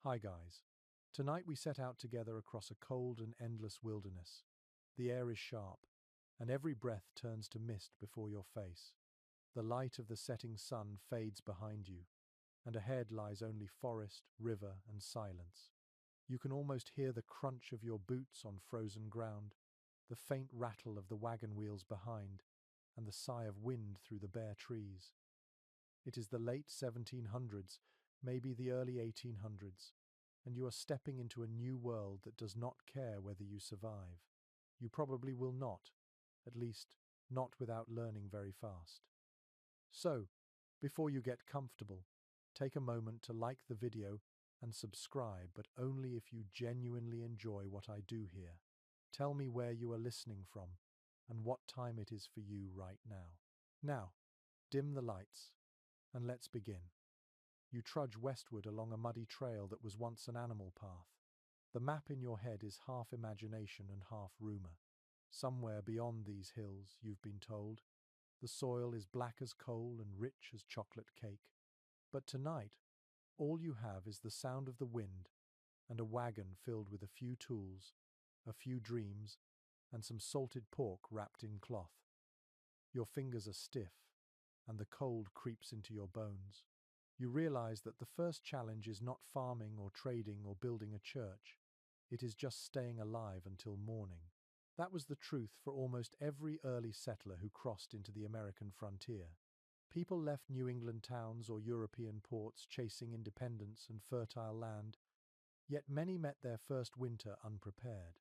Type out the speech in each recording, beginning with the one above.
Hi guys. Tonight we set out together across a cold and endless wilderness. The air is sharp, and every breath turns to mist before your face. The light of the setting sun fades behind you, and ahead lies only forest, river, and silence. You can almost hear the crunch of your boots on frozen ground, the faint rattle of the wagon wheels behind, and the sigh of wind through the bare trees. It is the late 1700s, maybe the early 1800s, and you are stepping into a new world that does not care whether you survive. You probably will not, at least not without learning very fast. So, before you get comfortable, take a moment to like the video and subscribe, but only if you genuinely enjoy what I do here. Tell me where you are listening from and what time it is for you right now. Now, dim the lights and let's begin. You trudge westward along a muddy trail that was once an animal path. The map in your head is half imagination and half rumor. Somewhere beyond these hills, you've been told, the soil is black as coal and rich as chocolate cake. But tonight, all you have is the sound of the wind and a wagon filled with a few tools, a few dreams, and some salted pork wrapped in cloth. Your fingers are stiff, and the cold creeps into your bones. You realize that the first challenge is not farming or trading or building a church. It is just staying alive until morning. That was the truth for almost every early settler who crossed into the American frontier. People left New England towns or European ports chasing independence and fertile land, yet many met their first winter unprepared.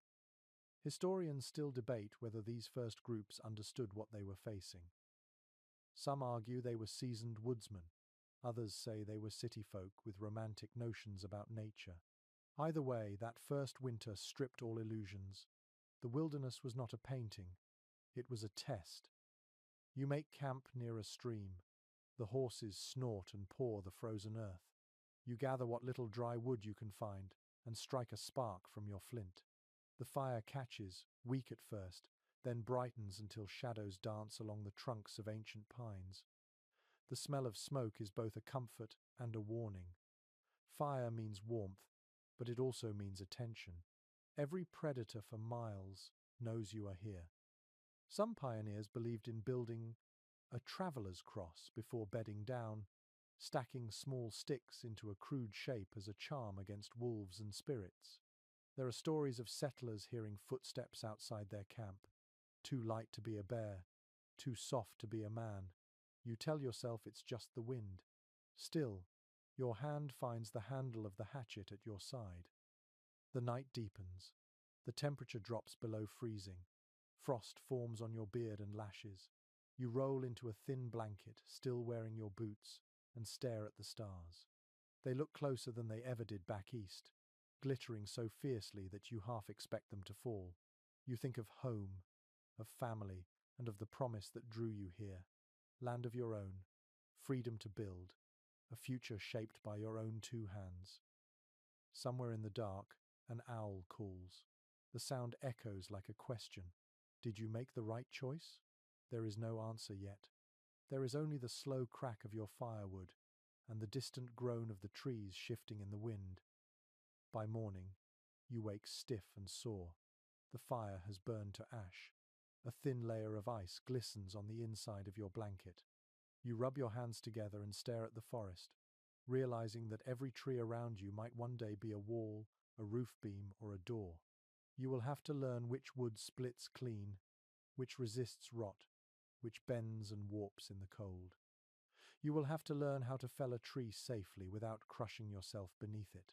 Historians still debate whether these first groups understood what they were facing. Some argue they were seasoned woodsmen. Others say they were city folk with romantic notions about nature. Either way, that first winter stripped all illusions. The wilderness was not a painting. It was a test. You make camp near a stream. The horses snort and paw the frozen earth. You gather what little dry wood you can find and strike a spark from your flint. The fire catches, weak at first, then brightens until shadows dance along the trunks of ancient pines. The smell of smoke is both a comfort and a warning. Fire means warmth, but it also means attention. Every predator for miles knows you are here. Some pioneers believed in building a traveler's cross before bedding down, stacking small sticks into a crude shape as a charm against wolves and spirits. There are stories of settlers hearing footsteps outside their camp, too light to be a bear, too soft to be a man. You tell yourself it's just the wind. Still, your hand finds the handle of the hatchet at your side. The night deepens. The temperature drops below freezing. Frost forms on your beard and lashes. You roll into a thin blanket, still wearing your boots, and stare at the stars. They look closer than they ever did back east, glittering so fiercely that you half expect them to fall. You think of home, of family, and of the promise that drew you here. Land of your own, freedom to build, a future shaped by your own two hands. Somewhere in the dark, an owl calls. The sound echoes like a question. Did you make the right choice? There is no answer yet. There is only the slow crack of your firewood and the distant groan of the trees shifting in the wind. By morning, you wake stiff and sore. The fire has burned to ash. A thin layer of ice glistens on the inside of your blanket. You rub your hands together and stare at the forest, realizing that every tree around you might one day be a wall, a roof beam, or a door. You will have to learn which wood splits clean, which resists rot, which bends and warps in the cold. You will have to learn how to fell a tree safely without crushing yourself beneath it.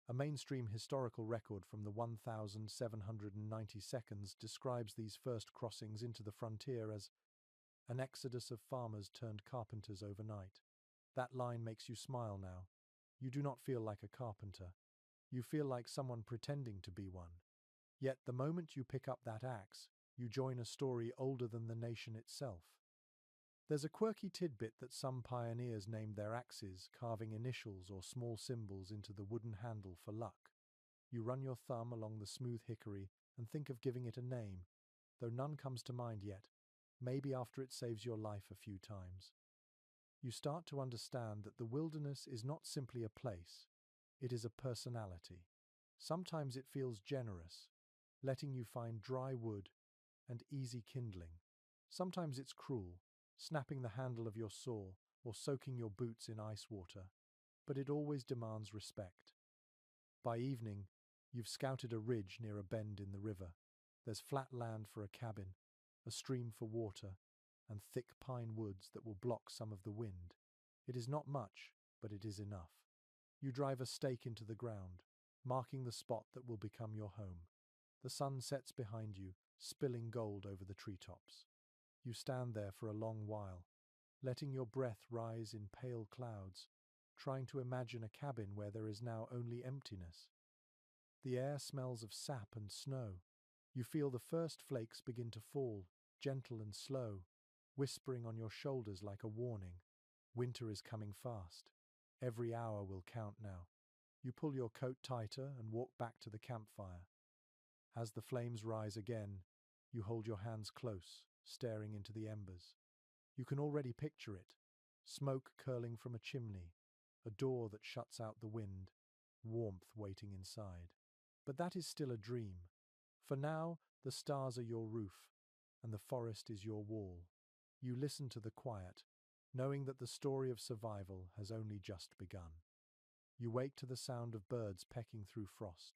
A mainstream historical record from the 1790s describes these first crossings into the frontier as an exodus of farmers turned carpenters overnight. That line makes you smile now. You do not feel like a carpenter. You feel like someone pretending to be one. Yet the moment you pick up that axe, you join a story older than the nation itself. There's a quirky tidbit that some pioneers named their axes, carving initials or small symbols into the wooden handle for luck. You run your thumb along the smooth hickory and think of giving it a name, though none comes to mind yet, maybe after it saves your life a few times. You start to understand that the wilderness is not simply a place, It is a personality. Sometimes it feels generous, letting you find dry wood and easy kindling. Sometimes it's cruel, snapping the handle of your saw or soaking your boots in ice water, but it always demands respect. By evening, you've scouted a ridge near a bend in the river. There's flat land for a cabin, a stream for water, and thick pine woods that will block some of the wind. It is not much, but it is enough. You drive a stake into the ground, marking the spot that will become your home. The sun sets behind you, spilling gold over the treetops. You stand there for a long while, letting your breath rise in pale clouds, trying to imagine a cabin where there is now only emptiness. The air smells of sap and snow. You feel the first flakes begin to fall, gentle and slow, whispering on your shoulders like a warning. Winter is coming fast. Every hour will count now. You pull your coat tighter and walk back to the campfire. As the flames rise again, you hold your hands close, staring into the embers. You can already picture it. Smoke curling from a chimney, a door that shuts out the wind, warmth waiting inside. But that is still a dream. For now, the stars are your roof, and the forest is your wall. You listen to the quiet, knowing that the story of survival has only just begun. You wake to the sound of birds pecking through frost,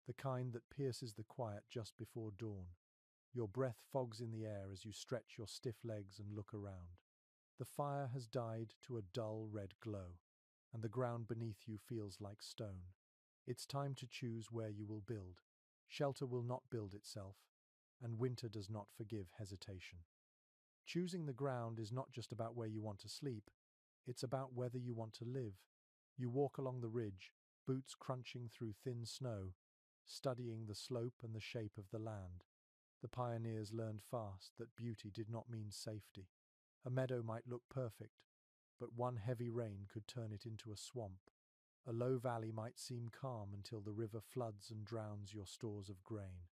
the kind that pierces the quiet just before dawn. Your breath fogs in the air as you stretch your stiff legs and look around. The fire has died to a dull red glow, and the ground beneath you feels like stone. It's time to choose where you will build. Shelter will not build itself, and winter does not forgive hesitation. Choosing the ground is not just about where you want to sleep, it's about whether you want to live. You walk along the ridge, boots crunching through thin snow, studying the slope and the shape of the land. The pioneers learned fast that beauty did not mean safety. A meadow might look perfect, but one heavy rain could turn it into a swamp. A low valley might seem calm until the river floods and drowns your stores of grain.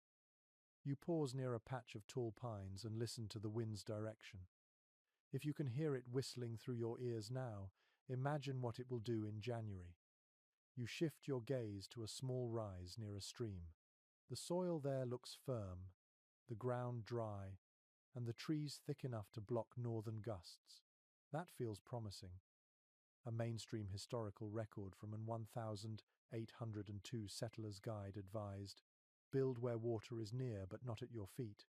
You pause near a patch of tall pines and listen to the wind's direction. If you can hear it whistling through your ears now, imagine what it will do in January. You shift your gaze to a small rise near a stream. The soil there looks firm, the ground dry, and the trees thick enough to block northern gusts. That feels promising. A mainstream historical record from an 1802 settler's guide advised, "Build where water is near but not at your feet."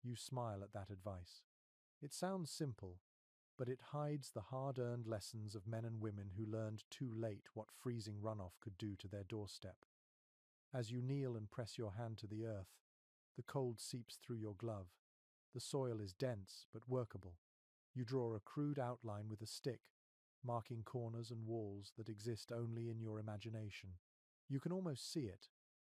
You smile at that advice. It sounds simple, but it hides the hard-earned lessons of men and women who learned too late what freezing runoff could do to their doorstep. As you kneel and press your hand to the earth, the cold seeps through your glove. The soil is dense but workable. You draw a crude outline with a stick, marking corners and walls that exist only in your imagination. You can almost see it,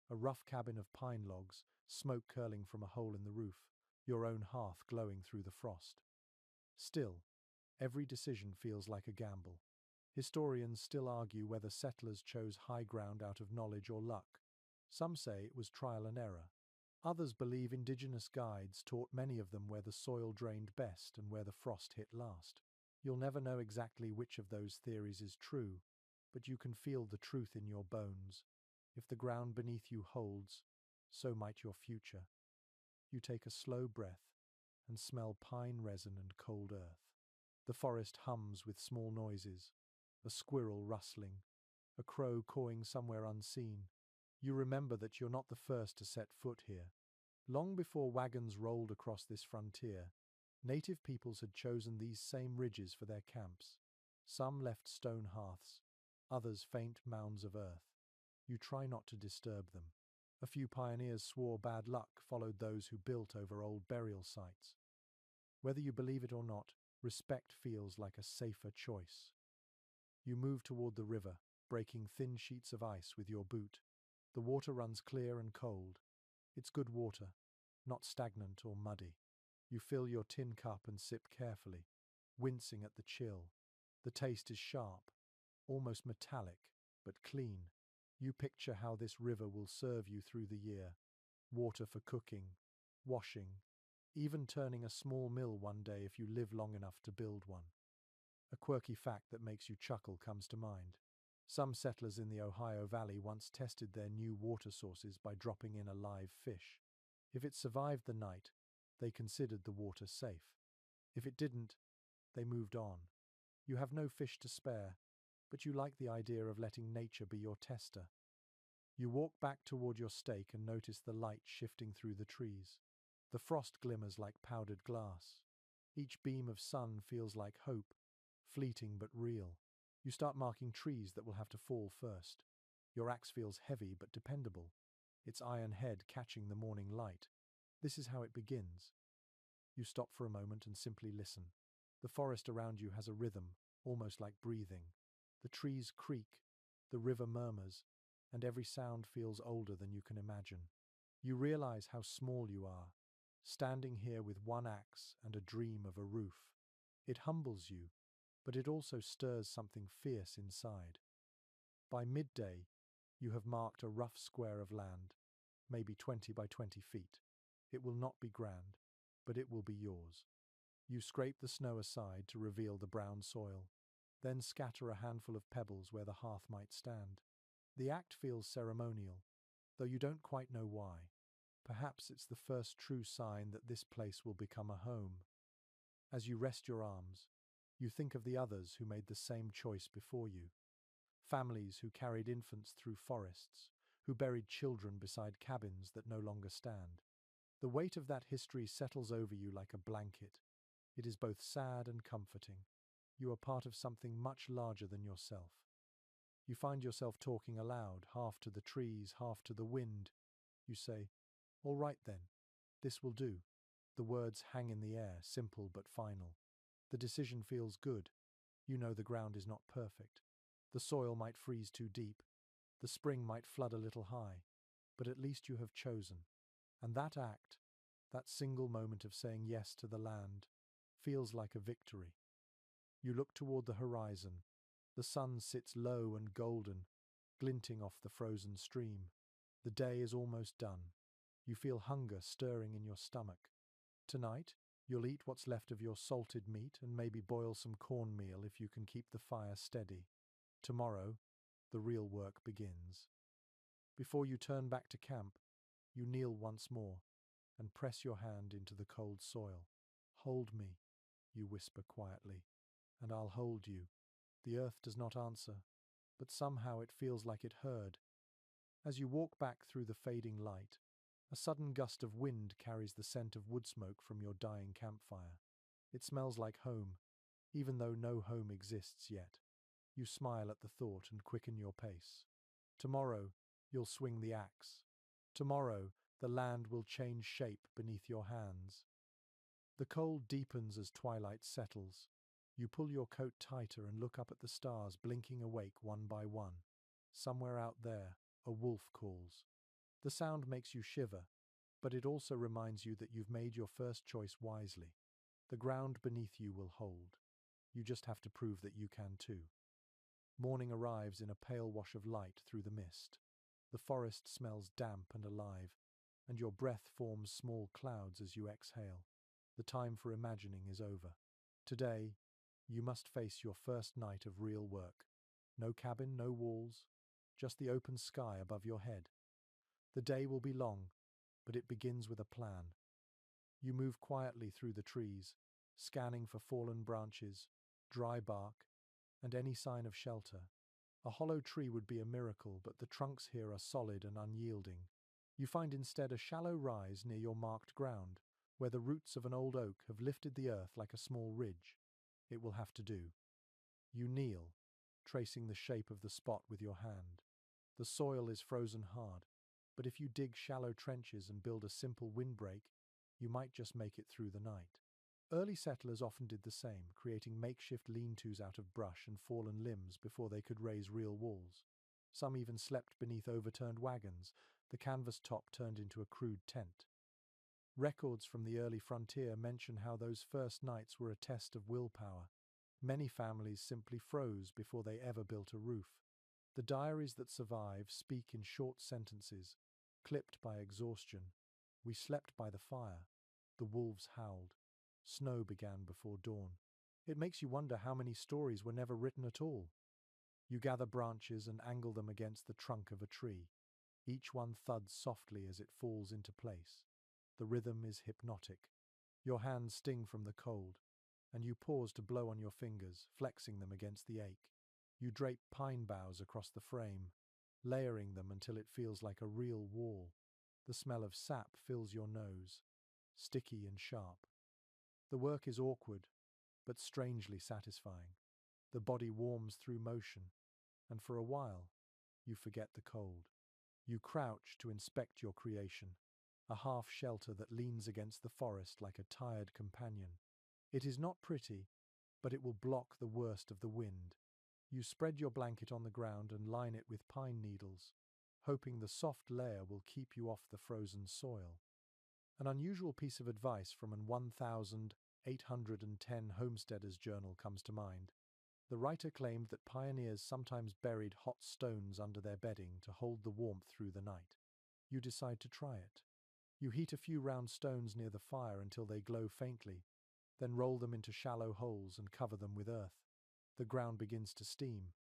a rough cabin of pine logs, smoke curling from a hole in the roof, your own hearth glowing through the frost. Still, every decision feels like a gamble. Historians still argue whether settlers chose high ground out of knowledge or luck. Some say it was trial and error. Others believe indigenous guides taught many of them where the soil drained best and where the frost hit last. You'll never know exactly which of those theories is true, but you can feel the truth in your bones. If the ground beneath you holds, so might your future. You take a slow breath and smell pine resin and cold earth. The forest hums with small noises, a squirrel rustling, a crow cawing somewhere unseen. You remember that you're not the first to set foot here. Long before wagons rolled across this frontier, native peoples had chosen these same ridges for their camps. Some left stone hearths, others faint mounds of earth. You try not to disturb them. A few pioneers swore bad luck followed those who built over old burial sites. Whether you believe it or not, respect feels like a safer choice. You move toward the river, breaking thin sheets of ice with your boot. The water runs clear and cold. It's good water, not stagnant or muddy. You fill your tin cup and sip carefully, wincing at the chill. The taste is sharp, almost metallic, but clean. You picture how this river will serve you through the year. Water for cooking, washing, even turning a small mill one day if you live long enough to build one. A quirky fact that makes you chuckle comes to mind. Some settlers in the Ohio Valley once tested their new water sources by dropping in a live fish. If it survived the night, they considered the water safe. If it didn't, they moved on. You have no fish to spare, but you like the idea of letting nature be your tester. You walk back toward your stake and notice the light shifting through the trees. The frost glimmers like powdered glass. Each beam of sun feels like hope, fleeting but real. You start marking trees that will have to fall first. Your axe feels heavy but dependable, its iron head catching the morning light. This is how it begins. You stop for a moment and simply listen. The forest around you has a rhythm, almost like breathing. The trees creak, the river murmurs, and every sound feels older than you can imagine. You realize how small you are, standing here with one axe and a dream of a roof. It humbles you, but it also stirs something fierce inside. By midday, you have marked a rough square of land, maybe 20 by 20 feet. It will not be grand, but it will be yours. You scrape the snow aside to reveal the brown soil, then scatter a handful of pebbles where the hearth might stand. The act feels ceremonial, though you don't quite know why. Perhaps it's the first true sign that this place will become a home. As you rest your arms, you think of the others who made the same choice before you. Families who carried infants through forests, who buried children beside cabins that no longer stand. The weight of that history settles over you like a blanket. It is both sad and comforting. You are part of something much larger than yourself. You find yourself talking aloud, half to the trees, half to the wind. You say, "All right then, this will do." The words hang in the air, simple but final. The decision feels good. You know the ground is not perfect. The soil might freeze too deep. The spring might flood a little high. But at least you have chosen. And that act, that single moment of saying yes to the land, feels like a victory. You look toward the horizon. The sun sits low and golden, glinting off the frozen stream. The day is almost done. You feel hunger stirring in your stomach. Tonight, you'll eat what's left of your salted meat and maybe boil some cornmeal if you can keep the fire steady. Tomorrow, the real work begins. Before you turn back to camp, you kneel once more and press your hand into the cold soil. "Hold me," you whisper quietly, "and I'll hold you." The earth does not answer, but somehow it feels like it heard. As you walk back through the fading light, a sudden gust of wind carries the scent of wood smoke from your dying campfire. It smells like home, even though no home exists yet. You smile at the thought and quicken your pace. Tomorrow, you'll swing the axe. Tomorrow, the land will change shape beneath your hands. The cold deepens as twilight settles. You pull your coat tighter and look up at the stars blinking awake one by one. Somewhere out there, a wolf calls. The sound makes you shiver, but it also reminds you that you've made your first choice wisely. The ground beneath you will hold. You just have to prove that you can too. Morning arrives in a pale wash of light through the mist. The forest smells damp and alive, and your breath forms small clouds as you exhale. The time for imagining is over. Today, you must face your first night of real work. No cabin, no walls, just the open sky above your head. The day will be long, but it begins with a plan. You move quietly through the trees, scanning for fallen branches, dry bark, and any sign of shelter. A hollow tree would be a miracle, but the trunks here are solid and unyielding. You find instead a shallow rise near your marked ground, where the roots of an old oak have lifted the earth like a small ridge. It will have to do. You kneel, tracing the shape of the spot with your hand. The soil is frozen hard, but if you dig shallow trenches and build a simple windbreak, you might just make it through the night. Early settlers often did the same, creating makeshift lean-tos out of brush and fallen limbs before they could raise real walls. Some even slept beneath overturned wagons, the canvas top turned into a crude tent. Records from the early frontier mention how those first nights were a test of willpower. Many families simply froze before they ever built a roof. The diaries that survive speak in short sentences, clipped by exhaustion. "We slept by the fire. The wolves howled. Snow began before dawn." It makes you wonder how many stories were never written at all. You gather branches and angle them against the trunk of a tree. Each one thuds softly as it falls into place. The rhythm is hypnotic. Your hands sting from the cold, and you pause to blow on your fingers, flexing them against the ache. You drape pine boughs across the frame, layering them until it feels like a real wall. The smell of sap fills your nose, sticky and sharp. The work is awkward, but strangely satisfying. The body warms through motion, and for a while, you forget the cold. You crouch to inspect your creation, a half shelter that leans against the forest like a tired companion. It is not pretty, but it will block the worst of the wind. You spread your blanket on the ground and line it with pine needles, hoping the soft layer will keep you off the frozen soil. An unusual piece of advice from an 1810 homesteader's journal comes to mind. The writer claimed that pioneers sometimes buried hot stones under their bedding to hold the warmth through the night. You decide to try it. You heat a few round stones near the fire until they glow faintly, then roll them into shallow holes and cover them with earth. The ground begins to steam.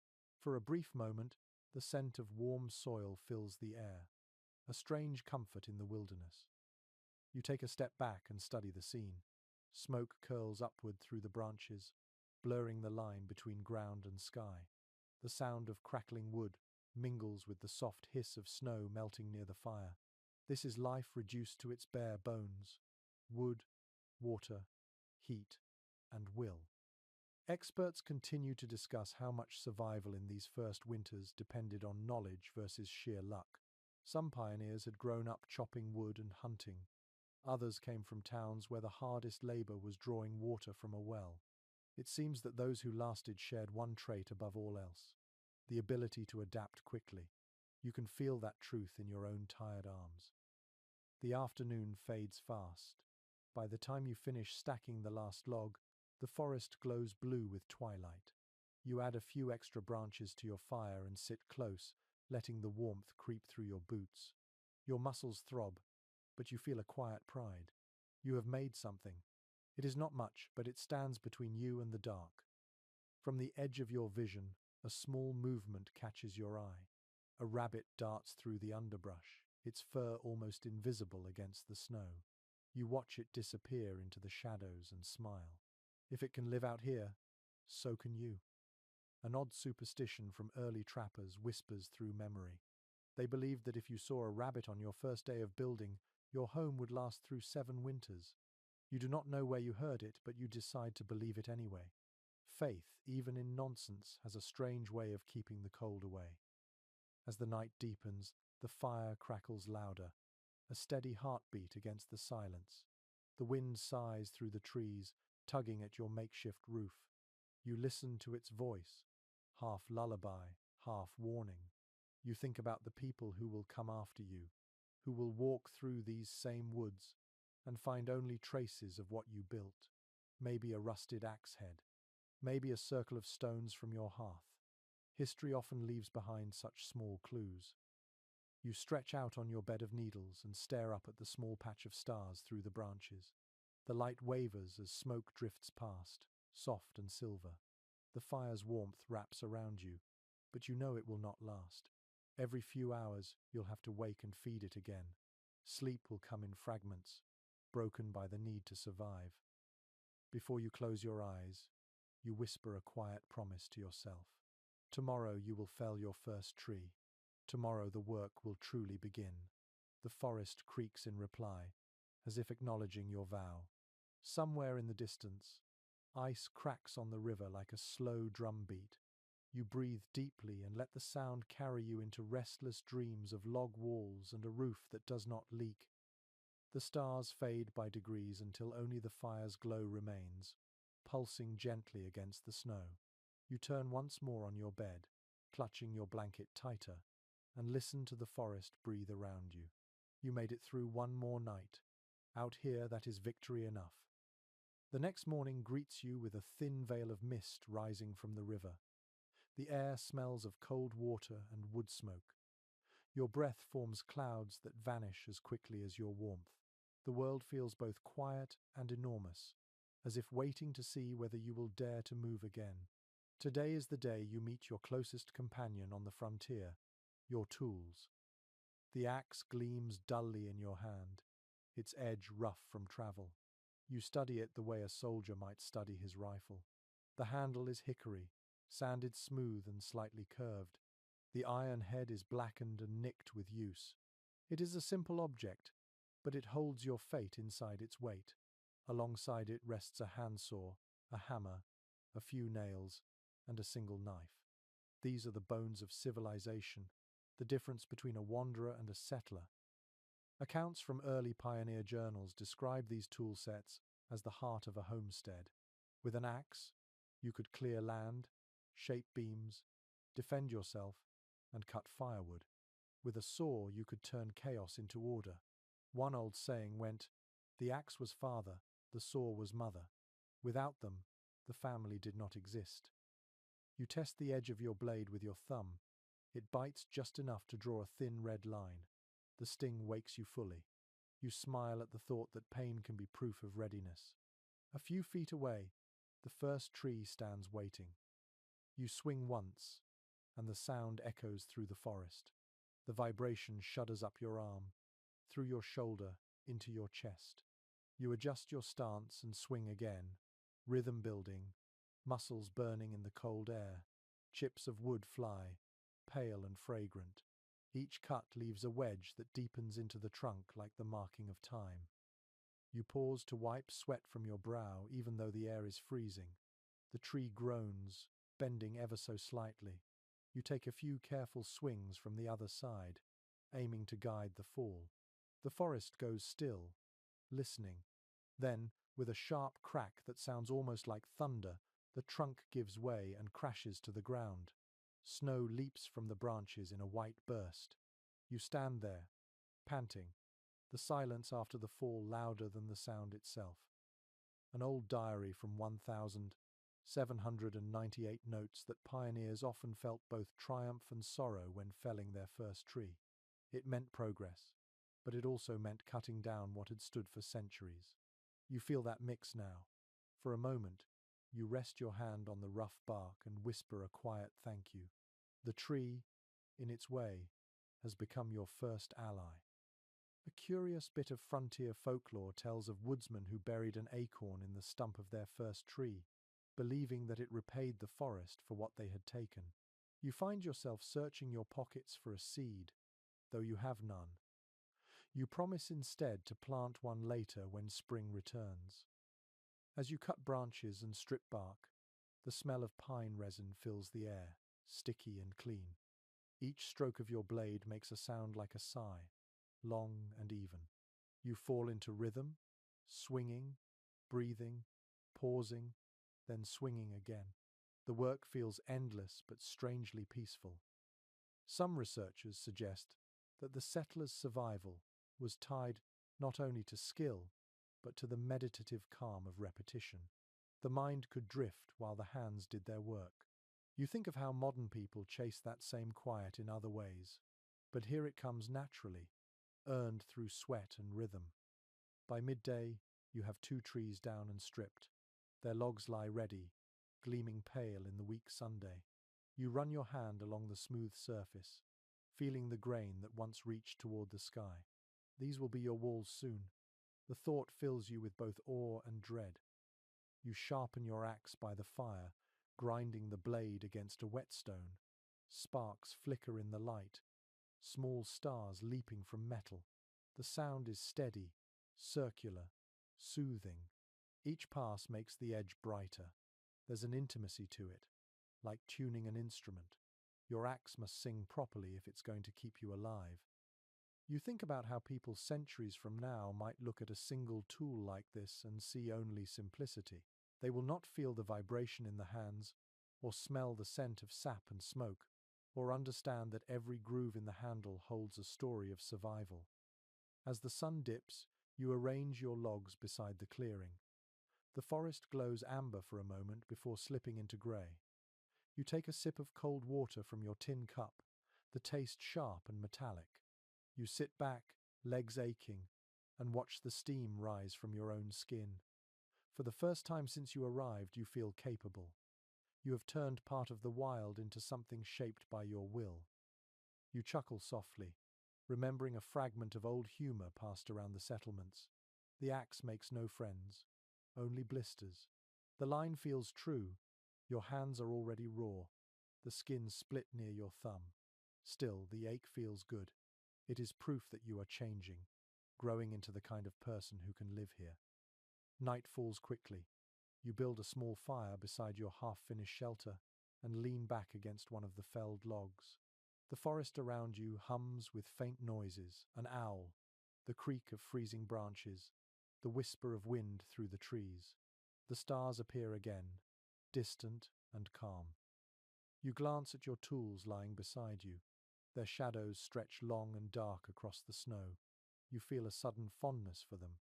For a brief moment, the scent of warm soil fills the air, a strange comfort in the wilderness. You take a step back and study the scene. Smoke curls upward through the branches, blurring the line between ground and sky. The sound of crackling wood mingles with the soft hiss of snow melting near the fire. This is life reduced to its bare bones: wood, water, heat, and will. Experts continue to discuss how much survival in these first winters depended on knowledge versus sheer luck. Some pioneers had grown up chopping wood and hunting. Others came from towns where the hardest labor was drawing water from a well. It seems that those who lasted shared one trait above all else: the ability to adapt quickly. You can feel that truth in your own tired arms. The afternoon fades fast. By the time you finish stacking the last log, the forest glows blue with twilight. You add a few extra branches to your fire and sit close, letting the warmth creep through your boots. Your muscles throb, but you feel a quiet pride. You have made something. It is not much, but it stands between you and the dark. From the edge of your vision, a small movement catches your eye. A rabbit darts through the underbrush, its fur almost invisible against the snow. You watch it disappear into the shadows and smile. If it can live out here, so can you. An odd superstition from early trappers whispers through memory. They believed that if you saw a rabbit on your first day of building, your home would last through 7 winters. You do not know where you heard it, but you decide to believe it anyway. Faith, even in nonsense, has a strange way of keeping the cold away. As the night deepens, the fire crackles louder, a steady heartbeat against the silence. The wind sighs through the trees, tugging at your makeshift roof. You listen to its voice, half lullaby, half warning. You think about the people who will come after you, who will walk through these same woods and find only traces of what you built. Maybe a rusted axe head, maybe a circle of stones from your hearth. History often leaves behind such small clues. You stretch out on your bed of needles and stare up at the small patch of stars through the branches. The light wavers as smoke drifts past, soft and silver. The fire's warmth wraps around you, but you know it will not last. Every few hours, you'll have to wake and feed it again. Sleep will come in fragments, broken by the need to survive. Before you close your eyes, you whisper a quiet promise to yourself. Tomorrow you will fell your first tree. Tomorrow the work will truly begin. The forest creaks in reply, as if acknowledging your vow. Somewhere in the distance, ice cracks on the river like a slow drumbeat. You breathe deeply and let the sound carry you into restless dreams of log walls and a roof that does not leak. The stars fade by degrees until only the fire's glow remains, pulsing gently against the snow. You turn once more on your bed, clutching your blanket tighter, and listen to the forest breathe around you. You made it through one more night. Out here, that is victory enough. The next morning greets you with a thin veil of mist rising from the river. The air smells of cold water and wood smoke. Your breath forms clouds that vanish as quickly as your warmth. The world feels both quiet and enormous, as if waiting to see whether you will dare to move again. Today is the day you meet your closest companion on the frontier, your tools. The axe gleams dully in your hand, its edge rough from travel. You study it the way a soldier might study his rifle. The handle is hickory, sanded smooth and slightly curved. The iron head is blackened and nicked with use. It is a simple object, but it holds your fate inside its weight. Alongside it rests a handsaw, a hammer, a few nails, and a single knife. These are the bones of civilization, the difference between a wanderer and a settler. Accounts from early pioneer journals describe these tool sets as the heart of a homestead. With an axe, you could clear land, shape beams, defend yourself, and cut firewood. With a saw, you could turn chaos into order. One old saying went, "The axe was father, the saw was mother. Without them, the family did not exist." You test the edge of your blade with your thumb. It bites just enough to draw a thin red line. The sting wakes you fully. You smile at the thought that pain can be proof of readiness. A few feet away, the first tree stands waiting. You swing once, and the sound echoes through the forest. The vibration shudders up your arm, through your shoulder, into your chest. You adjust your stance and swing again, rhythm building, muscles burning in the cold air. Chips of wood fly, pale and fragrant. Each cut leaves a wedge that deepens into the trunk like the marking of time. You pause to wipe sweat from your brow even though the air is freezing. The tree groans, bending ever so slightly. You take a few careful swings from the other side, aiming to guide the fall. The forest goes still, listening. Then, with a sharp crack that sounds almost like thunder, the trunk gives way and crashes to the ground. Snow leaps from the branches in a white burst. You stand there, panting, the silence after the fall louder than the sound itself. An old diary from 1,798 notes that pioneers often felt both triumph and sorrow when felling their first tree. It meant progress, but it also meant cutting down what had stood for centuries. You feel that mix now. For a moment, you rest your hand on the rough bark and whisper a quiet thank you. The tree, in its way, has become your first ally. A curious bit of frontier folklore tells of woodsmen who buried an acorn in the stump of their first tree, believing that it repaid the forest for what they had taken. You find yourself searching your pockets for a seed, though you have none. You promise instead to plant one later when spring returns. As you cut branches and strip bark, the smell of pine resin fills the air, sticky and clean. Each stroke of your blade makes a sound like a sigh, long and even. You fall into rhythm, swinging, breathing, pausing, then swinging again. The work feels endless but strangely peaceful. Some researchers suggest that the settler's survival was tied not only to skill, but to the meditative calm of repetition. The mind could drift while the hands did their work. You think of how modern people chase that same quiet in other ways, but here it comes naturally, earned through sweat and rhythm. By midday, you have 2 trees down and stripped. Their logs lie ready, gleaming pale in the weak Sunday. You run your hand along the smooth surface, feeling the grain that once reached toward the sky. These will be your walls soon. The thought fills you with both awe and dread. You sharpen your axe by the fire, grinding the blade against a whetstone. Sparks flicker in the light, small stars leaping from metal. The sound is steady, circular, soothing. Each pass makes the edge brighter. There's an intimacy to it, like tuning an instrument. Your axe must sing properly if it's going to keep you alive. You think about how people centuries from now might look at a single tool like this and see only simplicity. They will not feel the vibration in the hands, or smell the scent of sap and smoke, or understand that every groove in the handle holds a story of survival. As the sun dips, you arrange your logs beside the clearing. The forest glows amber for a moment before slipping into grey. You take a sip of cold water from your tin cup, the taste sharp and metallic. You sit back, legs aching, and watch the steam rise from your own skin. For the first time since you arrived, you feel capable. You have turned part of the wild into something shaped by your will. You chuckle softly, remembering a fragment of old humor passed around the settlements. The axe makes no friends, only blisters. The line feels true. Your hands are already raw, the skin split near your thumb. Still, the ache feels good. It is proof that you are changing, growing into the kind of person who can live here. Night falls quickly. You build a small fire beside your half-finished shelter and lean back against one of the felled logs. The forest around you hums with faint noises, an owl, the creak of freezing branches, the whisper of wind through the trees. The stars appear again, distant and calm. You glance at your tools lying beside you. Their shadows stretch long and dark across the snow. You feel a sudden fondness for them,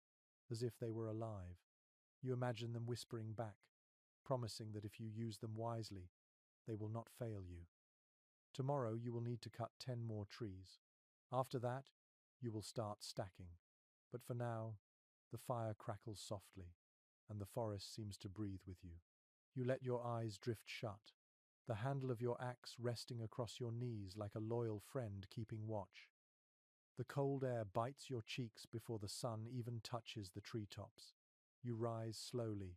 as if they were alive. You imagine them whispering back, promising that if you use them wisely, they will not fail you. Tomorrow you will need to cut 10 more trees. After that, you will start stacking. But for now, the fire crackles softly, and the forest seems to breathe with you. You let your eyes drift shut, the handle of your axe resting across your knees like a loyal friend keeping watch. The cold air bites your cheeks before the sun even touches the treetops. You rise slowly,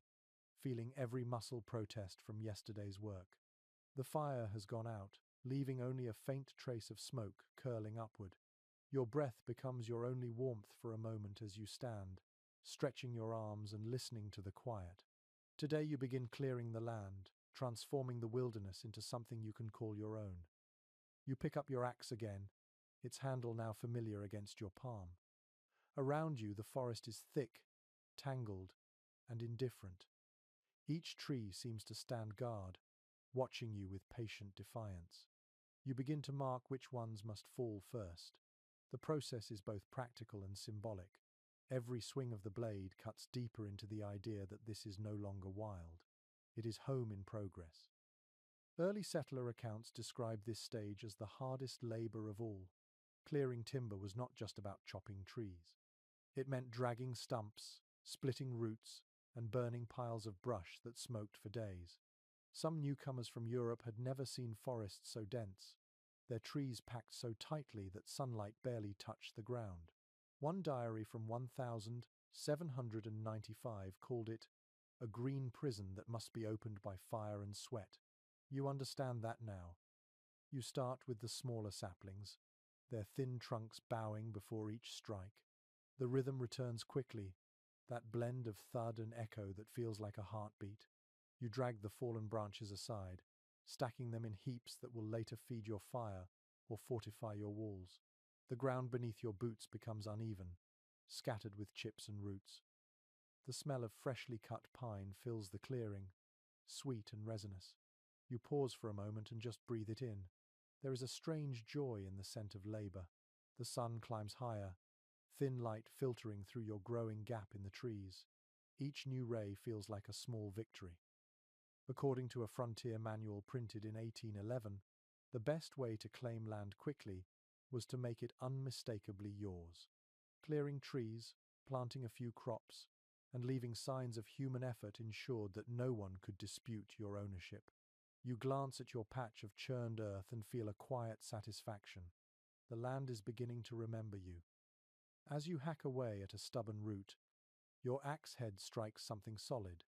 feeling every muscle protest from yesterday's work. The fire has gone out, leaving only a faint trace of smoke curling upward. Your breath becomes your only warmth for a moment as you stand, stretching your arms and listening to the quiet. Today you begin clearing the land, transforming the wilderness into something you can call your own. You pick up your axe again, its handle now familiar against your palm. Around you the forest is thick, tangled, and indifferent. Each tree seems to stand guard, watching you with patient defiance. You begin to mark which ones must fall first. The process is both practical and symbolic. Every swing of the blade cuts deeper into the idea that this is no longer wild. It is home in progress. Early settler accounts describe this stage as the hardest labor of all. Clearing timber was not just about chopping trees. It meant dragging stumps, splitting roots, and burning piles of brush that smoked for days. Some newcomers from Europe had never seen forests so dense, their trees packed so tightly that sunlight barely touched the ground. One diary from 1795 called it a green prison that must be opened by fire and sweat. You understand that now. You start with the smaller saplings, their thin trunks bowing before each strike. The rhythm returns quickly, that blend of thud and echo that feels like a heartbeat. You drag the fallen branches aside, stacking them in heaps that will later feed your fire or fortify your walls. The ground beneath your boots becomes uneven, scattered with chips and roots. The smell of freshly cut pine fills the clearing, sweet and resinous. You pause for a moment and just breathe it in. There is a strange joy in the scent of labor. The sun climbs higher, thin light filtering through your growing gap in the trees. Each new ray feels like a small victory. According to a frontier manual printed in 1811, the best way to claim land quickly was to make it unmistakably yours. Clearing trees, planting a few crops, and leaving signs of human effort ensured that no one could dispute your ownership. You glance at your patch of churned earth and feel a quiet satisfaction. The land is beginning to remember you. As you hack away at a stubborn root, your axe head strikes something solid.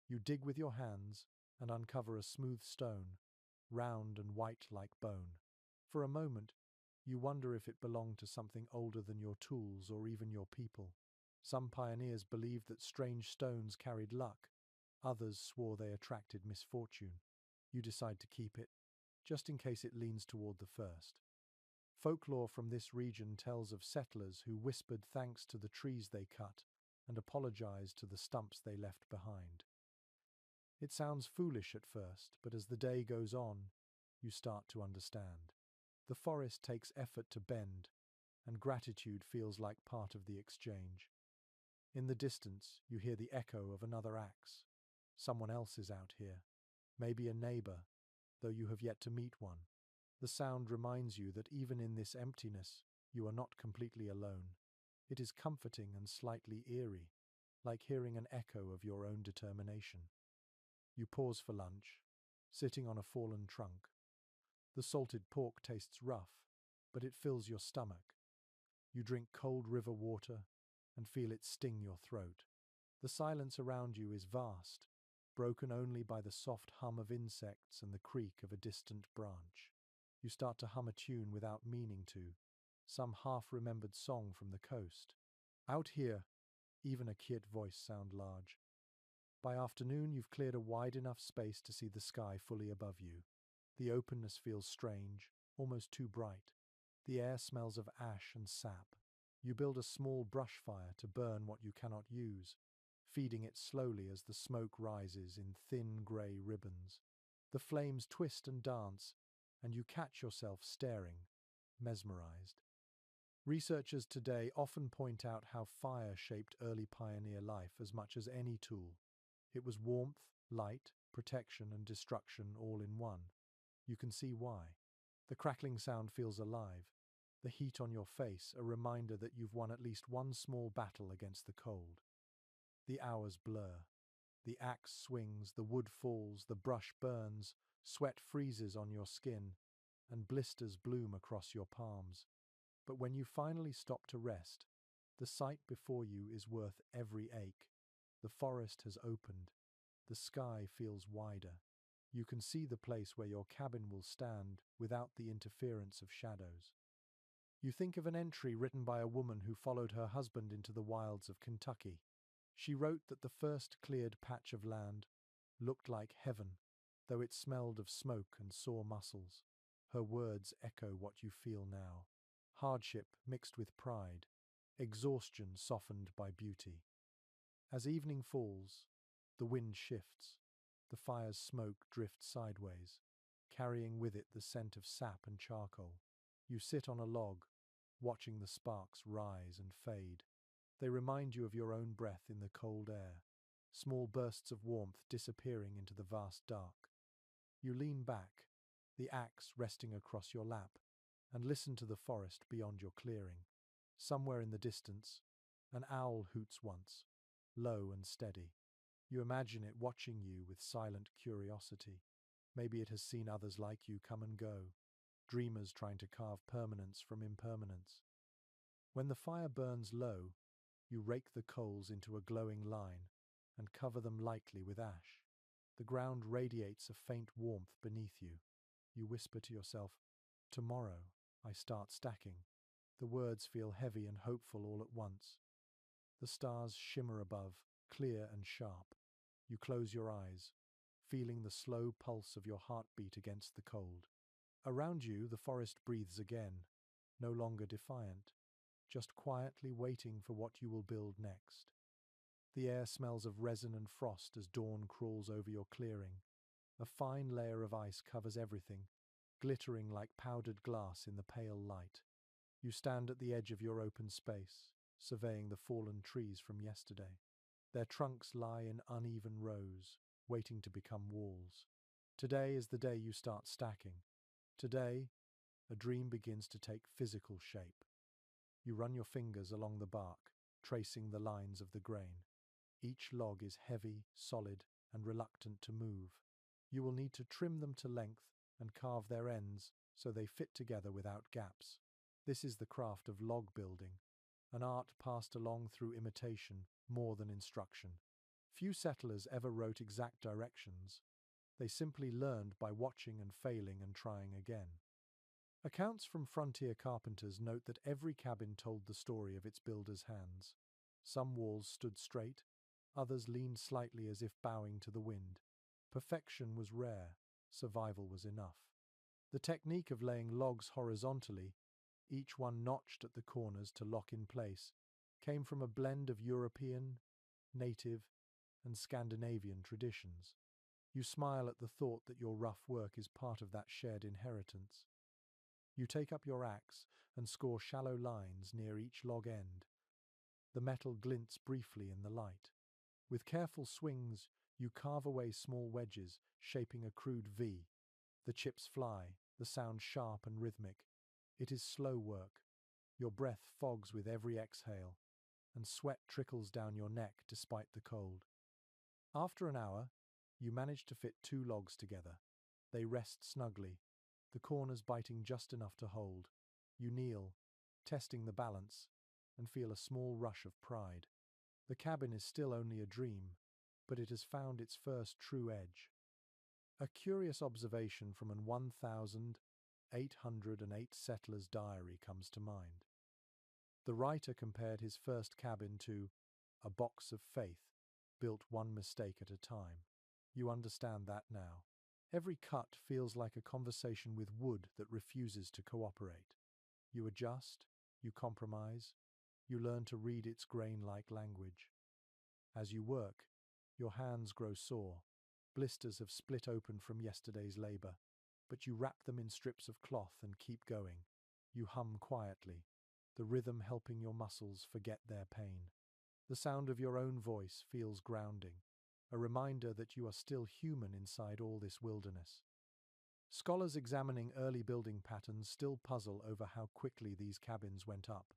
You dig with your hands and uncover a smooth stone, round and white like bone. For a moment, you wonder if it belonged to something older than your tools or even your people. Some pioneers believed that strange stones carried luck. Others swore they attracted misfortune. You decide to keep it, just in case it leans toward the first. Folklore from this region tells of settlers who whispered thanks to the trees they cut and apologized to the stumps they left behind. It sounds foolish at first, but as the day goes on, you start to understand. The forest takes effort to bend, and gratitude feels like part of the exchange. In the distance, you hear the echo of another axe. Someone else is out here, maybe a neighbor, though you have yet to meet one. The sound reminds you that even in this emptiness, you are not completely alone. It is comforting and slightly eerie, like hearing an echo of your own determination. You pause for lunch, sitting on a fallen trunk. The salted pork tastes rough, but it fills your stomach. You drink cold river water and feel it sting your throat. The silence around you is vast, broken only by the soft hum of insects and the creak of a distant branch. You start to hum a tune without meaning to, some half-remembered song from the coast. Out here, even a kid voice sound large. By afternoon, you've cleared a wide enough space to see the sky fully above you. The openness feels strange, almost too bright. The air smells of ash and sap. You build a small brush fire to burn what you cannot use, feeding it slowly as the smoke rises in thin grey ribbons. The flames twist and dance, and you catch yourself staring, mesmerized. Researchers today often point out how fire shaped early pioneer life as much as any tool. It was warmth, light, protection, and destruction all in one. You can see why. The crackling sound feels alive. The heat on your face, a reminder that you've won at least one small battle against the cold. The hours blur. The axe swings, the wood falls, the brush burns, sweat freezes on your skin, and blisters bloom across your palms. But when you finally stop to rest, the sight before you is worth every ache. The forest has opened. The sky feels wider. You can see the place where your cabin will stand without the interference of shadows. You think of an entry written by a woman who followed her husband into the wilds of Kentucky. She wrote that the first cleared patch of land looked like heaven, though it smelled of smoke and sore muscles. Her words echo what you feel now. Hardship mixed with pride, exhaustion softened by beauty. As evening falls, the wind shifts. The fire's smoke drifts sideways, carrying with it the scent of sap and charcoal. You sit on a log, watching the sparks rise and fade. They remind you of your own breath in the cold air, small bursts of warmth disappearing into the vast dark. You lean back, the axe resting across your lap, and listen to the forest beyond your clearing. Somewhere in the distance, an owl hoots once, low and steady. You imagine it watching you with silent curiosity. Maybe it has seen others like you come and go, dreamers trying to carve permanence from impermanence. When the fire burns low, you rake the coals into a glowing line and cover them lightly with ash. The ground radiates a faint warmth beneath you. You whisper to yourself, "Tomorrow I start stacking." The words feel heavy and hopeful all at once. The stars shimmer above, clear and sharp. You close your eyes, feeling the slow pulse of your heartbeat against the cold. Around you, the forest breathes again, no longer defiant, just quietly waiting for what you will build next. The air smells of resin and frost as dawn crawls over your clearing. A fine layer of ice covers everything, glittering like powdered glass in the pale light. You stand at the edge of your open space, surveying the fallen trees from yesterday. Their trunks lie in uneven rows, waiting to become walls. Today is the day you start stacking. Today, a dream begins to take physical shape. You run your fingers along the bark, tracing the lines of the grain. Each log is heavy, solid, and reluctant to move. You will need to trim them to length and carve their ends so they fit together without gaps. This is the craft of log building, an art passed along through imitation more than instruction. Few settlers ever wrote exact directions. They simply learned by watching and failing and trying again. Accounts from frontier carpenters note that every cabin told the story of its builder's hands. Some walls stood straight, others leaned slightly as if bowing to the wind. Perfection was rare, survival was enough. The technique of laying logs horizontally, each one notched at the corners to lock in place, came from a blend of European, native, and Scandinavian traditions. You smile at the thought that your rough work is part of that shared inheritance. You take up your axe and score shallow lines near each log end. The metal glints briefly in the light. With careful swings, you carve away small wedges, shaping a crude V. The chips fly, the sound sharp and rhythmic. It is slow work. Your breath fogs with every exhale, and sweat trickles down your neck despite the cold. After an hour, you manage to fit two logs together. They rest snugly, the corners biting just enough to hold. You kneel, testing the balance, and feel a small rush of pride. The cabin is still only a dream, but it has found its first true edge. A curious observation from an 1808 settler's diary comes to mind. The writer compared his first cabin to a box of faith, built one mistake at a time. You understand that now. Every cut feels like a conversation with wood that refuses to cooperate. You adjust, you compromise, you learn to read its grain-like language. As you work, your hands grow sore. Blisters have split open from yesterday's labor, but you wrap them in strips of cloth and keep going. You hum quietly, the rhythm helping your muscles forget their pain. The sound of your own voice feels grounding, a reminder that you are still human inside all this wilderness. Scholars examining early building patterns still puzzle over how quickly these cabins went up.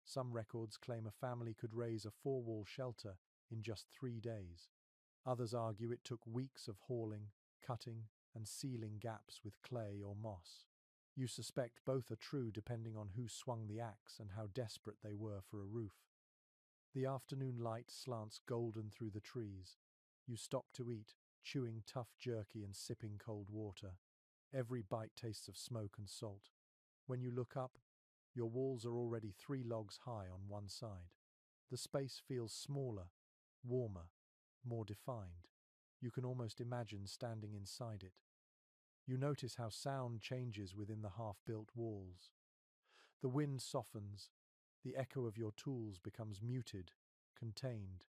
Some records claim a family could raise a four-wall shelter in just 3 days. Others argue it took weeks of hauling, cutting, and sealing gaps with clay or moss. You suspect both are true depending on who swung the axe and how desperate they were for a roof. The afternoon light slants golden through the trees. You stop to eat, chewing tough jerky and sipping cold water. Every bite tastes of smoke and salt. When you look up, your walls are already 3 logs high on one side. The space feels smaller, warmer, more defined. You can almost imagine standing inside it. You notice how sound changes within the half-built walls. The wind softens, the echo of your tools becomes muted, contained.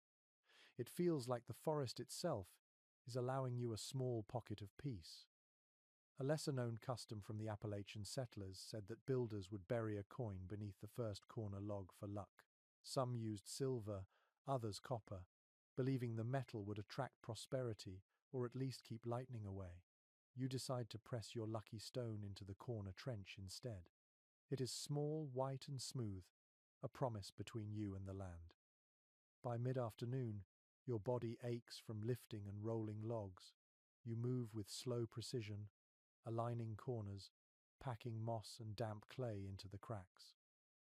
It feels like the forest itself is allowing you a small pocket of peace. A lesser-known custom from the Appalachian settlers said that builders would bury a coin beneath the first corner log for luck. Some used silver, others copper, believing the metal would attract prosperity or at least keep lightning away. You decide to press your lucky stone into the corner trench instead. It is small, white and smooth, a promise between you and the land. By mid-afternoon, your body aches from lifting and rolling logs. You move with slow precision, aligning corners, packing moss and damp clay into the cracks.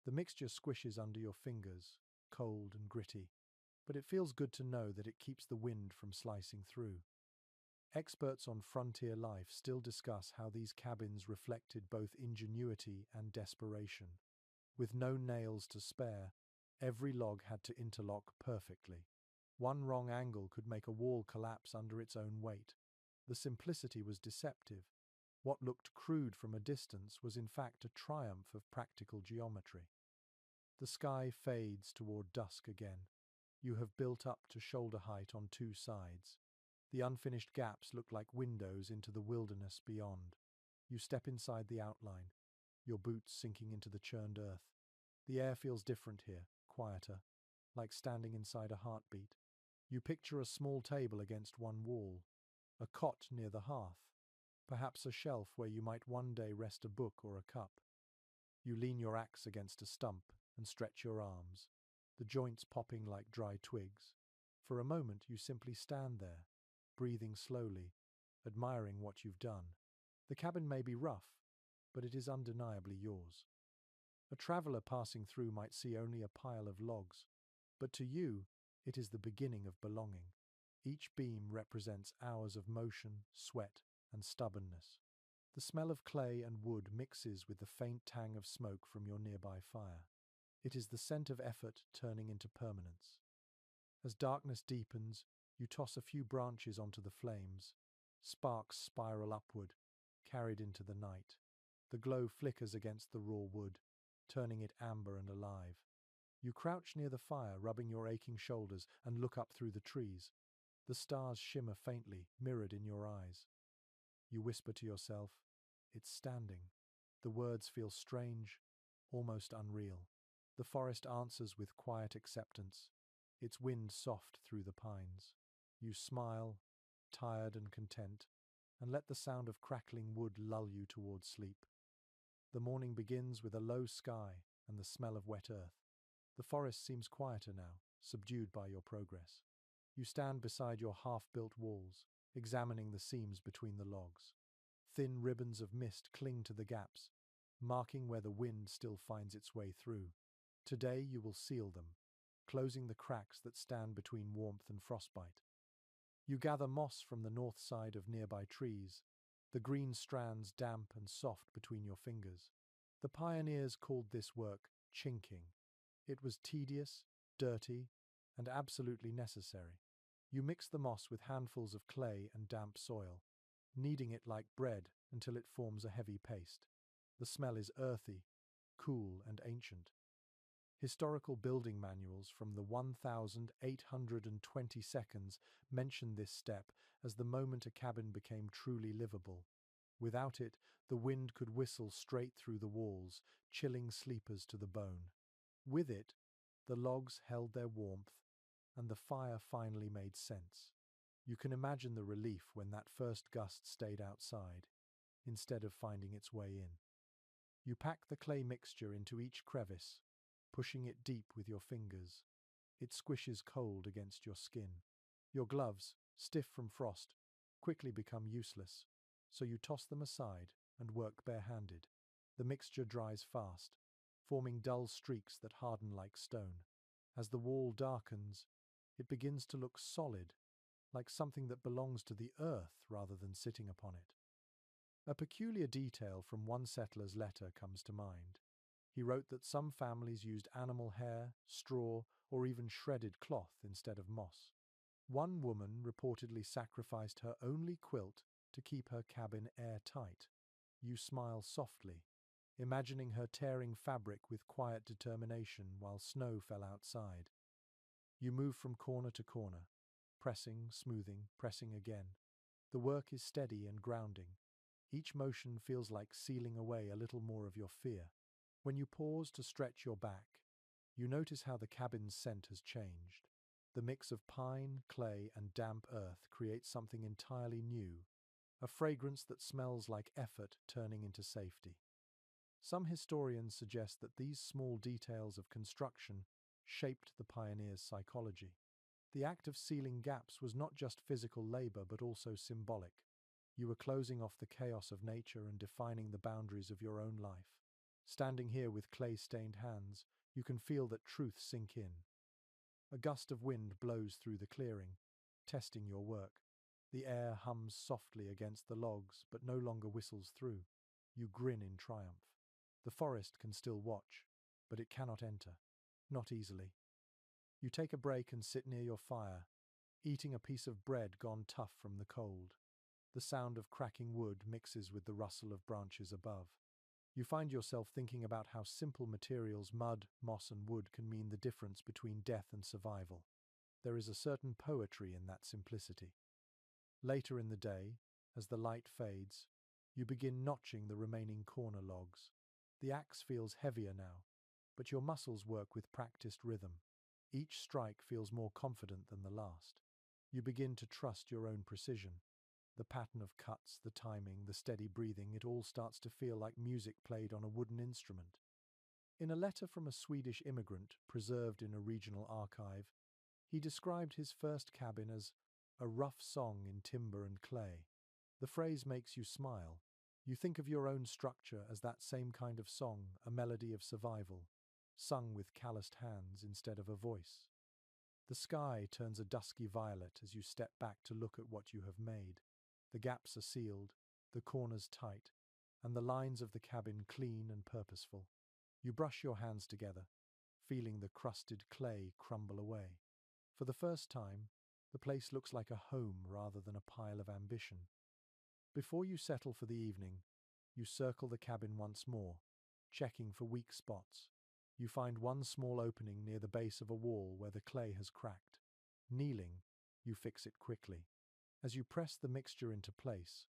The mixture squishes under your fingers, cold and gritty, but it feels good to know that it keeps the wind from slicing through. Experts on frontier life still discuss how these cabins reflected both ingenuity and desperation. With no nails to spare, every log had to interlock perfectly. One wrong angle could make a wall collapse under its own weight. The simplicity was deceptive. What looked crude from a distance was in fact a triumph of practical geometry. The sky fades toward dusk again. You have built up to shoulder height on 2 sides. The unfinished gaps look like windows into the wilderness beyond. You step inside the outline, your boots sinking into the churned earth. The air feels different here, quieter, like standing inside a heartbeat. You picture a small table against one wall, a cot near the hearth, perhaps a shelf where you might one day rest a book or a cup. You lean your axe against a stump and stretch your arms, the joints popping like dry twigs. For a moment you simply stand there, breathing slowly, admiring what you've done. The cabin may be rough, but it is undeniably yours. A traveler passing through might see only a pile of logs, but to you, it is the beginning of belonging. Each beam represents hours of motion, sweat, and stubbornness. The smell of clay and wood mixes with the faint tang of smoke from your nearby fire. It is the scent of effort turning into permanence. As darkness deepens, you toss a few branches onto the flames. Sparks spiral upward, carried into the night. The glow flickers against the raw wood, turning it amber and alive. You crouch near the fire, rubbing your aching shoulders, and look up through the trees. The stars shimmer faintly, mirrored in your eyes. You whisper to yourself, "It's standing." The words feel strange, almost unreal. The forest answers with quiet acceptance, its wind soft through the pines. You smile, tired and content, and let the sound of crackling wood lull you towards sleep. The morning begins with a low sky and the smell of wet earth. The forest seems quieter now, subdued by your progress. You stand beside your half-built walls, examining the seams between the logs. Thin ribbons of mist cling to the gaps, marking where the wind still finds its way through. Today you will seal them, closing the cracks that stand between warmth and frostbite. You gather moss from the north side of nearby trees, the green strands damp and soft between your fingers. The pioneers called this work chinking. It was tedious, dirty, and absolutely necessary. You mix the moss with handfuls of clay and damp soil, kneading it like bread until it forms a heavy paste. The smell is earthy, cool, and ancient. Historical building manuals from the 1822 mention this step as the moment a cabin became truly livable. Without it, the wind could whistle straight through the walls, chilling sleepers to the bone. With it, the logs held their warmth, and the fire finally made sense. You can imagine the relief when that first gust stayed outside, instead of finding its way in. You pack the clay mixture into each crevice, pushing it deep with your fingers. It squishes cold against your skin. Your gloves, stiff from frost, quickly become useless, so you toss them aside and work barehanded. The mixture dries fast, forming dull streaks that harden like stone. As the wall darkens, it begins to look solid, like something that belongs to the earth rather than sitting upon it. A peculiar detail from one settler's letter comes to mind. He wrote that some families used animal hair, straw, or even shredded cloth instead of moss. One woman reportedly sacrificed her only quilt to keep her cabin airtight. You smile softly, imagining her tearing fabric with quiet determination while snow fell outside. You move from corner to corner, pressing, smoothing, pressing again. The work is steady and grounding. Each motion feels like sealing away a little more of your fear. When you pause to stretch your back, you notice how the cabin's scent has changed. The mix of pine, clay, and damp earth creates something entirely new, a fragrance that smells like effort turning into safety. Some historians suggest that these small details of construction shaped the pioneers' psychology. The act of sealing gaps was not just physical labor but also symbolic. You were closing off the chaos of nature and defining the boundaries of your own life. Standing here with clay-stained hands, you can feel that truth sink in. A gust of wind blows through the clearing, testing your work. The air hums softly against the logs but no longer whistles through. You grin in triumph. The forest can still watch, but it cannot enter. Not easily. You take a break and sit near your fire, eating a piece of bread gone tough from the cold. The sound of cracking wood mixes with the rustle of branches above. You find yourself thinking about how simple materials, mud, moss, and wood, can mean the difference between death and survival. There is a certain poetry in that simplicity. Later in the day, as the light fades, you begin notching the remaining corner logs. The axe feels heavier now, but your muscles work with practiced rhythm. Each strike feels more confident than the last. You begin to trust your own precision. The pattern of cuts, the timing, the steady breathing, it all starts to feel like music played on a wooden instrument. In a letter from a Swedish immigrant preserved in a regional archive, he described his first cabin as a rough song in timber and clay. The phrase makes you smile. You think of your own structure as that same kind of song, a melody of survival, sung with calloused hands instead of a voice. The sky turns a dusky violet as you step back to look at what you have made. The gaps are sealed, the corners tight, and the lines of the cabin clean and purposeful. You brush your hands together, feeling the crusted clay crumble away. For the first time, the place looks like a home rather than a pile of ambition. Before you settle for the evening, you circle the cabin once more, checking for weak spots. You find one small opening near the base of a wall where the clay has cracked. Kneeling, you fix it quickly. As you press the mixture into place,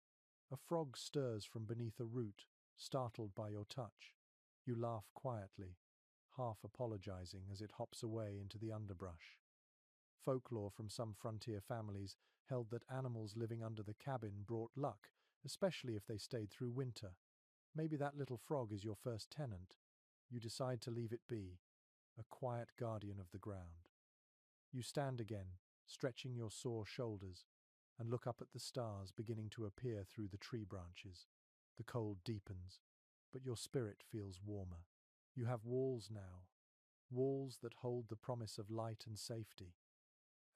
a frog stirs from beneath a root, startled by your touch. You laugh quietly, half apologizing as it hops away into the underbrush. Folklore from some frontier families held that animals living under the cabin brought luck, especially if they stayed through winter. Maybe that little frog is your first tenant. You decide to leave it be, a quiet guardian of the ground. You stand again, stretching your sore shoulders, and look up at the stars beginning to appear through the tree branches. The cold deepens, but your spirit feels warmer. You have walls now, walls that hold the promise of light and safety.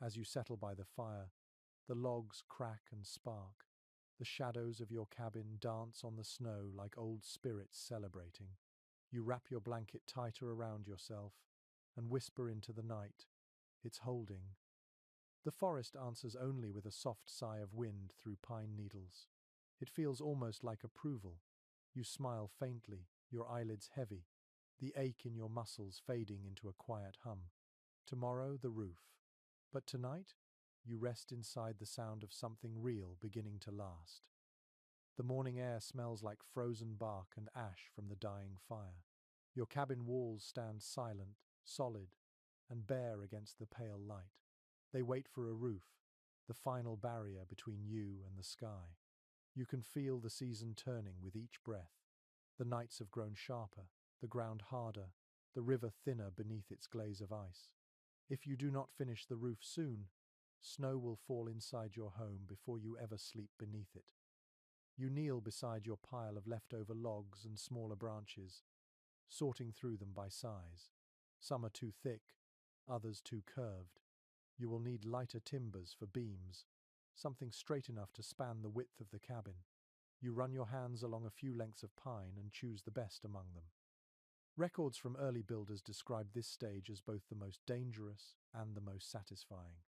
As you settle by the fire, the logs crack and spark. The shadows of your cabin dance on the snow like old spirits celebrating. You wrap your blanket tighter around yourself and whisper into the night, "It's holding." The forest answers only with a soft sigh of wind through pine needles. It feels almost like approval. You smile faintly, your eyelids heavy, the ache in your muscles fading into a quiet hum. Tomorrow, the roof. But tonight, you rest inside the sound of something real beginning to last. The morning air smells like frozen bark and ash from the dying fire. Your cabin walls stand silent, solid, and bare against the pale light. They wait for a roof, the final barrier between you and the sky. You can feel the season turning with each breath. The nights have grown sharper, the ground harder, the river thinner beneath its glaze of ice. If you do not finish the roof soon, snow will fall inside your home before you ever sleep beneath it. You kneel beside your pile of leftover logs and smaller branches, sorting through them by size. Some are too thick, others too curved. You will need lighter timbers for beams, something straight enough to span the width of the cabin. You run your hands along a few lengths of pine and choose the best among them. Records from early builders describe this stage as both the most dangerous and the most satisfying.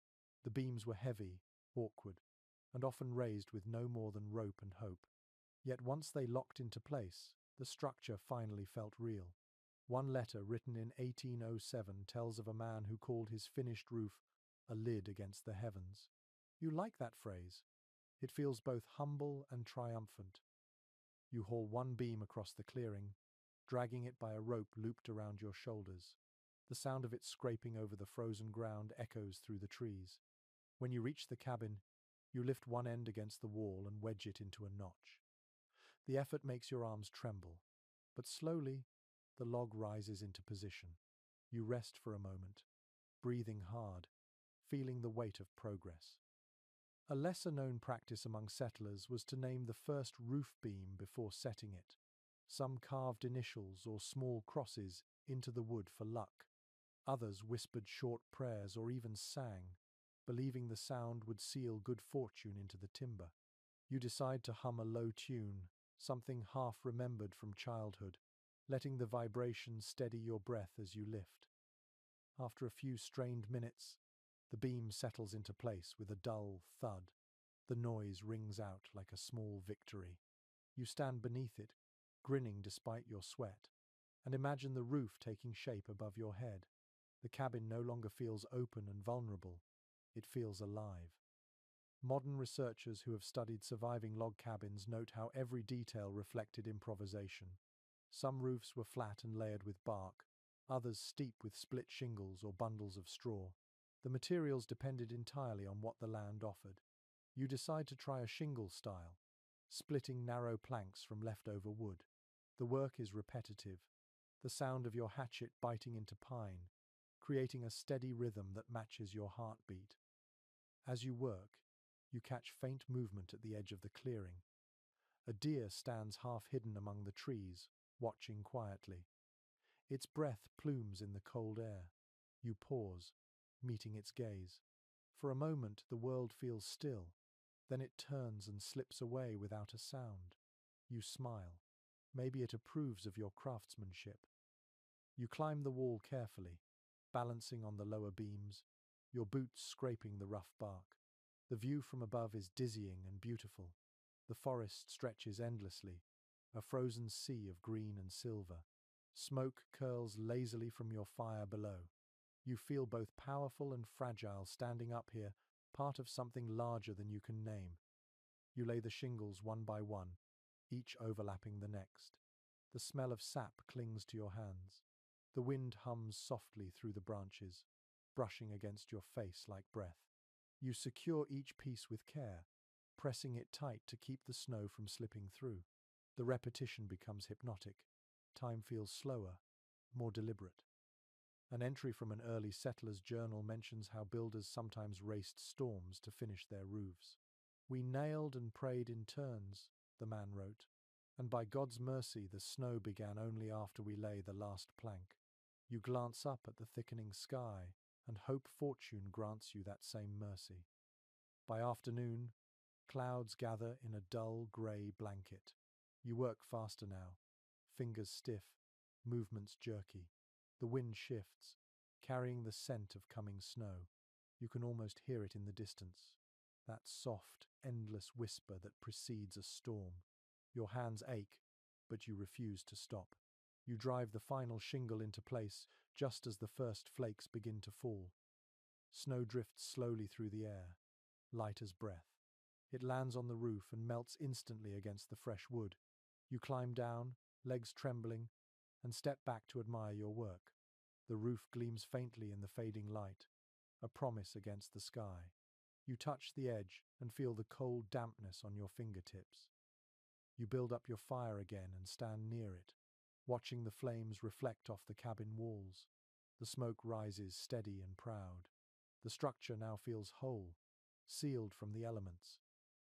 The beams were heavy, awkward, and often raised with no more than rope and hope. Yet once they locked into place, the structure finally felt real. One letter written in 1807 tells of a man who called his finished roof a lid against the heavens. You like that phrase. It feels both humble and triumphant. You haul one beam across the clearing, dragging it by a rope looped around your shoulders. The sound of it scraping over the frozen ground echoes through the trees. When you reach the cabin, you lift one end against the wall and wedge it into a notch. The effort makes your arms tremble, but slowly, the log rises into position. You rest for a moment, breathing hard, feeling the weight of progress. A lesser-known practice among settlers was to name the first roof beam before setting it. Some carved initials or small crosses into the wood for luck. Others whispered short prayers or even sang, believing the sound would seal good fortune into the timber. You decide to hum a low tune, something half remembered from childhood, letting the vibration steady your breath as you lift. After a few strained minutes, the beam settles into place with a dull thud. The noise rings out like a small victory. You stand beneath it, grinning despite your sweat, and imagine the roof taking shape above your head. The cabin no longer feels open and vulnerable. It feels alive. Modern researchers who have studied surviving log cabins note how every detail reflected improvisation. Some roofs were flat and layered with bark, others steep with split shingles or bundles of straw. The materials depended entirely on what the land offered. You decide to try a shingle style, splitting narrow planks from leftover wood. The work is repetitive, the sound of your hatchet biting into pine, creating a steady rhythm that matches your heartbeat. As you work, you catch faint movement at the edge of the clearing. A deer stands half hidden among the trees, watching quietly. Its breath plumes in the cold air. You pause, meeting its gaze. For a moment, the world feels still. Then it turns and slips away without a sound. You smile. Maybe it approves of your craftsmanship. You climb the wall carefully, balancing on the lower beams, your boots scraping the rough bark. The view from above is dizzying and beautiful. The forest stretches endlessly, a frozen sea of green and silver. Smoke curls lazily from your fire below. You feel both powerful and fragile standing up here, part of something larger than you can name. You lay the shingles one by one, each overlapping the next. The smell of sap clings to your hands. The wind hums softly through the branches, brushing against your face like breath. You secure each piece with care, pressing it tight to keep the snow from slipping through. The repetition becomes hypnotic. Time feels slower, more deliberate. An entry from an early settler's journal mentions how builders sometimes raced storms to finish their roofs. "We nailed and prayed in turns," the man wrote. And by God's mercy, the snow began only after we lay the last plank. You glance up at the thickening sky and hope fortune grants you that same mercy. By afternoon, clouds gather in a dull grey blanket. You work faster now, fingers stiff, movements jerky. The wind shifts, carrying the scent of coming snow. You can almost hear it in the distance, that soft, endless whisper that precedes a storm. Your hands ache, but you refuse to stop. You drive the final shingle into place just as the first flakes begin to fall. Snow drifts slowly through the air, light as breath. It lands on the roof and melts instantly against the fresh wood. You climb down, legs trembling, and step back to admire your work. The roof gleams faintly in the fading light, a promise against the sky. You touch the edge and feel the cold dampness on your fingertips. You build up your fire again and stand near it, watching the flames reflect off the cabin walls. The smoke rises steady and proud. The structure now feels whole, sealed from the elements.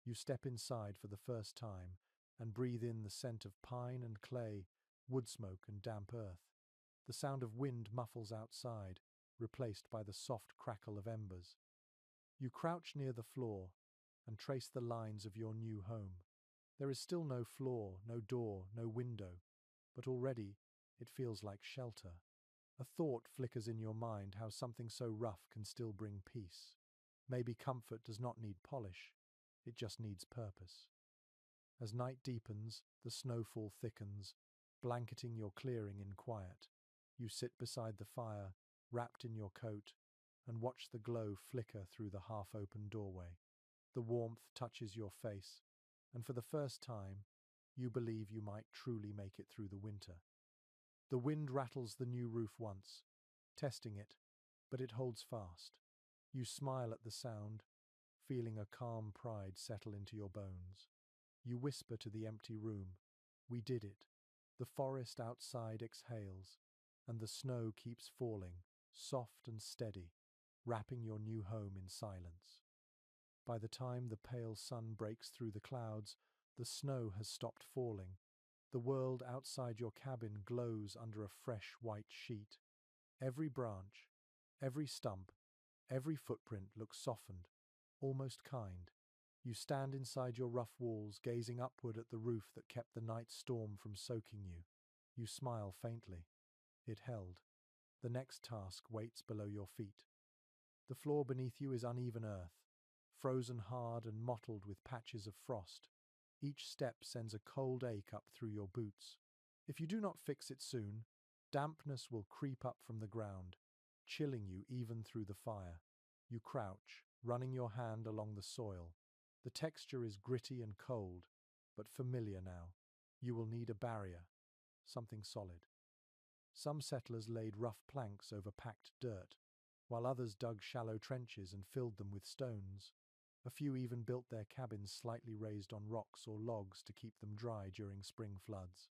You step inside for the first time and breathe in the scent of pine and clay, wood smoke and damp earth. The sound of wind muffles outside, replaced by the soft crackle of embers. You crouch near the floor and trace the lines of your new home. There is still no floor, no door, no window, but already it feels like shelter. A thought flickers in your mind how something so rough can still bring peace. Maybe comfort does not need polish, it just needs purpose. As night deepens, the snowfall thickens, blanketing your clearing in quiet. You sit beside the fire, wrapped in your coat, and watch the glow flicker through the half-open doorway. The warmth touches your face, and for the first time, you believe you might truly make it through the winter. The wind rattles the new roof once, testing it, but it holds fast. You smile at the sound, feeling a calm pride settle into your bones. You whisper to the empty room, "We did it." The forest outside exhales, and the snow keeps falling, soft and steady, wrapping your new home in silence. By the time the pale sun breaks through the clouds, the snow has stopped falling. The world outside your cabin glows under a fresh white sheet. Every branch, every stump, every footprint looks softened, almost kind. You stand inside your rough walls, gazing upward at the roof that kept the night storm from soaking you. You smile faintly. It held. The next task waits below your feet. The floor beneath you is uneven earth, frozen hard and mottled with patches of frost. Each step sends a cold ache up through your boots. If you do not fix it soon, dampness will creep up from the ground, chilling you even through the fire. You crouch, running your hand along the soil. The texture is gritty and cold, but familiar now. You will need a barrier, something solid. Some settlers laid rough planks over packed dirt, while others dug shallow trenches and filled them with stones. A few even built their cabins slightly raised on rocks or logs to keep them dry during spring floods.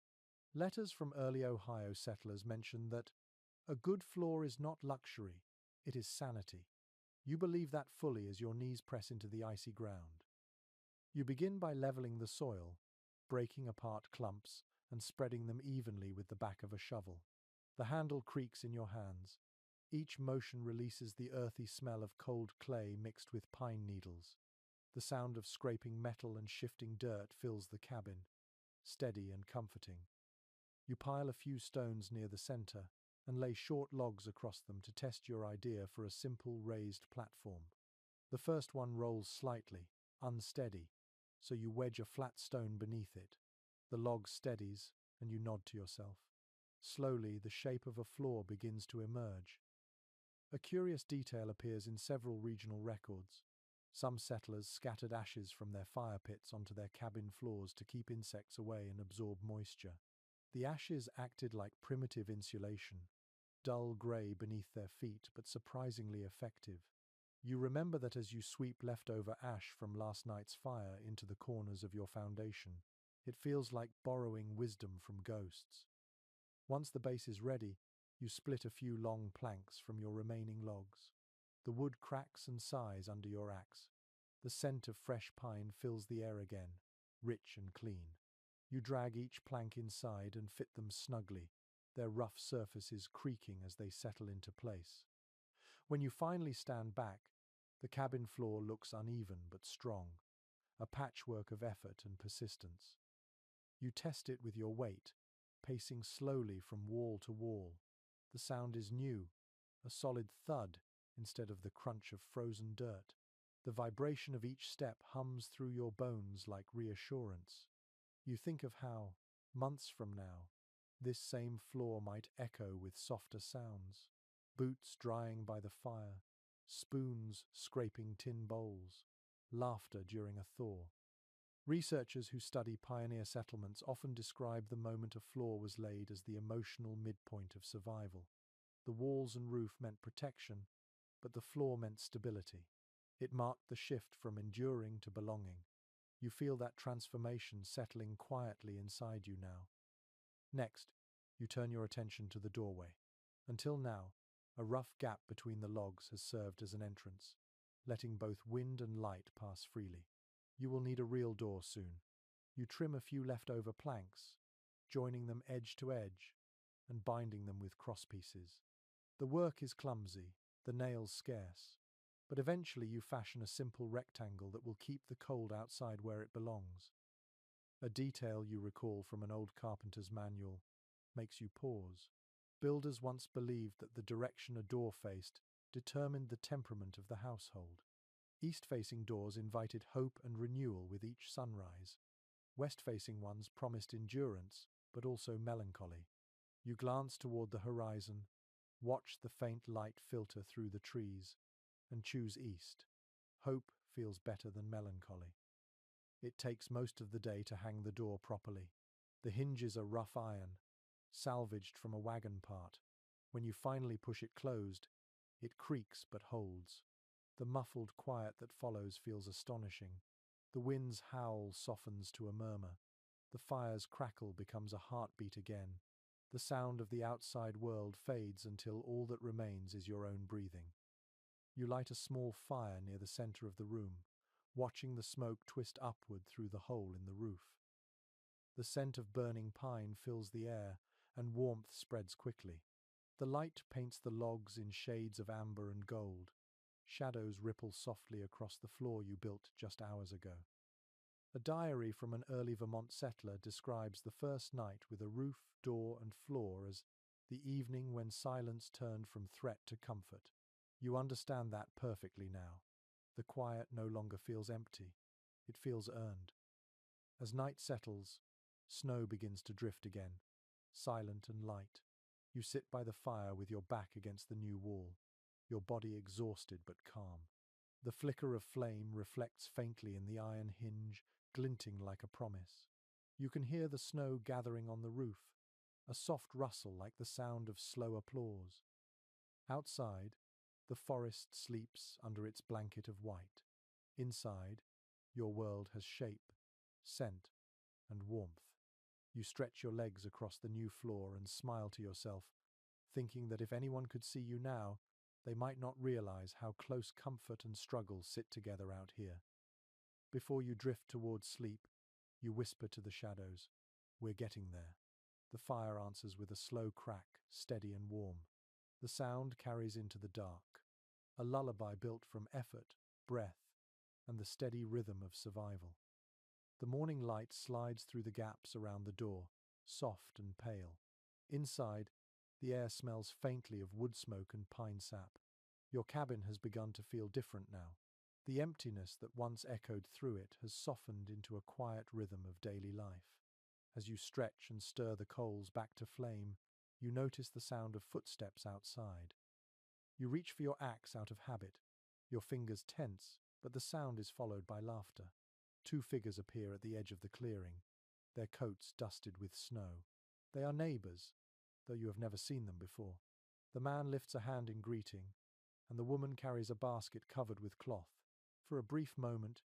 Letters from early Ohio settlers mention that a good floor is not luxury, it is sanity. You believe that fully as your knees press into the icy ground. You begin by leveling the soil, breaking apart clumps and spreading them evenly with the back of a shovel. The handle creaks in your hands. Each motion releases the earthy smell of cold clay mixed with pine needles. The sound of scraping metal and shifting dirt fills the cabin, steady and comforting. You pile a few stones near the center and lay short logs across them to test your idea for a simple raised platform. The first one rolls slightly, unsteady, so you wedge a flat stone beneath it. The log steadies, and you nod to yourself. Slowly, the shape of a floor begins to emerge. A curious detail appears in several regional records. Some settlers scattered ashes from their fire pits onto their cabin floors to keep insects away and absorb moisture. The ashes acted like primitive insulation, dull grey beneath their feet, but surprisingly effective. You remember that as you sweep leftover ash from last night's fire into the corners of your foundation. It feels like borrowing wisdom from ghosts. Once the base is ready, you split a few long planks from your remaining logs. The wood cracks and sighs under your axe. The scent of fresh pine fills the air again, rich and clean. You drag each plank inside and fit them snugly, their rough surfaces creaking as they settle into place. When you finally stand back, the cabin floor looks uneven but strong, a patchwork of effort and persistence. You test it with your weight, pacing slowly from wall to wall. The sound is new, a solid thud instead of the crunch of frozen dirt. The vibration of each step hums through your bones like reassurance. You think of how, months from now, this same floor might echo with softer sounds. Boots drying by the fire, spoons scraping tin bowls, laughter during a thaw. Researchers who study pioneer settlements often describe the moment a floor was laid as the emotional midpoint of survival. The walls and roof meant protection, but the floor meant stability. It marked the shift from enduring to belonging. You feel that transformation settling quietly inside you now. Next, you turn your attention to the doorway. Until now, a rough gap between the logs has served as an entrance, letting both wind and light pass freely. You will need a real door soon. You trim a few leftover planks, joining them edge to edge and binding them with crosspieces. The work is clumsy, the nails scarce, but eventually you fashion a simple rectangle that will keep the cold outside where it belongs. A detail you recall from an old carpenter's manual makes you pause. Builders once believed that the direction a door faced determined the temperament of the household. East-facing doors invited hope and renewal with each sunrise. West-facing ones promised endurance, but also melancholy. You glance toward the horizon, watch the faint light filter through the trees, and choose east. Hope feels better than melancholy. It takes most of the day to hang the door properly. The hinges are rough iron, salvaged from a wagon part. When you finally push it closed, it creaks but holds. The muffled quiet that follows feels astonishing. The wind's howl softens to a murmur. The fire's crackle becomes a heartbeat again. The sound of the outside world fades until all that remains is your own breathing. You light a small fire near the center of the room, watching the smoke twist upward through the hole in the roof. The scent of burning pine fills the air, and warmth spreads quickly. The light paints the logs in shades of amber and gold. Shadows ripple softly across the floor you built just hours ago. A diary from an early Vermont settler describes the first night with a roof, door, and floor as the evening when silence turned from threat to comfort. You understand that perfectly now. The quiet no longer feels empty. It feels earned. As night settles, snow begins to drift again, silent and light. You sit by the fire with your back against the new wall, your body exhausted but calm. The flicker of flame reflects faintly in the iron hinge, glinting like a promise. You can hear the snow gathering on the roof, a soft rustle like the sound of slow applause. Outside, the forest sleeps under its blanket of white. Inside, your world has shape, scent, and warmth. You stretch your legs across the new floor and smile to yourself, thinking that if anyone could see you now, they might not realize how close comfort and struggle sit together out here. Before you drift towards sleep, you whisper to the shadows, "We're getting there." The fire answers with a slow crack, steady and warm. The sound carries into the dark, a lullaby built from effort, breath, and the steady rhythm of survival. The morning light slides through the gaps around the door, soft and pale. Inside, the air smells faintly of wood smoke and pine sap. Your cabin has begun to feel different now. The emptiness that once echoed through it has softened into a quiet rhythm of daily life. As you stretch and stir the coals back to flame, you notice the sound of footsteps outside. You reach for your axe out of habit, your fingers tense, but the sound is followed by laughter. Two figures appear at the edge of the clearing, their coats dusted with snow. They are neighbors, though you have never seen them before. The man lifts a hand in greeting, and the woman carries a basket covered with cloth. For a brief moment,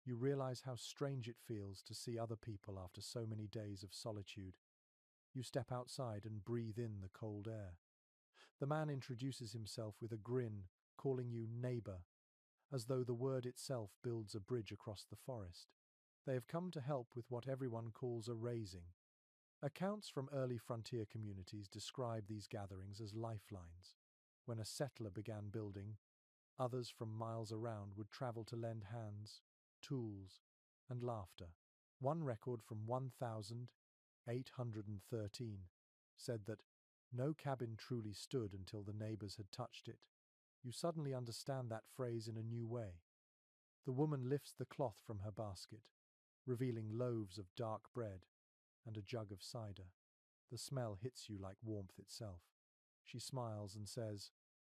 you realize how strange it feels to see other people after so many days of solitude. You step outside and breathe in the cold air. The man introduces himself with a grin, calling you neighbor, as though the word itself builds a bridge across the forest. They have come to help with what everyone calls a raising. Accounts from early frontier communities describe these gatherings as lifelines. When a settler began building, others from miles around would travel to lend hands, tools, and laughter. One record from 1813 said that no cabin truly stood until the neighbors had touched it. You suddenly understand that phrase in a new way. The woman lifts the cloth from her basket, revealing loaves of dark bread and a jug of cider. The smell hits you like warmth itself. She smiles and says,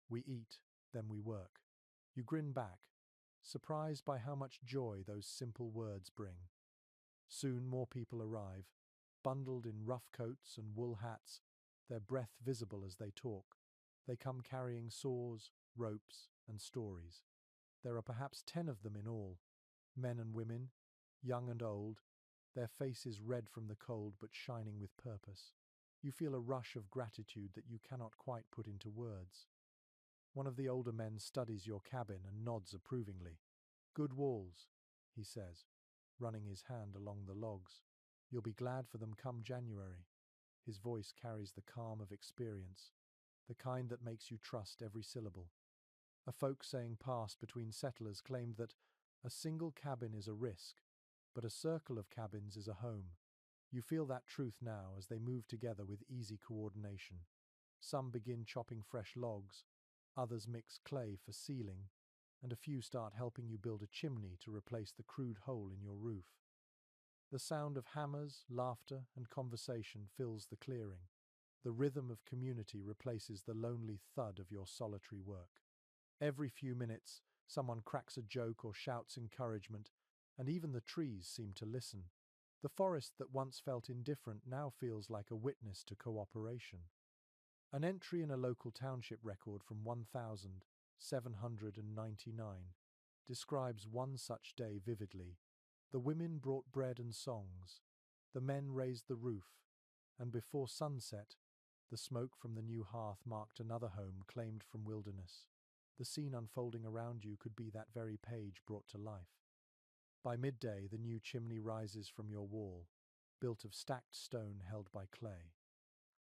"We eat, then we work." You grin back, surprised by how much joy those simple words bring. Soon more people arrive, bundled in rough coats and wool hats, their breath visible as they talk. They come carrying saws, ropes, and stories. There are perhaps 10 of them in all, men and women, young and old, their faces red from the cold but shining with purpose. You feel a rush of gratitude that you cannot quite put into words. One of the older men studies your cabin and nods approvingly. "Good walls," he says, running his hand along the logs. "You'll be glad for them come January." His voice carries the calm of experience, the kind that makes you trust every syllable. A folk saying passed between settlers claimed that a single cabin is a risk, but a circle of cabins is a home. You feel that truth now as they move together with easy coordination. Some begin chopping fresh logs, others mix clay for ceiling, and a few start helping you build a chimney to replace the crude hole in your roof. The sound of hammers, laughter, and conversation fills the clearing. The rhythm of community replaces the lonely thud of your solitary work. Every few minutes, someone cracks a joke or shouts encouragement, and even the trees seem to listen. The forest that once felt indifferent now feels like a witness to cooperation. An entry in a local township record from 1799 describes one such day vividly. The women brought bread and songs, the men raised the roof, and before sunset, the smoke from the new hearth marked another home claimed from wilderness. The scene unfolding around you could be that very page brought to life. By midday, the new chimney rises from your wall, built of stacked stone held by clay.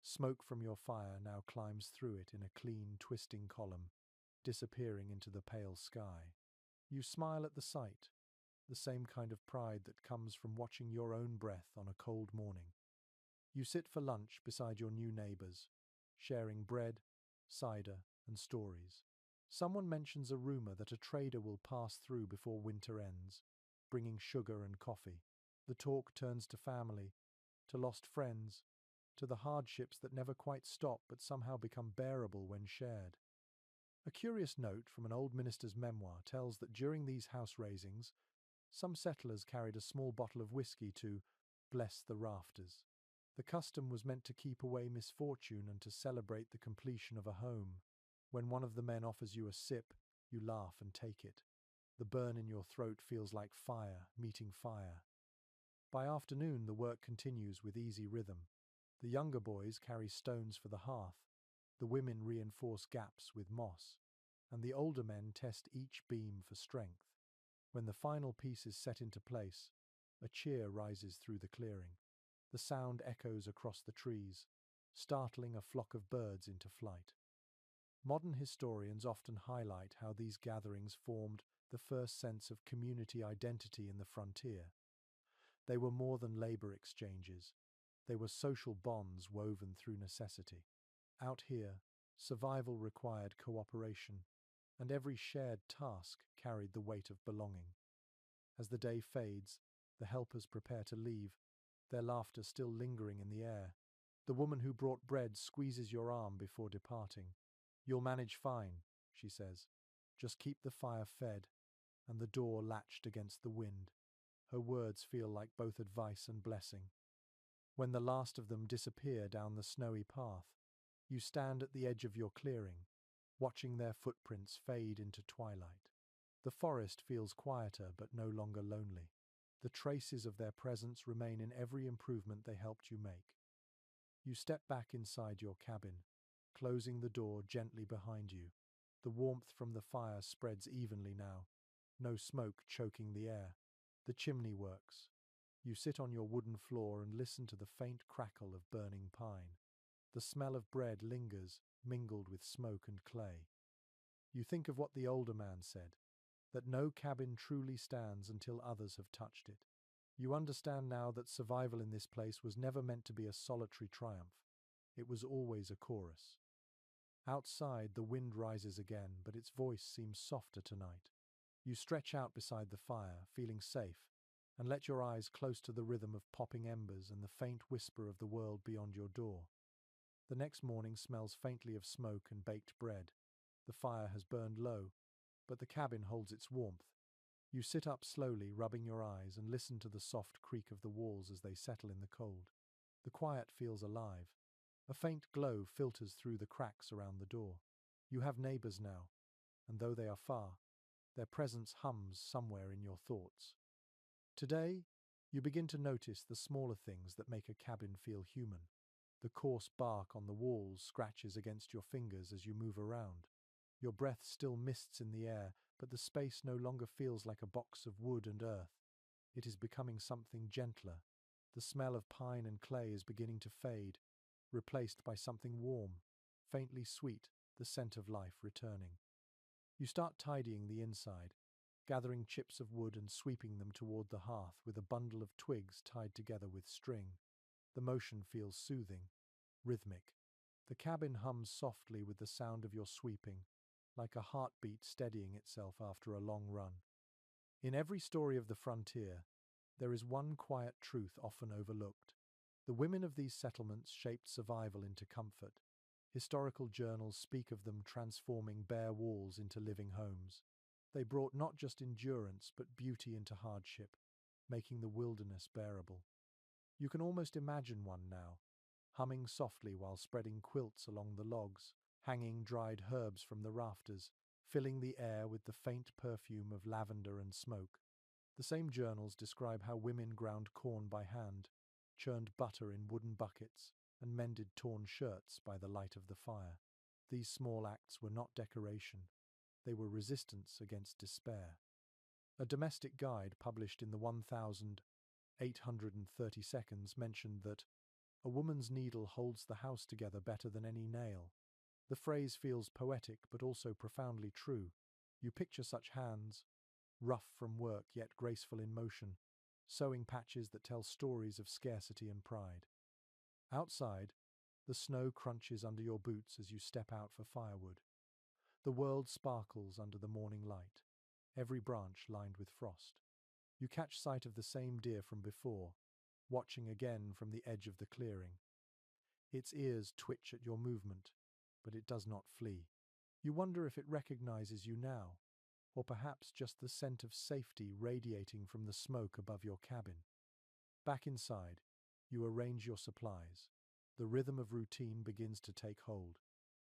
Smoke from your fire now climbs through it in a clean, twisting column, disappearing into the pale sky. You smile at the sight, the same kind of pride that comes from watching your own breath on a cold morning. You sit for lunch beside your new neighbors, sharing bread, cider, and stories. Someone mentions a rumor that a trader will pass through before winter ends, bringing sugar and coffee. The talk turns to family, to lost friends, to the hardships that never quite stop but somehow become bearable when shared. A curious note from an old minister's memoir tells that during these house raisings, some settlers carried a small bottle of whiskey to bless the rafters. The custom was meant to keep away misfortune and to celebrate the completion of a home. When one of the men offers you a sip, you laugh and take it. The burn in your throat feels like fire meeting fire. By afternoon, the work continues with easy rhythm. The younger boys carry stones for the hearth, the women reinforce gaps with moss, and the older men test each beam for strength. When the final piece is set into place, a cheer rises through the clearing. The sound echoes across the trees, startling a flock of birds into flight. Modern historians often highlight how these gatherings formed the first sense of community identity in the frontier. They were more than labor exchanges. They were social bonds woven through necessity. Out here, survival required cooperation, and every shared task carried the weight of belonging. As the day fades, the helpers prepare to leave, their laughter still lingering in the air. The woman who brought bread squeezes your arm before departing. "You'll manage fine," she says. "Just keep the fire fed," and the door latched against the wind. Her words feel like both advice and blessing. When the last of them disappear down the snowy path, you stand at the edge of your clearing, watching their footprints fade into twilight. The forest feels quieter but no longer lonely. The traces of their presence remain in every improvement they helped you make. You step back inside your cabin, closing the door gently behind you. The warmth from the fire spreads evenly now, no smoke choking the air. The chimney works. You sit on your wooden floor and listen to the faint crackle of burning pine. The smell of bread lingers, mingled with smoke and clay. You think of what the older man said, that no cabin truly stands until others have touched it. You understand now that survival in this place was never meant to be a solitary triumph. It was always a chorus. Outside, the wind rises again, but its voice seems softer tonight. You stretch out beside the fire, feeling safe, and let your eyes close to the rhythm of popping embers and the faint whisper of the world beyond your door. The next morning smells faintly of smoke and baked bread. The fire has burned low, but the cabin holds its warmth. You sit up slowly, rubbing your eyes, and listen to the soft creak of the walls as they settle in the cold. The quiet feels alive. A faint glow filters through the cracks around the door. You have neighbors now, and though they are far, their presence hums somewhere in your thoughts. Today, you begin to notice the smaller things that make a cabin feel human. The coarse bark on the walls scratches against your fingers as you move around. Your breath still mists in the air, but the space no longer feels like a box of wood and earth. It is becoming something gentler. The smell of pine and clay is beginning to fade, replaced by something warm, faintly sweet, the scent of life returning. You start tidying the inside, gathering chips of wood and sweeping them toward the hearth with a bundle of twigs tied together with string. The motion feels soothing, rhythmic. The cabin hums softly with the sound of your sweeping, like a heartbeat steadying itself after a long run. In every story of the frontier, there is one quiet truth often overlooked. The women of these settlements shaped survival into comfort. Historical journals speak of them transforming bare walls into living homes. They brought not just endurance but beauty into hardship, making the wilderness bearable. You can almost imagine one now, humming softly while spreading quilts along the logs, hanging dried herbs from the rafters, filling the air with the faint perfume of lavender and smoke. The same journals describe how women ground corn by hand, churned butter in wooden buckets, and mended torn shirts by the light of the fire. These small acts were not decoration. They were resistance against despair. A domestic guide published in the 1830 seconds mentioned that a woman's needle holds the house together better than any nail. The phrase feels poetic but also profoundly true. You picture such hands, rough from work yet graceful in motion, sewing patches that tell stories of scarcity and pride. Outside, the snow crunches under your boots as you step out for firewood. The world sparkles under the morning light, every branch lined with frost. You catch sight of the same deer from before, watching again from the edge of the clearing. Its ears twitch at your movement, but it does not flee. You wonder if it recognizes you now, or perhaps just the scent of safety radiating from the smoke above your cabin. Back inside, you arrange your supplies. The rhythm of routine begins to take hold.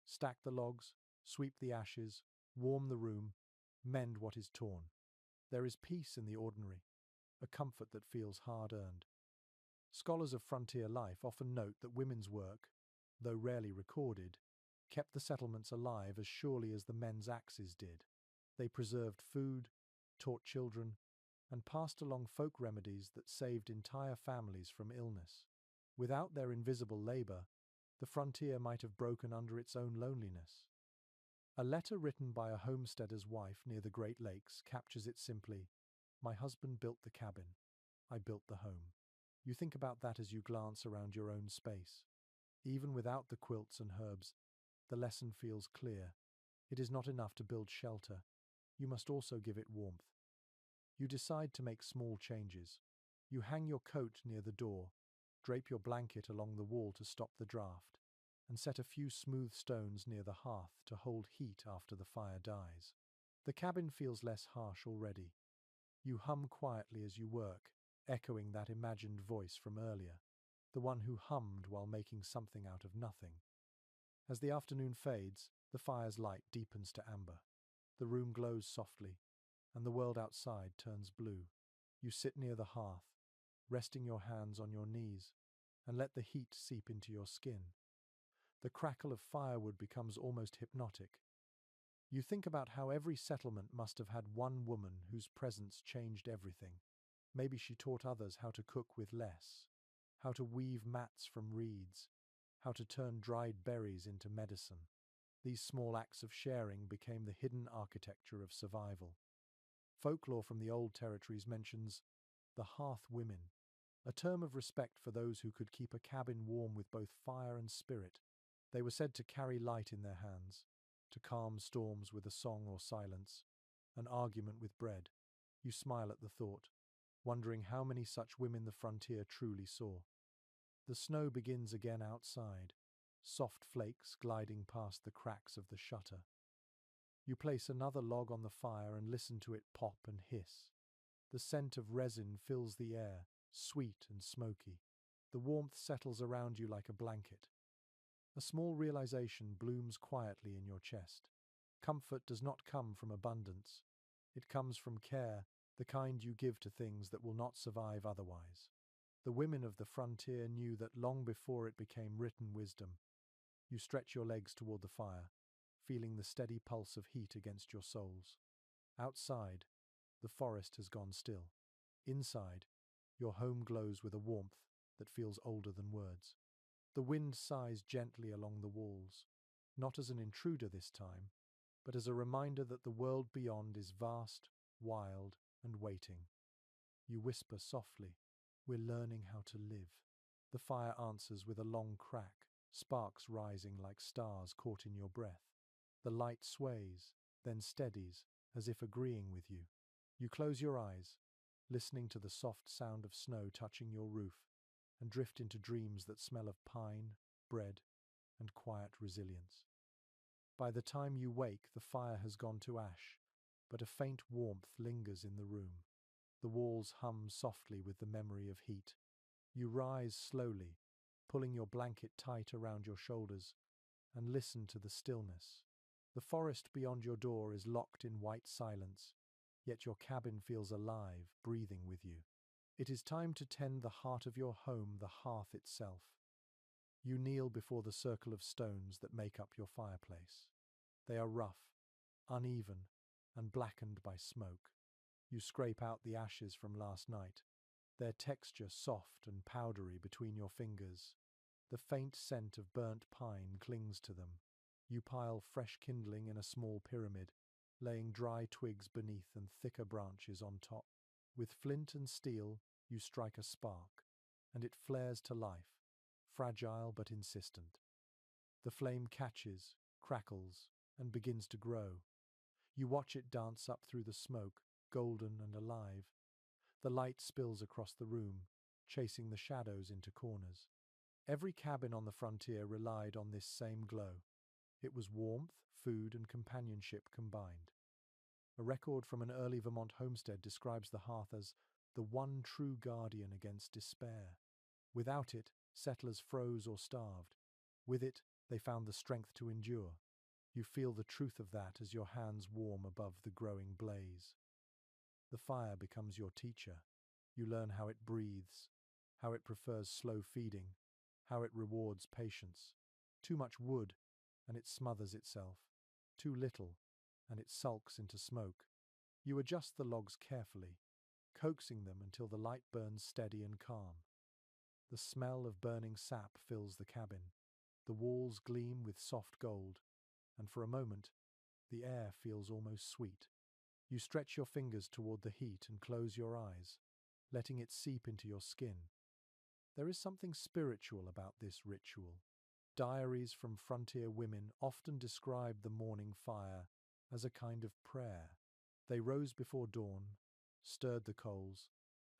Stack the logs, sweep the ashes, warm the room, mend what is torn. There is peace in the ordinary, a comfort that feels hard-earned. Scholars of frontier life often note that women's work, though rarely recorded, kept the settlements alive as surely as the men's axes did. They preserved food, taught children, and passed along folk remedies that saved entire families from illness. Without their invisible labor, the frontier might have broken under its own loneliness. A letter written by a homesteader's wife near the Great Lakes captures it simply: "My husband built the cabin. I built the home." You think about that as you glance around your own space. Even without the quilts and herbs, the lesson feels clear. It is not enough to build shelter. You must also give it warmth. You decide to make small changes. You hang your coat near the door, drape your blanket along the wall to stop the draft, and set a few smooth stones near the hearth to hold heat after the fire dies. The cabin feels less harsh already. You hum quietly as you work, echoing that imagined voice from earlier, the one who hummed while making something out of nothing. As the afternoon fades, the fire's light deepens to amber. The room glows softly, and the world outside turns blue. You sit near the hearth, resting your hands on your knees, and let the heat seep into your skin. The crackle of firewood becomes almost hypnotic. You think about how every settlement must have had one woman whose presence changed everything. Maybe she taught others how to cook with less, how to weave mats from reeds, how to turn dried berries into medicine. These small acts of sharing became the hidden architecture of survival. Folklore from the old territories mentions the hearth women, a term of respect for those who could keep a cabin warm with both fire and spirit. They were said to carry light in their hands, to calm storms with a song or silence, an argument with bread. You smile at the thought, wondering how many such women the frontier truly saw. The snow begins again outside, soft flakes gliding past the cracks of the shutter. You place another log on the fire and listen to it pop and hiss. The scent of resin fills the air, sweet and smoky. The warmth settles around you like a blanket. A small realization blooms quietly in your chest. Comfort does not come from abundance. It comes from care, the kind you give to things that will not survive otherwise. The women of the frontier knew that long before it became written wisdom. You stretch your legs toward the fire, feeling the steady pulse of heat against your soles. Outside, the forest has gone still. Inside, your home glows with a warmth that feels older than words. The wind sighs gently along the walls, not as an intruder this time, but as a reminder that the world beyond is vast, wild, and waiting. You whisper softly, "We're learning how to live." The fire answers with a long crack, sparks rising like stars caught in your breath. The light sways, then steadies, as if agreeing with you. You close your eyes, listening to the soft sound of snow touching your roof, and drift into dreams that smell of pine, bread, and quiet resilience. By the time you wake, the fire has gone to ash, but a faint warmth lingers in the room. The walls hum softly with the memory of heat. You rise slowly, pulling your blanket tight around your shoulders, and listen to the stillness. The forest beyond your door is locked in white silence, yet your cabin feels alive, breathing with you. It is time to tend the heart of your home, the hearth itself. You kneel before the circle of stones that make up your fireplace. They are rough, uneven, and blackened by smoke. You scrape out the ashes from last night, their texture soft and powdery between your fingers. The faint scent of burnt pine clings to them. You pile fresh kindling in a small pyramid, laying dry twigs beneath and thicker branches on top. With flint and steel, you strike a spark, and it flares to life, fragile but insistent. The flame catches, crackles, and begins to grow. You watch it dance up through the smoke, golden and alive. The light spills across the room, chasing the shadows into corners. Every cabin on the frontier relied on this same glow. It was warmth, food, and companionship combined. A record from an early Vermont homestead describes the hearth as the one true guardian against despair. Without it, settlers froze or starved. With it, they found the strength to endure. You feel the truth of that as your hands warm above the growing blaze. The fire becomes your teacher. You learn how it breathes, how it prefers slow feeding, how it rewards patience. Too much wood, and it smothers itself. Too little, and it sulks into smoke. You adjust the logs carefully, coaxing them until the light burns steady and calm. The smell of burning sap fills the cabin. The walls gleam with soft gold, and for a moment, the air feels almost sweet. You stretch your fingers toward the heat and close your eyes, letting it seep into your skin. There is something spiritual about this ritual. Diaries from frontier women often describe the morning fire as a kind of prayer. They rose before dawn, stirred the coals,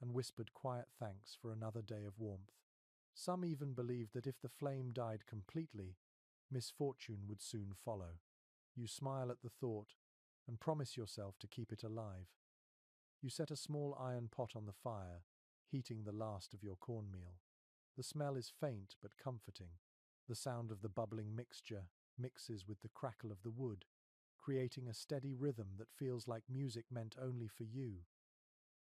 and whispered quiet thanks for another day of warmth. Some even believed that if the flame died completely, misfortune would soon follow. You smile at the thought and promise yourself to keep it alive. You set a small iron pot on the fire, heating the last of your cornmeal. The smell is faint but comforting. The sound of the bubbling mixture mixes with the crackle of the wood, creating a steady rhythm that feels like music meant only for you.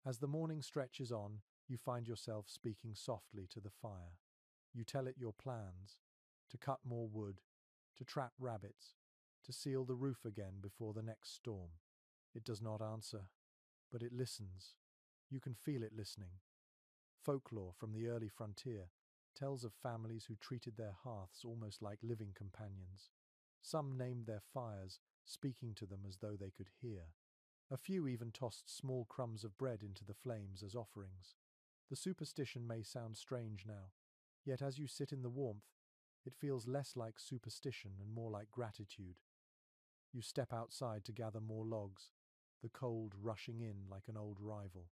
As the morning stretches on, you find yourself speaking softly to the fire. You tell it your plans: to cut more wood, to trap rabbits, to seal the roof again before the next storm. It does not answer, but it listens. You can feel it listening. Folklore from the early frontier tells of families who treated their hearths almost like living companions. Some named their fires, speaking to them as though they could hear. A few even tossed small crumbs of bread into the flames as offerings. The superstition may sound strange now, yet as you sit in the warmth, it feels less like superstition and more like gratitude. You step outside to gather more logs, the cold rushing in like an old rival.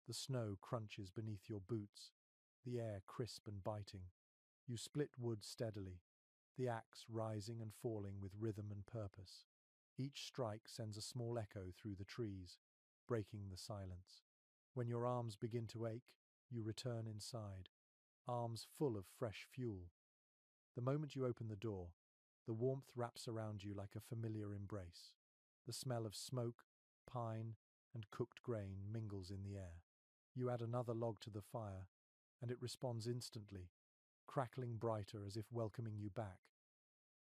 The snow crunches beneath your boots, the air crisp and biting. You split wood steadily, the axe rising and falling with rhythm and purpose. Each strike sends a small echo through the trees, breaking the silence. When your arms begin to ache, you return inside, arms full of fresh fuel. The moment you open the door, the warmth wraps around you like a familiar embrace. The smell of smoke, pine, and cooked grain mingles in the air. You add another log to the fire, and it responds instantly, crackling brighter as if welcoming you back.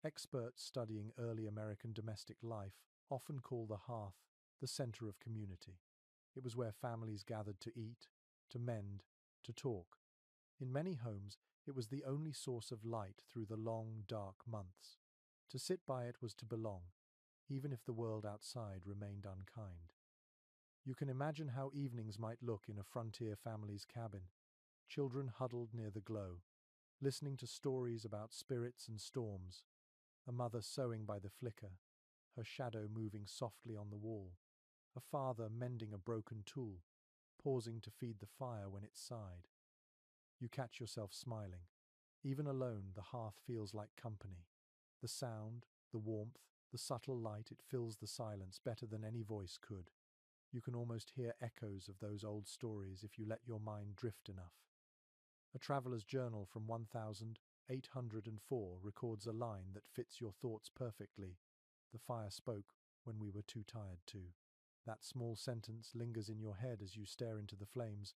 Experts studying early American domestic life often call the hearth the center of community. It was where families gathered to eat, to mend, to talk. In many homes, it was the only source of light through the long, dark months. To sit by it was to belong, even if the world outside remained unkind. You can imagine how evenings might look in a frontier family's cabin, children huddled near the glow, listening to stories about spirits and storms, a mother sewing by the flicker, her shadow moving softly on the wall, a father mending a broken tool, pausing to feed the fire when it sighed. You catch yourself smiling. Even alone, the hearth feels like company. The sound, the warmth, the subtle light, it fills the silence better than any voice could. You can almost hear echoes of those old stories if you let your mind drift enough. A traveler's journal from 1804 records a line that fits your thoughts perfectly. The fire spoke when we were too tired to. That small sentence lingers in your head as you stare into the flames,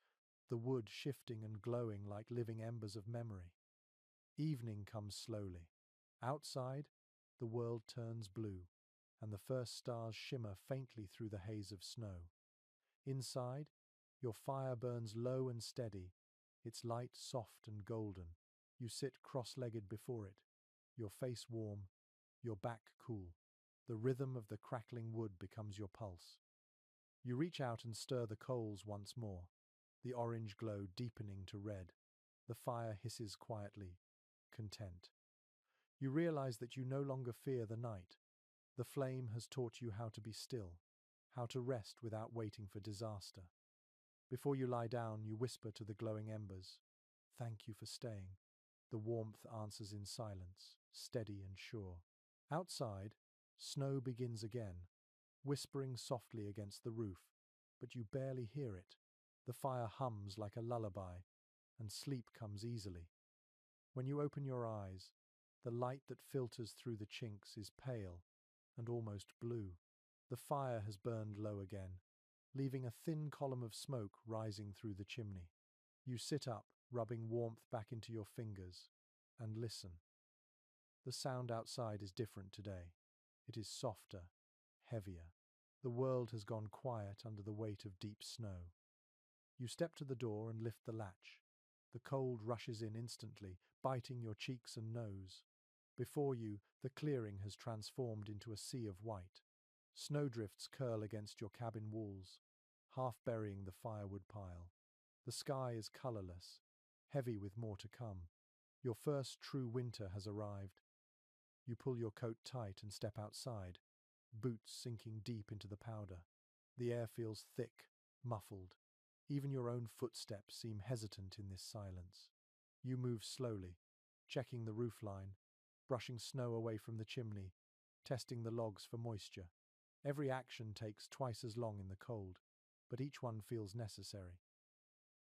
the wood shifting and glowing like living embers of memory. Evening comes slowly. Outside, the world turns blue, and the first stars shimmer faintly through the haze of snow. Inside, your fire burns low and steady, its light soft and golden. You sit cross-legged before it, your face warm, your back cool. The rhythm of the crackling wood becomes your pulse. You reach out and stir the coals once more, the orange glow deepening to red. The fire hisses quietly, content. You realize that you no longer fear the night. The flame has taught you how to be still, how to rest without waiting for disaster. Before you lie down, you whisper to the glowing embers, "Thank you for staying." The warmth answers in silence, steady and sure. Outside, snow begins again, whispering softly against the roof, but you barely hear it. The fire hums like a lullaby, and sleep comes easily. When you open your eyes, the light that filters through the chinks is pale and almost blue. The fire has burned low again, leaving a thin column of smoke rising through the chimney. You sit up, rubbing warmth back into your fingers, and listen. The sound outside is different today. It is softer, heavier. The world has gone quiet under the weight of deep snow. You step to the door and lift the latch. The cold rushes in instantly, biting your cheeks and nose. Before you, the clearing has transformed into a sea of white. Snowdrifts curl against your cabin walls, half burying the firewood pile. The sky is colorless, heavy with more to come. Your first true winter has arrived. You pull your coat tight and step outside, boots sinking deep into the powder. The air feels thick, muffled. Even your own footsteps seem hesitant in this silence. You move slowly, checking the roofline, brushing snow away from the chimney, testing the logs for moisture. Every action takes twice as long in the cold, but each one feels necessary.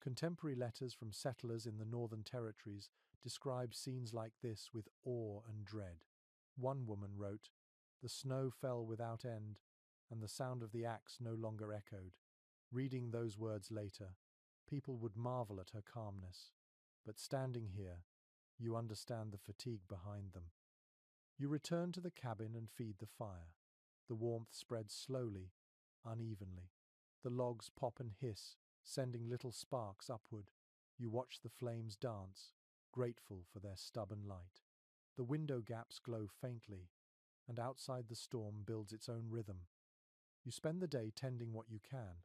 Contemporary letters from settlers in the Northern Territories describe scenes like this with awe and dread. One woman wrote, "The snow fell without end, and the sound of the axe no longer echoed." Reading those words later, people would marvel at her calmness. But standing here, you understand the fatigue behind them. You return to the cabin and feed the fire. The warmth spreads slowly, unevenly. The logs pop and hiss, sending little sparks upward. You watch the flames dance, grateful for their stubborn light. The window gaps glow faintly, and outside the storm builds its own rhythm. You spend the day tending what you can.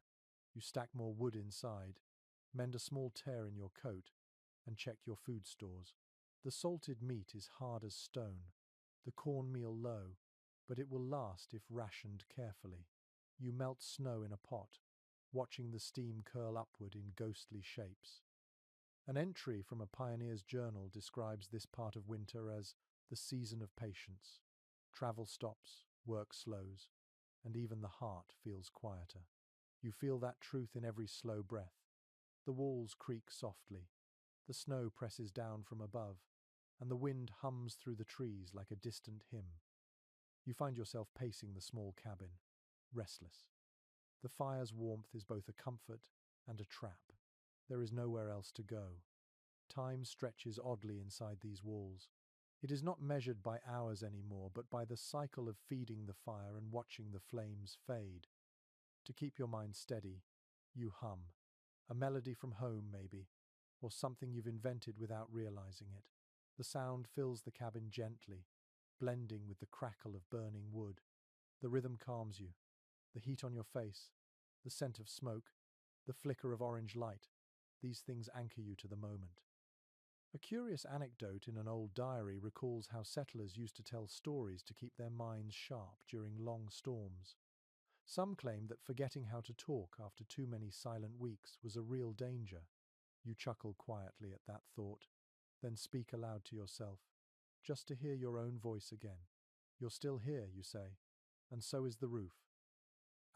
You stack more wood inside, mend a small tear in your coat, and check your food stores. The salted meat is hard as stone, the cornmeal low, but it will last if rationed carefully. You melt snow in a pot, watching the steam curl upward in ghostly shapes. An entry from a pioneer's journal describes this part of winter as the season of patience. Travel stops, work slows, and even the heart feels quieter. You feel that truth in every slow breath. The walls creak softly, the snow presses down from above, and the wind hums through the trees like a distant hymn. You find yourself pacing the small cabin, restless. The fire's warmth is both a comfort and a trap. There is nowhere else to go. Time stretches oddly inside these walls. It is not measured by hours anymore, but by the cycle of feeding the fire and watching the flames fade. To keep your mind steady, you hum. A melody from home, maybe, or something you've invented without realizing it. The sound fills the cabin gently, blending with the crackle of burning wood. The rhythm calms you. The heat on your face, the scent of smoke, the flicker of orange light, these things anchor you to the moment. A curious anecdote in an old diary recalls how settlers used to tell stories to keep their minds sharp during long storms. Some claimed that forgetting how to talk after too many silent weeks was a real danger. You chuckle quietly at that thought, then speak aloud to yourself, just to hear your own voice again. You're still here, you say, and so is the roof.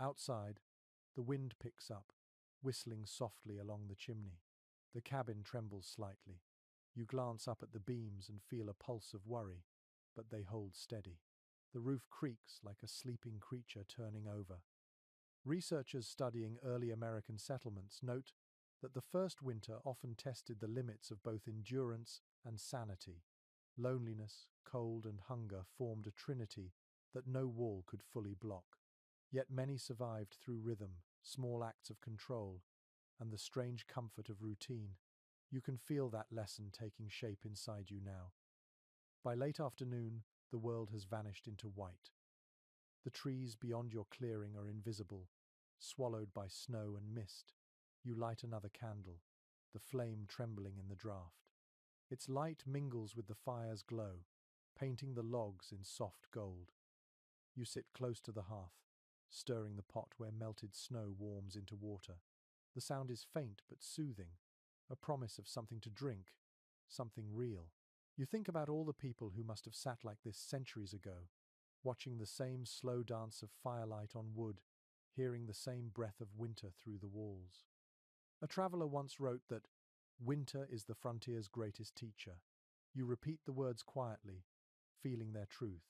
Outside, the wind picks up, whistling softly along the chimney. The cabin trembles slightly. You glance up at the beams and feel a pulse of worry, but they hold steady. The roof creaks like a sleeping creature turning over. Researchers studying early American settlements note that the first winter often tested the limits of both endurance and sanity. Loneliness, cold, and hunger formed a trinity that no wall could fully block. Yet many survived through rhythm, small acts of control, and the strange comfort of routine. You can feel that lesson taking shape inside you now. By late afternoon, the world has vanished into white. The trees beyond your clearing are invisible, swallowed by snow and mist. You light another candle, the flame trembling in the draught. Its light mingles with the fire's glow, painting the logs in soft gold. You sit close to the hearth, stirring the pot where melted snow warms into water. The sound is faint but soothing, a promise of something to drink, something real. You think about all the people who must have sat like this centuries ago, watching the same slow dance of firelight on wood, hearing the same breath of winter through the walls. A traveler once wrote that winter is the frontier's greatest teacher. You repeat the words quietly, feeling their truth.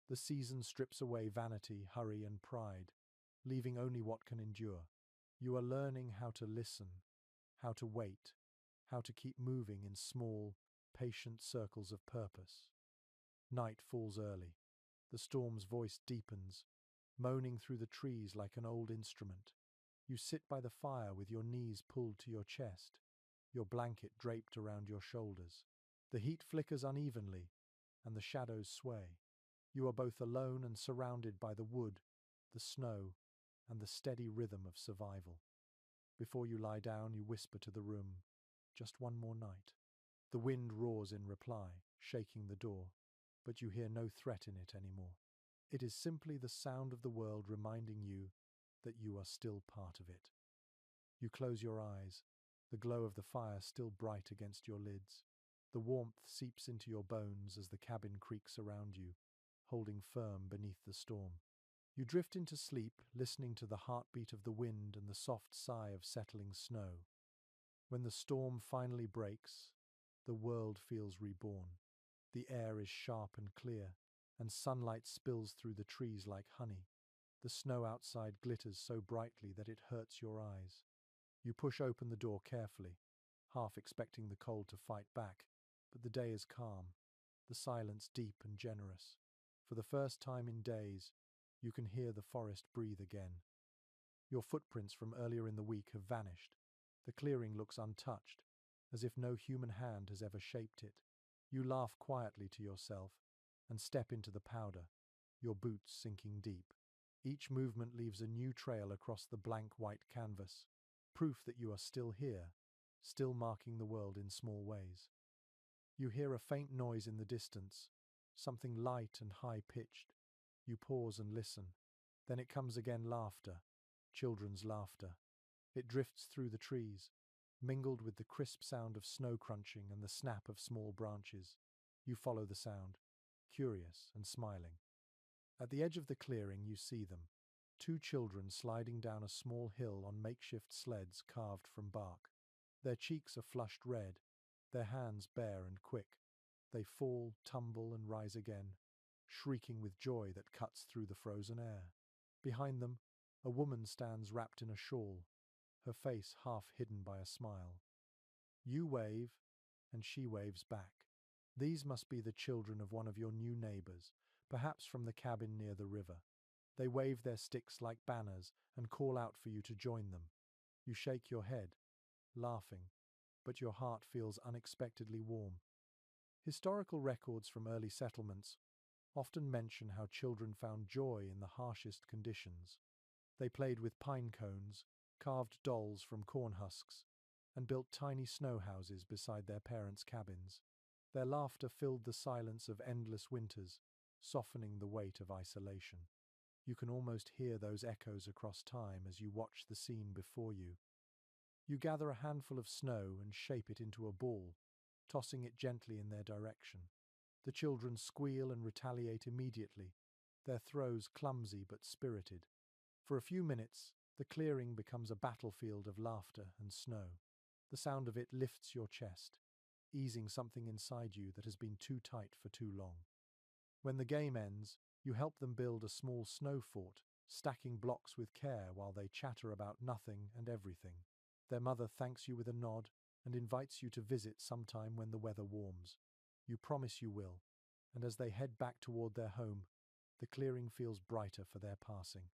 The season strips away vanity, hurry, and pride, leaving only what can endure. You are learning how to listen, how to wait, how to keep moving in small, patient circles of purpose. Night falls early. The storm's voice deepens, moaning through the trees like an old instrument. You sit by the fire with your knees pulled to your chest, your blanket draped around your shoulders. The heat flickers unevenly, and the shadows sway. You are both alone and surrounded by the wood, the snow, and the steady rhythm of survival. Before you lie down, you whisper to the room, "Just one more night." The wind roars in reply, shaking the door, but you hear no threat in it anymore. It is simply the sound of the world reminding you that you are still part of it. You close your eyes, the glow of the fire still bright against your lids. The warmth seeps into your bones as the cabin creaks around you, holding firm beneath the storm. You drift into sleep, listening to the heartbeat of the wind and the soft sigh of settling snow. When the storm finally breaks, the world feels reborn. The air is sharp and clear, and sunlight spills through the trees like honey. The snow outside glitters so brightly that it hurts your eyes. You push open the door carefully, half expecting the cold to fight back, but the day is calm, the silence deep and generous. For the first time in days, you can hear the forest breathe again. Your footprints from earlier in the week have vanished, The clearing looks untouched, as if no human hand has ever shaped it. You laugh quietly to yourself and step into the powder, your boots sinking deep. Each movement leaves a new trail across the blank white canvas, proof that you are still here, still marking the world in small ways. You hear a faint noise in the distance, something light and high-pitched. You pause and listen. Then it comes again, laughter, children's laughter. It drifts through the trees, mingled with the crisp sound of snow crunching and the snap of small branches. You follow the sound, curious and smiling. At the edge of the clearing you see them, two children sliding down a small hill on makeshift sleds carved from bark. Their cheeks are flushed red, their hands bare and quick. They fall, tumble, and rise again, shrieking with joy that cuts through the frozen air. Behind them, a woman stands wrapped in a shawl, her face half hidden by a smile. You wave, and she waves back. These must be the children of one of your new neighbors, perhaps from the cabin near the river. They wave their sticks like banners and call out for you to join them. You shake your head, laughing, but your heart feels unexpectedly warm. Historical records from early settlements often mention how children found joy in the harshest conditions. They played with pine cones, carved dolls from corn husks, and built tiny snow houses beside their parents' cabins. Their laughter filled the silence of endless winters, softening the weight of isolation. You can almost hear those echoes across time as you watch the scene before you. You gather a handful of snow and shape it into a ball, tossing it gently in their direction. The children squeal and retaliate immediately, their throws clumsy but spirited. For a few minutes, the clearing becomes a battlefield of laughter and snow. The sound of it lifts your chest, easing something inside you that has been too tight for too long. When the game ends, you help them build a small snow fort, stacking blocks with care while they chatter about nothing and everything. Their mother thanks you with a nod and invites you to visit sometime when the weather warms. You promise you will, and as they head back toward their home, the clearing feels brighter for their passing.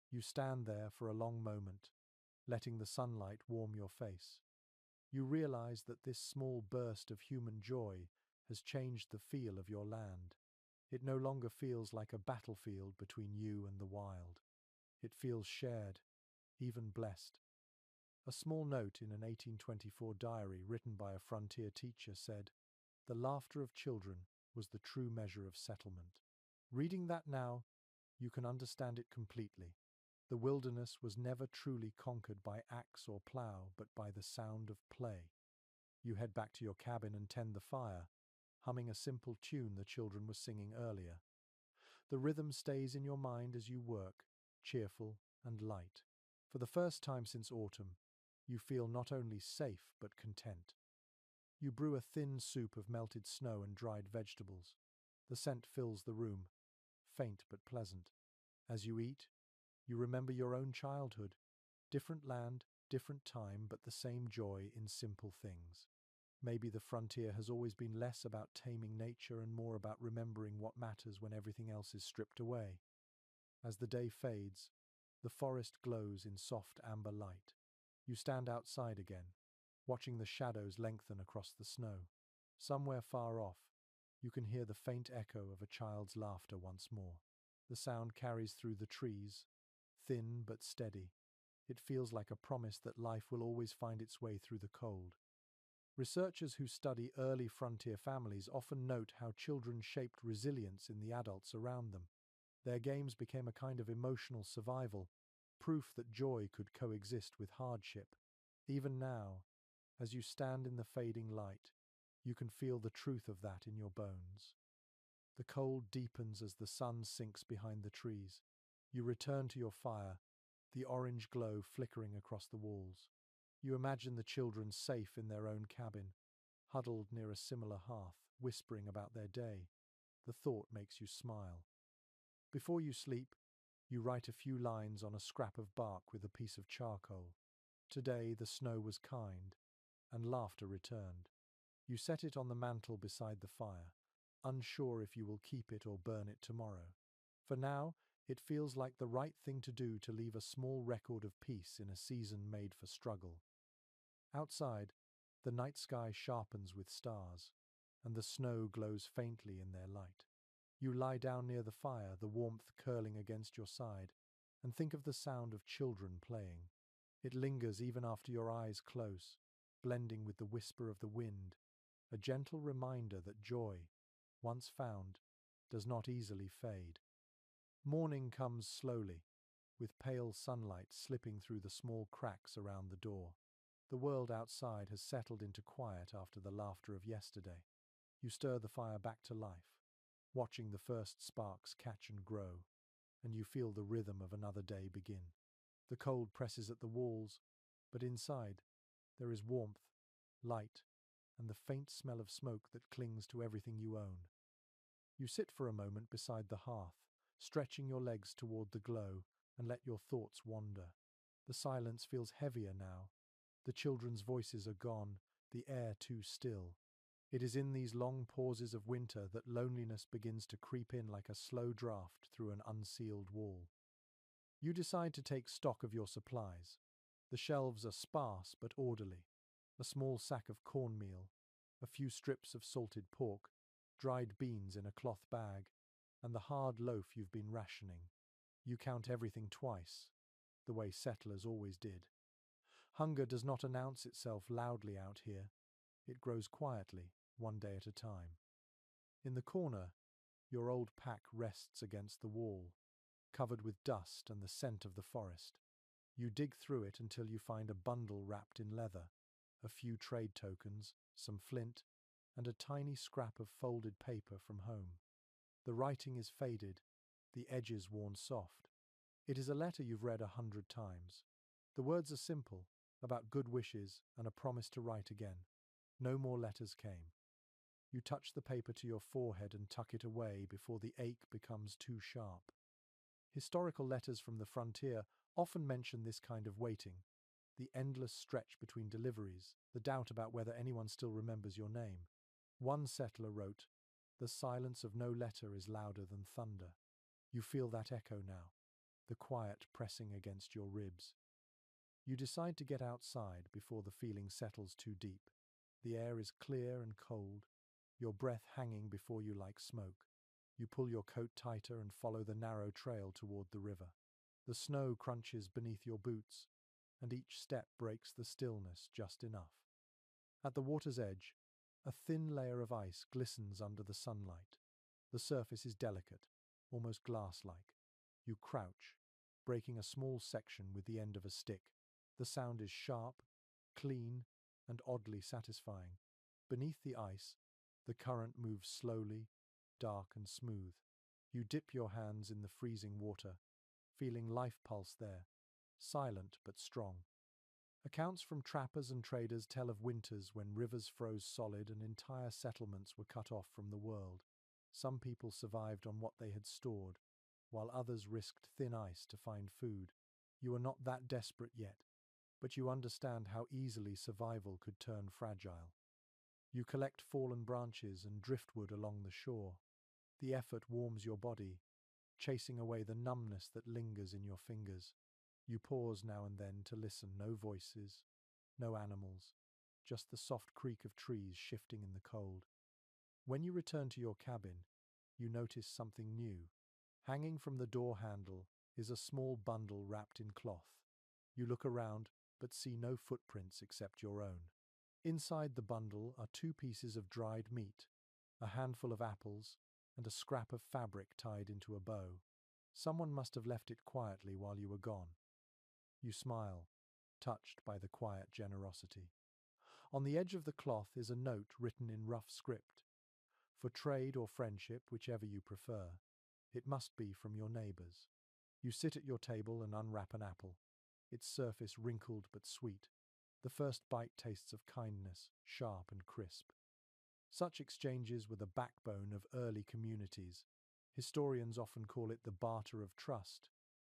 You stand there for a long moment, letting the sunlight warm your face. You realize that this small burst of human joy has changed the feel of your land. It no longer feels like a battlefield between you and the wild. It feels shared, even blessed. A small note in an 1824 diary written by a frontier teacher said, "The laughter of children was the true measure of settlement." Reading that now, you can understand it completely. The wilderness was never truly conquered by axe or plow, but by the sound of play. You head back to your cabin and tend the fire, humming a simple tune the children were singing earlier. The rhythm stays in your mind as you work, cheerful and light. For the first time since autumn, you feel not only safe but content. You brew a thin soup of melted snow and dried vegetables. The scent fills the room, faint but pleasant. As you eat, you remember your own childhood. Different land, different time, but the same joy in simple things. Maybe the frontier has always been less about taming nature and more about remembering what matters when everything else is stripped away. As the day fades, the forest glows in soft amber light. You stand outside again, watching the shadows lengthen across the snow. Somewhere far off, you can hear the faint echo of a child's laughter once more. The sound carries through the trees, thin but steady. It feels like a promise that life will always find its way through the cold. Researchers who study early frontier families often note how children shaped resilience in the adults around them. Their games became a kind of emotional survival, proof that joy could coexist with hardship. Even now, as you stand in the fading light, you can feel the truth of that in your bones. The cold deepens as the sun sinks behind the trees. You return to your fire, the orange glow flickering across the walls. You imagine the children safe in their own cabin, huddled near a similar hearth, whispering about their day. The thought makes you smile. Before you sleep, you write a few lines on a scrap of bark with a piece of charcoal. Today the snow was kind, and laughter returned. You set it on the mantel beside the fire, unsure if you will keep it or burn it tomorrow. For now, it feels like the right thing to do to leave a small record of peace in a season made for struggle. Outside, the night sky sharpens with stars, and the snow glows faintly in their light. You lie down near the fire, the warmth curling against your side, and think of the sound of children playing. It lingers even after your eyes close, blending with the whisper of the wind, a gentle reminder that joy, once found, does not easily fade. Morning comes slowly, with pale sunlight slipping through the small cracks around the door. The world outside has settled into quiet after the laughter of yesterday. You stir the fire back to life, watching the first sparks catch and grow, and you feel the rhythm of another day begin. The cold presses at the walls, but inside there is warmth, light, and the faint smell of smoke that clings to everything you own. You sit for a moment beside the hearth, stretching your legs toward the glow, and let your thoughts wander. The silence feels heavier now. The children's voices are gone, the air too still. It is in these long pauses of winter that loneliness begins to creep in like a slow draft through an unsealed wall. You decide to take stock of your supplies. The shelves are sparse but orderly. A small sack of cornmeal, a few strips of salted pork, dried beans in a cloth bag, and the hard loaf you've been rationing. You count everything twice, the way settlers always did. Hunger does not announce itself loudly out here. It grows quietly, one day at a time. In the corner, your old pack rests against the wall, covered with dust and the scent of the forest. You dig through it until you find a bundle wrapped in leather, a few trade tokens, some flint, and a tiny scrap of folded paper from home. The writing is faded, the edges worn soft. It is a letter you've read 100 times. The words are simple, about good wishes and a promise to write again. No more letters came. You touch the paper to your forehead and tuck it away before the ache becomes too sharp. Historical letters from the frontier often mention this kind of waiting, the endless stretch between deliveries, the doubt about whether anyone still remembers your name. One settler wrote, "The silence of no letter is louder than thunder." You feel that echo now, the quiet pressing against your ribs. You decide to get outside before the feeling settles too deep. The air is clear and cold, your breath hanging before you like smoke. You pull your coat tighter and follow the narrow trail toward the river. The snow crunches beneath your boots, and each step breaks the stillness just enough. At the water's edge, a thin layer of ice glistens under the sunlight. The surface is delicate, almost glass-like. You crouch, breaking a small section with the end of a stick. The sound is sharp, clean, and oddly satisfying. Beneath the ice, the current moves slowly, dark and smooth. You dip your hands in the freezing water, feeling life pulse there, silent but strong. Accounts from trappers and traders tell of winters when rivers froze solid and entire settlements were cut off from the world. Some people survived on what they had stored, while others risked thin ice to find food. You are not that desperate yet, but you understand how easily survival could turn fragile. You collect fallen branches and driftwood along the shore. The effort warms your body, chasing away the numbness that lingers in your fingers. You pause now and then to listen, no voices, no animals, just the soft creak of trees shifting in the cold. When you return to your cabin, you notice something new. Hanging from the door handle is a small bundle wrapped in cloth. You look around, but see no footprints except your own. Inside the bundle are 2 pieces of dried meat, a handful of apples, and a scrap of fabric tied into a bow. Someone must have left it quietly while you were gone. You smile, touched by the quiet generosity. On the edge of the cloth is a note written in rough script. For trade or friendship, whichever you prefer. It must be from your neighbors. You sit at your table and unwrap an apple, its surface wrinkled but sweet. The first bite tastes of kindness, sharp and crisp. Such exchanges were the backbone of early communities. Historians often call it the barter of trust,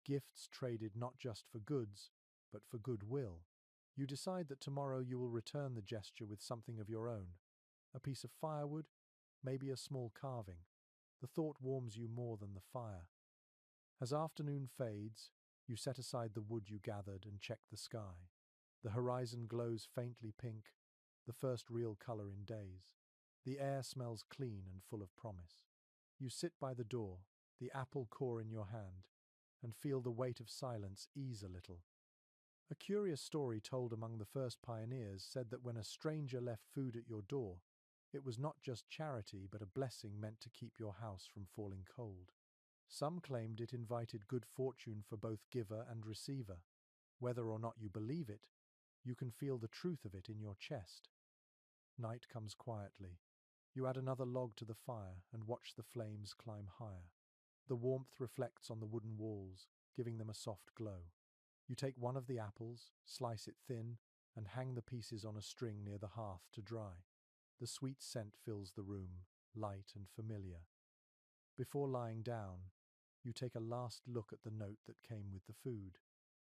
gifts traded not just for goods, but for goodwill. You decide that tomorrow you will return the gesture with something of your own, a piece of firewood, maybe a small carving. The thought warms you more than the fire. As afternoon fades, you set aside the wood you gathered and check the sky. The horizon glows faintly pink, the first real color in days. The air smells clean and full of promise. You sit by the door, the apple core in your hand, and feel the weight of silence ease a little. A curious story told among the first pioneers said that when a stranger left food at your door, it was not just charity but a blessing meant to keep your house from falling cold. Some claimed it invited good fortune for both giver and receiver. Whether or not you believe it, you can feel the truth of it in your chest. Night comes quietly. You add another log to the fire and watch the flames climb higher. The warmth reflects on the wooden walls, giving them a soft glow. You take one of the apples, slice it thin, and hang the pieces on a string near the hearth to dry. The sweet scent fills the room, light and familiar. Before lying down, you take a last look at the note that came with the food.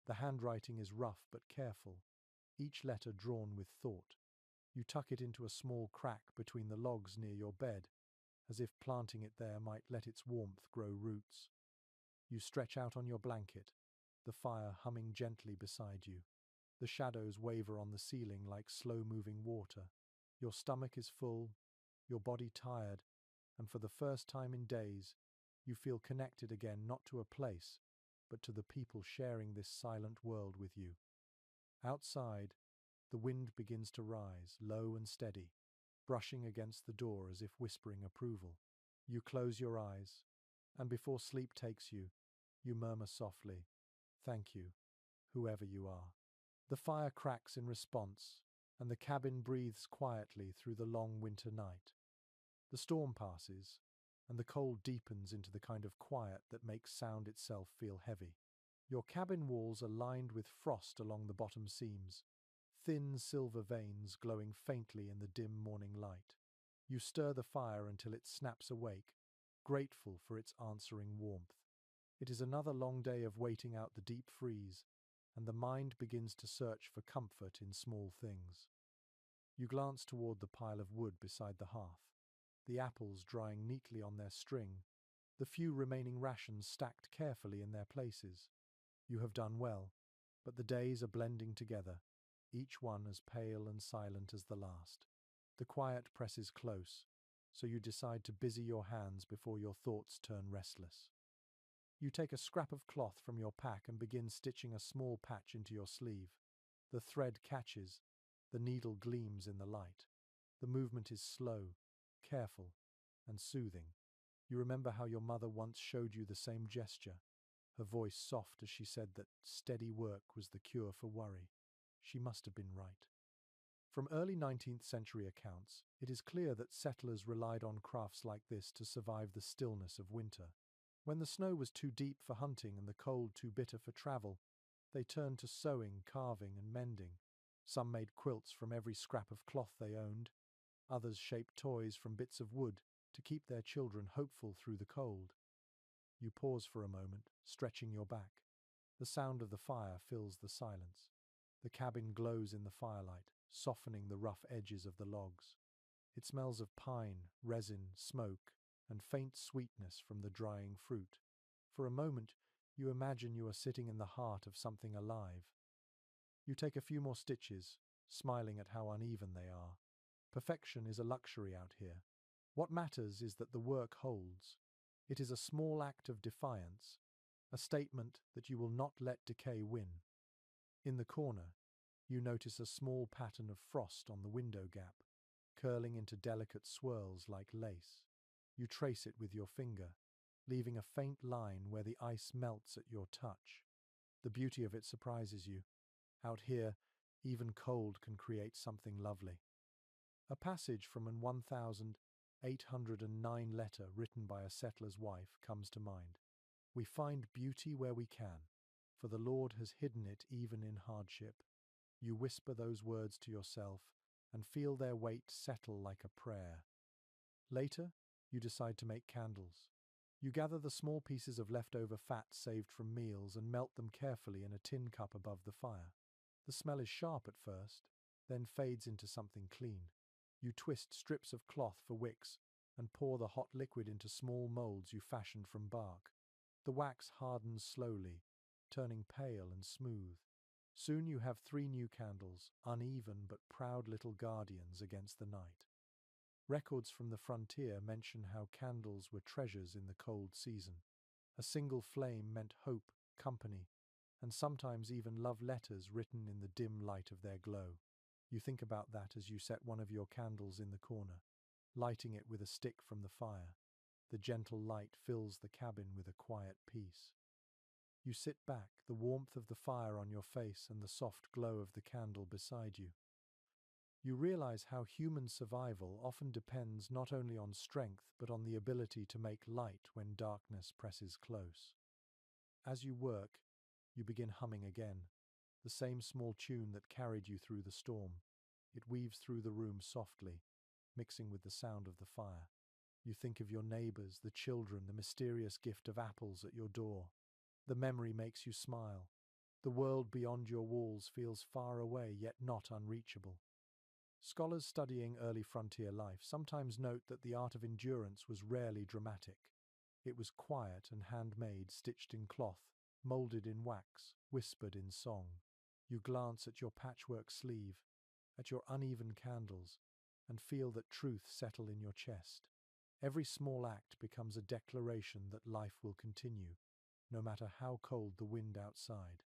The handwriting is rough but careful, each letter drawn with thought. You tuck it into a small crack between the logs near your bed, as if planting it there might let its warmth grow roots. You stretch out on your blanket, the fire humming gently beside you. The shadows waver on the ceiling like slow-moving water. Your stomach is full, your body tired, and for the first time in days, you feel connected again not to a place, but to the people sharing this silent world with you. Outside, the wind begins to rise, low and steady, brushing against the door as if whispering approval. You close your eyes, and before sleep takes you, you murmur softly, "Thank you, whoever you are." The fire cracks in response, and the cabin breathes quietly through the long winter night. The storm passes, and the cold deepens into the kind of quiet that makes sound itself feel heavy. Your cabin walls are lined with frost along the bottom seams, thin silver veins glowing faintly in the dim morning light. You stir the fire until it snaps awake, grateful for its answering warmth. It is another long day of waiting out the deep freeze, and the mind begins to search for comfort in small things. You glance toward the pile of wood beside the hearth, the apples drying neatly on their string, the few remaining rations stacked carefully in their places. You have done well, but the days are blending together, each one as pale and silent as the last. The quiet presses close, so you decide to busy your hands before your thoughts turn restless. You take a scrap of cloth from your pack and begin stitching a small patch into your sleeve. The thread catches, the needle gleams in the light. The movement is slow, careful, and soothing. You remember how your mother once showed you the same gesture, her voice soft as she said that steady work was the cure for worry. She must have been right. From early 19th century accounts, it is clear that settlers relied on crafts like this to survive the stillness of winter. When the snow was too deep for hunting and the cold too bitter for travel, they turned to sewing, carving, and mending. Some made quilts from every scrap of cloth they owned. Others shaped toys from bits of wood to keep their children hopeful through the cold. You pause for a moment, stretching your back. The sound of the fire fills the silence. The cabin glows in the firelight, softening the rough edges of the logs. It smells of pine, resin, smoke, and faint sweetness from the drying fruit. For a moment, you imagine you are sitting in the heart of something alive. You take a few more stitches, smiling at how uneven they are. Perfection is a luxury out here. What matters is that the work holds. It is a small act of defiance, a statement that you will not let decay win. In the corner, you notice a small pattern of frost on the window gap, curling into delicate swirls like lace. You trace it with your finger, leaving a faint line where the ice melts at your touch. The beauty of it surprises you. Out here, even cold can create something lovely. A passage from an 1809 letter written by a settler's wife comes to mind. "We find beauty where we can, for the Lord has hidden it even in hardship." You whisper those words to yourself and feel their weight settle like a prayer. Later, you decide to make candles. You gather the small pieces of leftover fat saved from meals and melt them carefully in a tin cup above the fire. The smell is sharp at first, then fades into something clean. You twist strips of cloth for wicks and pour the hot liquid into small molds you fashioned from bark. The wax hardens slowly, turning pale and smooth. Soon you have 3 new candles, uneven but proud little guardians against the night. Records from the frontier mention how candles were treasures in the cold season. A single flame meant hope, company, and sometimes even love letters written in the dim light of their glow. You think about that as you set one of your candles in the corner, lighting it with a stick from the fire. The gentle light fills the cabin with a quiet peace. You sit back, the warmth of the fire on your face and the soft glow of the candle beside you. You realize how human survival often depends not only on strength but on the ability to make light when darkness presses close. As you work, you begin humming again, the same small tune that carried you through the storm. It weaves through the room softly, mixing with the sound of the fire. You think of your neighbors, the children, the mysterious gift of apples at your door. The memory makes you smile. The world beyond your walls feels far away yet not unreachable. Scholars studying early frontier life sometimes note that the art of endurance was rarely dramatic. It was quiet and handmade, stitched in cloth, molded in wax, whispered in song. You glance at your patchwork sleeve, at your uneven candles, and feel that truth settle in your chest. Every small act becomes a declaration that life will continue, no matter how cold the wind outside.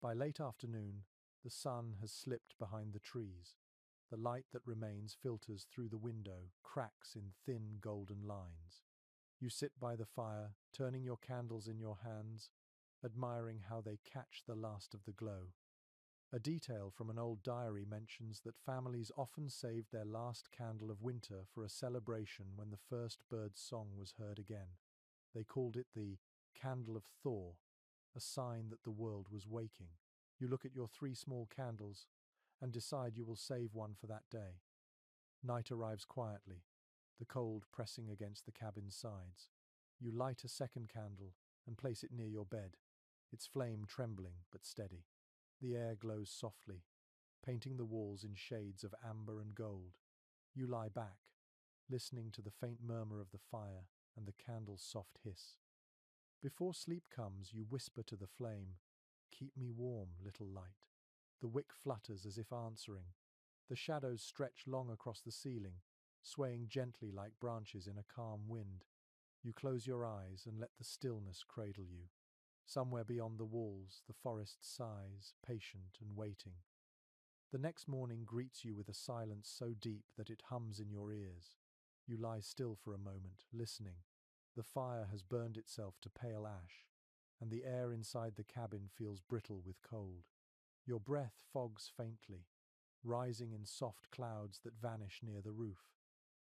By late afternoon, the sun has slipped behind the trees. The light that remains filters through the window, cracks in thin golden lines. You sit by the fire, turning your candles in your hands, admiring how they catch the last of the glow. A detail from an old diary mentions that families often saved their last candle of winter for a celebration when the first bird's song was heard again. They called it the candle of Thor, a sign that the world was waking. You look at your 3 small candles and decide you will save one for that day. Night arrives quietly, the cold pressing against the cabin's sides. You light a second candle and place it near your bed, its flame trembling but steady. The air glows softly, painting the walls in shades of amber and gold. You lie back, listening to the faint murmur of the fire and the candle's soft hiss. Before sleep comes, you whisper to the flame, "Keep me warm, little light." The wick flutters as if answering. The shadows stretch long across the ceiling, swaying gently like branches in a calm wind. You close your eyes and let the stillness cradle you. Somewhere beyond the walls, the forest sighs, patient and waiting. The next morning greets you with a silence so deep that it hums in your ears. You lie still for a moment, listening. The fire has burned itself to pale ash, and the air inside the cabin feels brittle with cold. Your breath fogs faintly, rising in soft clouds that vanish near the roof.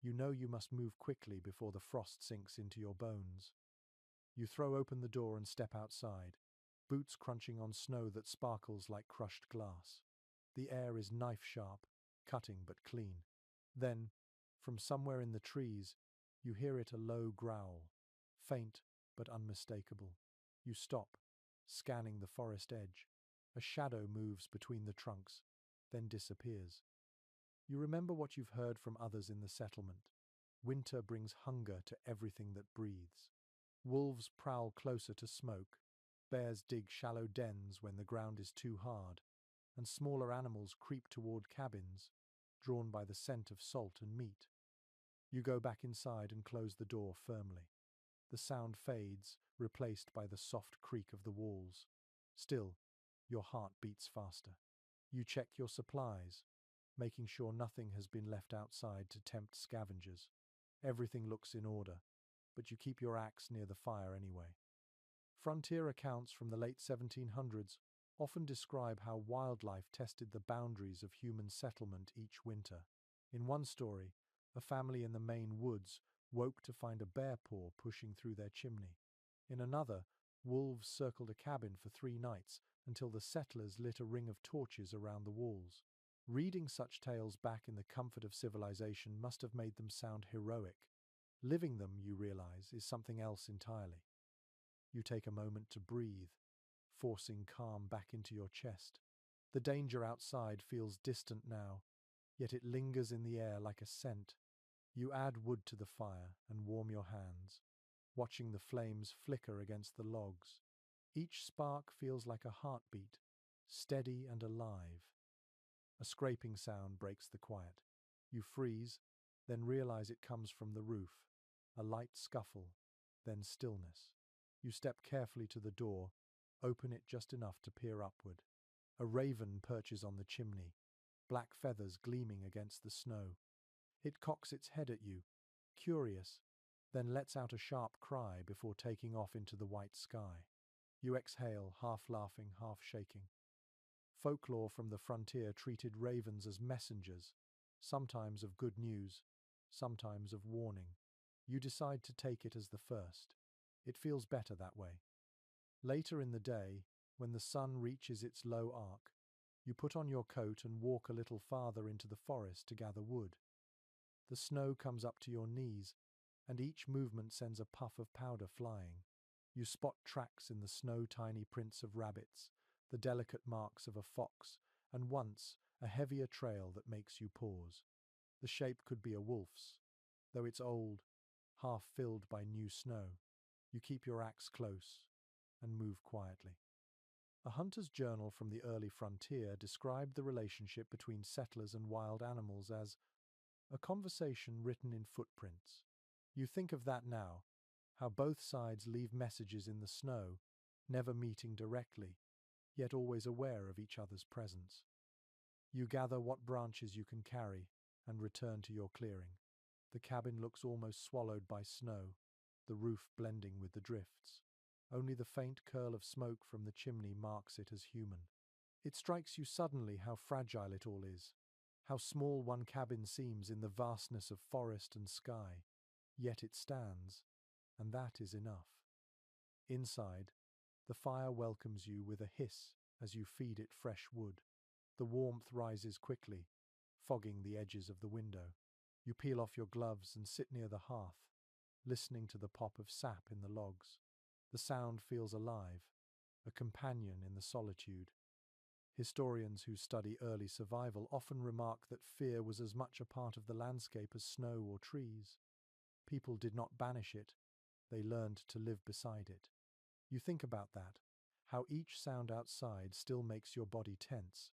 You know you must move quickly before the frost sinks into your bones. You throw open the door and step outside, boots crunching on snow that sparkles like crushed glass. The air is knife-sharp, cutting but clean. Then, from somewhere in the trees, you hear it a low growl, faint but unmistakable. You stop, scanning the forest edge. A shadow moves between the trunks, then disappears. You remember what you've heard from others in the settlement. Winter brings hunger to everything that breathes. Wolves prowl closer to smoke, bears dig shallow dens when the ground is too hard, and smaller animals creep toward cabins, drawn by the scent of salt and meat. You go back inside and close the door firmly. The sound fades, replaced by the soft creak of the walls. Still, your heart beats faster. You check your supplies, making sure nothing has been left outside to tempt scavengers. Everything looks in order, but you keep your axe near the fire anyway. Frontier accounts from the late 1700s often describe how wildlife tested the boundaries of human settlement each winter. In one story, a family in the Maine woods woke to find a bear paw pushing through their chimney. In another, wolves circled a cabin for 3 nights until the settlers lit a ring of torches around the walls. Reading such tales back in the comfort of civilization must have made them sound heroic. Living them, you realize, is something else entirely. You take a moment to breathe, forcing calm back into your chest. The danger outside feels distant now, yet it lingers in the air like a scent. You add wood to the fire and warm your hands, watching the flames flicker against the logs. Each spark feels like a heartbeat, steady and alive. A scraping sound breaks the quiet. You freeze, then realize it comes from the roof. A light scuffle, then stillness. You step carefully to the door, open it just enough to peer upward. A raven perches on the chimney, black feathers gleaming against the snow. It cocks its head at you, curious, then lets out a sharp cry before taking off into the white sky. You exhale, half laughing, half shaking. Folklore from the frontier treated ravens as messengers, sometimes of good news, sometimes of warning. You decide to take it as the first. It feels better that way. Later in the day, when the sun reaches its low arc, you put on your coat and walk a little farther into the forest to gather wood. The snow comes up to your knees, and each movement sends a puff of powder flying. You spot tracks in the snow, tiny prints of rabbits, the delicate marks of a fox, and once a heavier trail that makes you pause. The shape could be a wolf's, though it's old, half filled by new snow. You keep your axe close and move quietly. A hunter's journal from the early frontier described the relationship between settlers and wild animals as a conversation written in footprints. You think of that now, how both sides leave messages in the snow, never meeting directly, yet always aware of each other's presence. You gather what branches you can carry and return to your clearing. The cabin looks almost swallowed by snow, the roof blending with the drifts. Only the faint curl of smoke from the chimney marks it as human. It strikes you suddenly how fragile it all is, how small one cabin seems in the vastness of forest and sky. Yet it stands, and that is enough. Inside, the fire welcomes you with a hiss as you feed it fresh wood. The warmth rises quickly, fogging the edges of the window. You peel off your gloves and sit near the hearth, listening to the pop of sap in the logs. The sound feels alive, a companion in the solitude. Historians who study early survival often remark that fear was as much a part of the landscape as snow or trees. People did not banish it, they learned to live beside it. You think about that, how each sound outside still makes your body tense,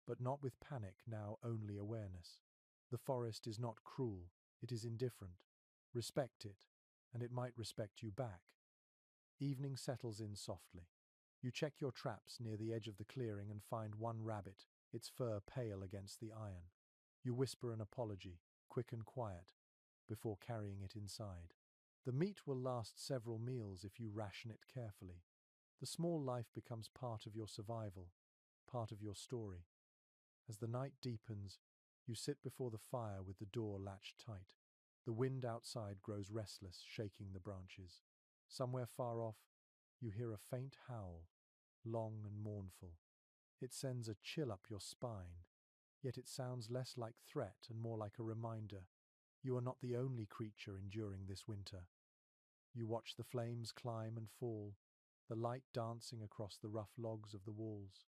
but not with panic, now only awareness. The forest is not cruel, it is indifferent. Respect it, and it might respect you back. Evening settles in softly. You check your traps near the edge of the clearing and find one rabbit, its fur pale against the iron. You whisper an apology, quick and quiet, before carrying it inside. The meat will last several meals if you ration it carefully. The small life becomes part of your survival, part of your story. As the night deepens, you sit before the fire with the door latched tight. The wind outside grows restless, shaking the branches. Somewhere far off, you hear a faint howl, long and mournful. It sends a chill up your spine, yet it sounds less like threat and more like a reminder. You are not the only creature enduring this winter. You watch the flames climb and fall, the light dancing across the rough logs of the walls.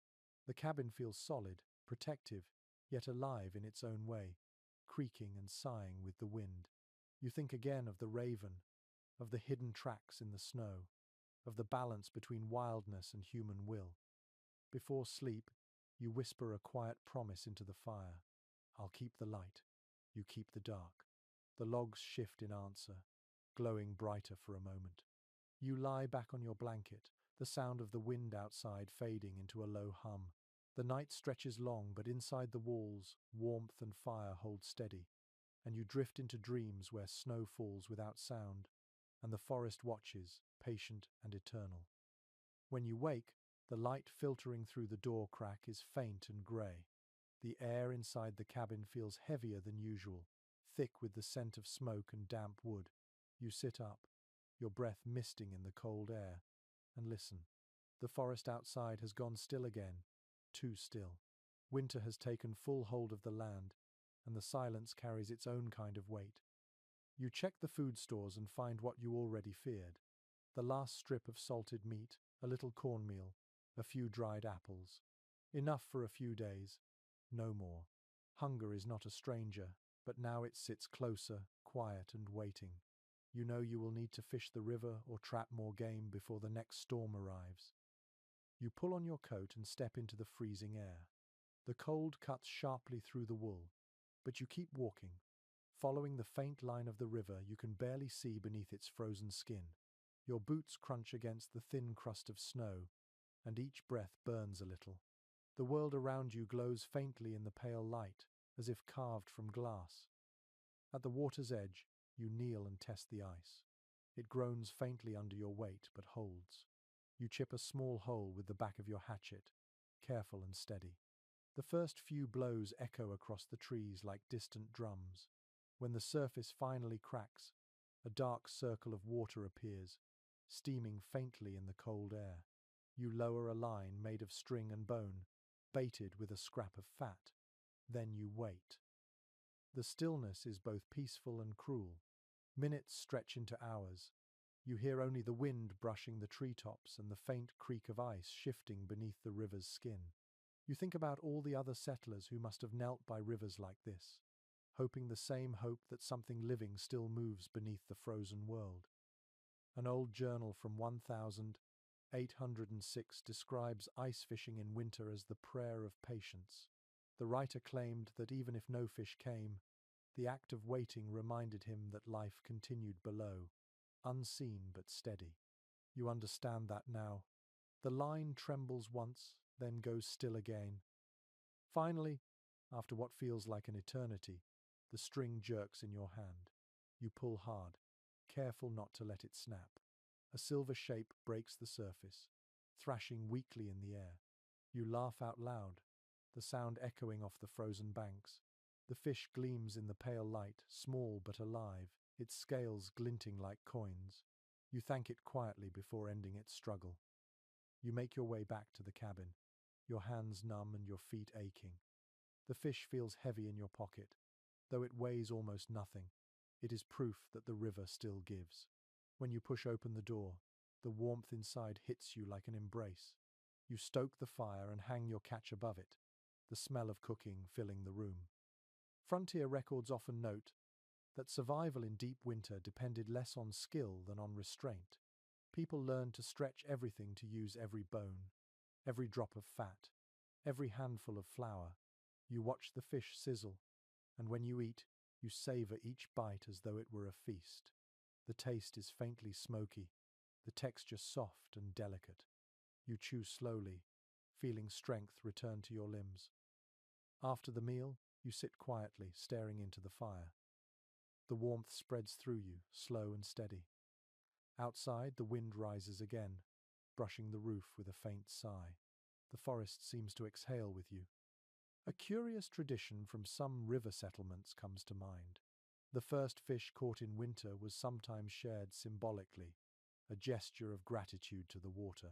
The cabin feels solid, protective, yet alive in its own way, creaking and sighing with the wind. You think again of the raven, of the hidden tracks in the snow, of the balance between wildness and human will. Before sleep, you whisper a quiet promise into the fire. I'll keep the light, you keep the dark. The logs shift in answer, glowing brighter for a moment. You lie back on your blanket, the sound of the wind outside fading into a low hum. The night stretches long, but inside the walls, warmth and fire hold steady, and you drift into dreams where snow falls without sound, and the forest watches, patient and eternal. When you wake, the light filtering through the door crack is faint and grey. The air inside the cabin feels heavier than usual, thick with the scent of smoke and damp wood. You sit up, your breath misting in the cold air, and listen. The forest outside has gone still again, too still. Winter has taken full hold of the land, and the silence carries its own kind of weight. You check the food stores and find what you already feared. The last strip of salted meat, a little cornmeal, a few dried apples. Enough for a few days, no more. Hunger is not a stranger, but now it sits closer, quiet and waiting. You know you will need to fish the river or trap more game before the next storm arrives. You pull on your coat and step into the freezing air. The cold cuts sharply through the wool, but you keep walking. Following the faint line of the river you can barely see beneath its frozen skin. Your boots crunch against the thin crust of snow, and each breath burns a little. The world around you glows faintly in the pale light, as if carved from glass. At the water's edge, you kneel and test the ice. It groans faintly under your weight, but holds. You chip a small hole with the back of your hatchet, careful and steady. The first few blows echo across the trees like distant drums. When the surface finally cracks, a dark circle of water appears, steaming faintly in the cold air. You lower a line made of string and bone, baited with a scrap of fat. Then you wait. The stillness is both peaceful and cruel. Minutes stretch into hours. You hear only the wind brushing the treetops and the faint creak of ice shifting beneath the river's skin. You think about all the other settlers who must have knelt by rivers like this, hoping the same hope that something living still moves beneath the frozen world. An old journal from 1806 describes ice fishing in winter as the prayer of patience. The writer claimed that even if no fish came, the act of waiting reminded him that life continued below, unseen but steady. You understand that now. The line trembles once, then goes still again. Finally, after what feels like an eternity, the string jerks in your hand. You pull hard, careful not to let it snap. A silver shape breaks the surface, thrashing weakly in the air. You laugh out loud, the sound echoing off the frozen banks. The fish gleams in the pale light, small but alive, its scales glinting like coins. You thank it quietly before ending its struggle. You make your way back to the cabin, your hands numb and your feet aching. The fish feels heavy in your pocket. Though it weighs almost nothing, it is proof that the river still gives. When you push open the door, the warmth inside hits you like an embrace. You stoke the fire and hang your catch above it, the smell of cooking filling the room. Frontier records often note that survival in deep winter depended less on skill than on restraint. People learned to stretch everything to use every bone, every drop of fat, every handful of flour. You watch the fish sizzle, and when you eat, you savor each bite as though it were a feast. The taste is faintly smoky, the texture soft and delicate. You chew slowly, feeling strength return to your limbs. After the meal, you sit quietly, staring into the fire. The warmth spreads through you, slow and steady. Outside, the wind rises again, brushing the roof with a faint sigh. The forest seems to exhale with you. A curious tradition from some river settlements comes to mind. The first fish caught in winter was sometimes shared symbolically, a gesture of gratitude to the water.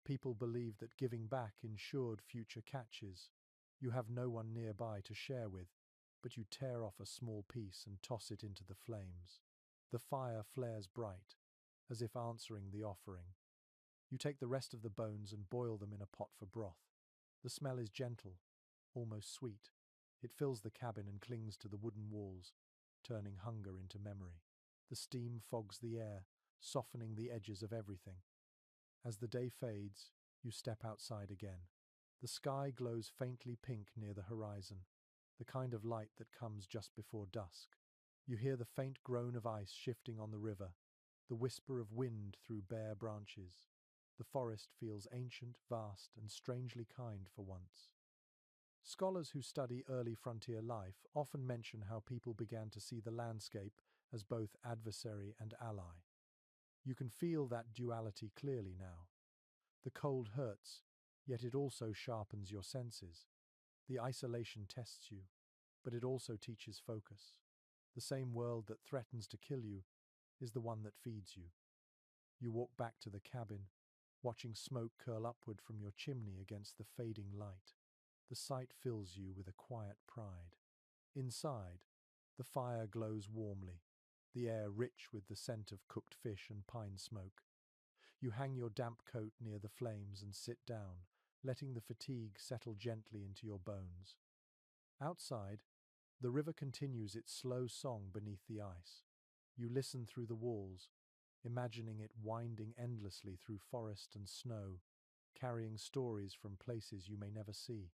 People believed that giving back ensured future catches. You have no one nearby to share with, but you tear off a small piece and toss it into the flames. The fire flares bright, as if answering the offering. You take the rest of the bones and boil them in a pot for broth. The smell is gentle, almost sweet. It fills the cabin and clings to the wooden walls, turning hunger into memory. The steam fogs the air, softening the edges of everything. As the day fades, you step outside again. The sky glows faintly pink near the horizon, the kind of light that comes just before dusk. You hear the faint groan of ice shifting on the river, the whisper of wind through bare branches. The forest feels ancient, vast, and strangely kind for once. Scholars who study early frontier life often mention how people began to see the landscape as both adversary and ally. You can feel that duality clearly now. The cold hurts, yet it also sharpens your senses. The isolation tests you, but it also teaches focus. The same world that threatens to kill you is the one that feeds you. You walk back to the cabin, watching smoke curl upward from your chimney against the fading light. The sight fills you with a quiet pride. Inside, the fire glows warmly, the air rich with the scent of cooked fish and pine smoke. You hang your damp coat near the flames and sit down, letting the fatigue settle gently into your bones. Outside, the river continues its slow song beneath the ice. You listen through the walls, imagining it winding endlessly through forest and snow, carrying stories from places you may never see.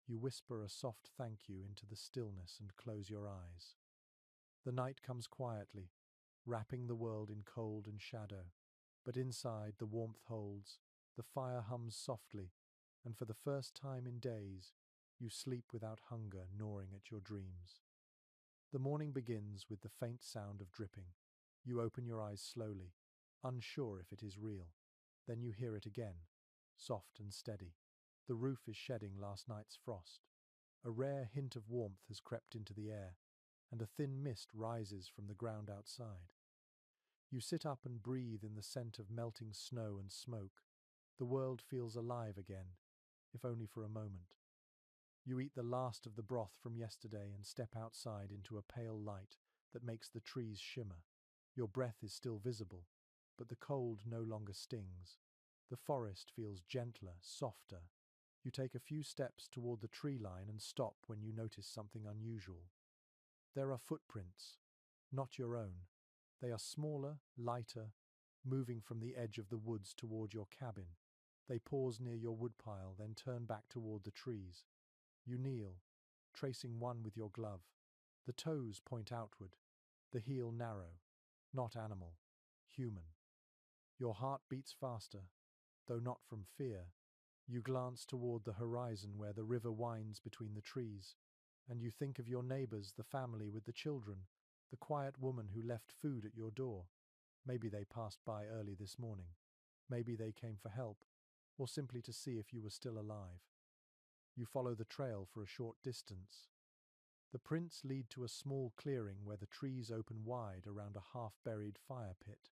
You whisper a soft thank you into the stillness and close your eyes. The night comes quietly, wrapping the world in cold and shadow. But inside, the warmth holds, the fire hums softly, and for the first time in days, you sleep without hunger gnawing at your dreams. The morning begins with the faint sound of dripping. You open your eyes slowly, unsure if it is real. Then you hear it again, soft and steady. The roof is shedding last night's frost. A rare hint of warmth has crept into the air, and a thin mist rises from the ground outside. You sit up and breathe in the scent of melting snow and smoke. The world feels alive again, if only for a moment. You eat the last of the broth from yesterday and step outside into a pale light that makes the trees shimmer. Your breath is still visible, but the cold no longer stings. The forest feels gentler, softer. You take a few steps toward the tree line and stop when you notice something unusual. There are footprints, not your own. They are smaller, lighter, moving from the edge of the woods toward your cabin. They pause near your woodpile, then turn back toward the trees. You kneel, tracing one with your glove. The toes point outward, the heel narrow, not animal, human. Your heart beats faster, though not from fear. You glance toward the horizon where the river winds between the trees, and you think of your neighbors, the family with the children, the quiet woman who left food at your door. Maybe they passed by early this morning. Maybe they came for help, or simply to see if you were still alive. You follow the trail for a short distance. The prints lead to a small clearing where the trees open wide around a half-buried fire pit.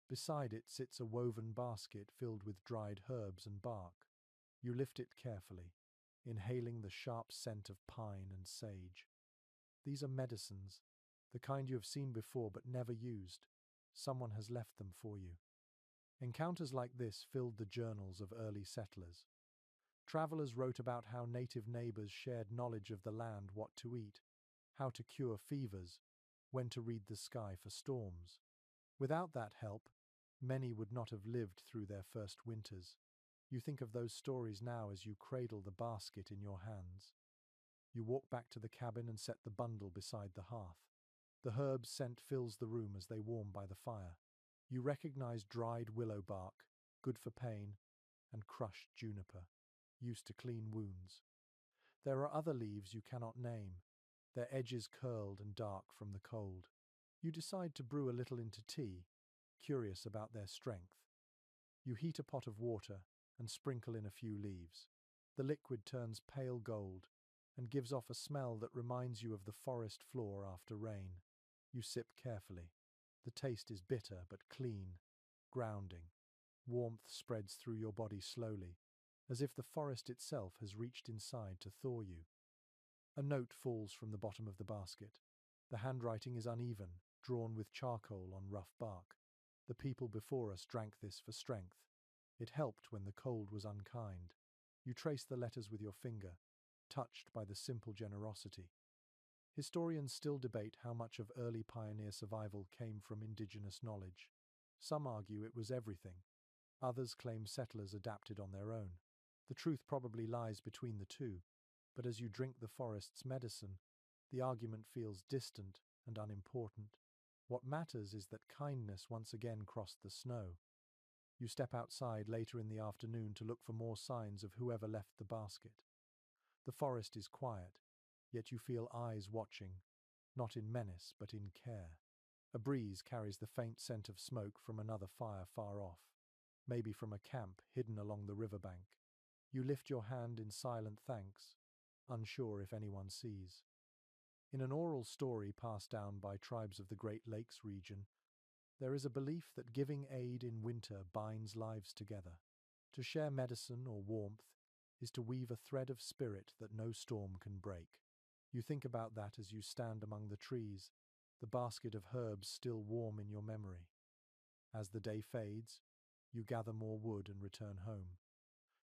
Beside it sits a woven basket filled with dried herbs and bark. You lift it carefully, inhaling the sharp scent of pine and sage. These are medicines, the kind you have seen before but never used. Someone has left them for you. Encounters like this filled the journals of early settlers. Travelers wrote about how native neighbors shared knowledge of the land, what to eat, how to cure fevers, when to read the sky for storms. Without that help, many would not have lived through their first winters. You think of those stories now as you cradle the basket in your hands. You walk back to the cabin and set the bundle beside the hearth. The herb scent fills the room as they warm by the fire. You recognize dried willow bark, good for pain, and crushed juniper, used to clean wounds. There are other leaves you cannot name, their edges curled and dark from the cold. You decide to brew a little into tea, curious about their strength. You heat a pot of water and sprinkle in a few leaves. The liquid turns pale gold and gives off a smell that reminds you of the forest floor after rain. You sip carefully. The taste is bitter but clean, grounding. Warmth spreads through your body slowly, as if the forest itself has reached inside to thaw you. A note falls from the bottom of the basket. The handwriting is uneven, drawn with charcoal on rough bark. The people before us drank this for strength. It helped when the cold was unkind. You trace the letters with your finger, touched by the simple generosity. Historians still debate how much of early pioneer survival came from indigenous knowledge. Some argue it was everything. Others claim settlers adapted on their own. The truth probably lies between the two, but as you drink the forest's medicine, the argument feels distant and unimportant. What matters is that kindness once again crossed the snow. You step outside later in the afternoon to look for more signs of whoever left the basket. The forest is quiet, yet you feel eyes watching, not in menace but in care. A breeze carries the faint scent of smoke from another fire far off, maybe from a camp hidden along the riverbank. You lift your hand in silent thanks, unsure if anyone sees. In an oral story passed down by tribes of the Great Lakes region, there is a belief that giving aid in winter binds lives together. To share medicine or warmth is to weave a thread of spirit that no storm can break. You think about that as you stand among the trees, the basket of herbs still warm in your memory. As the day fades, you gather more wood and return home.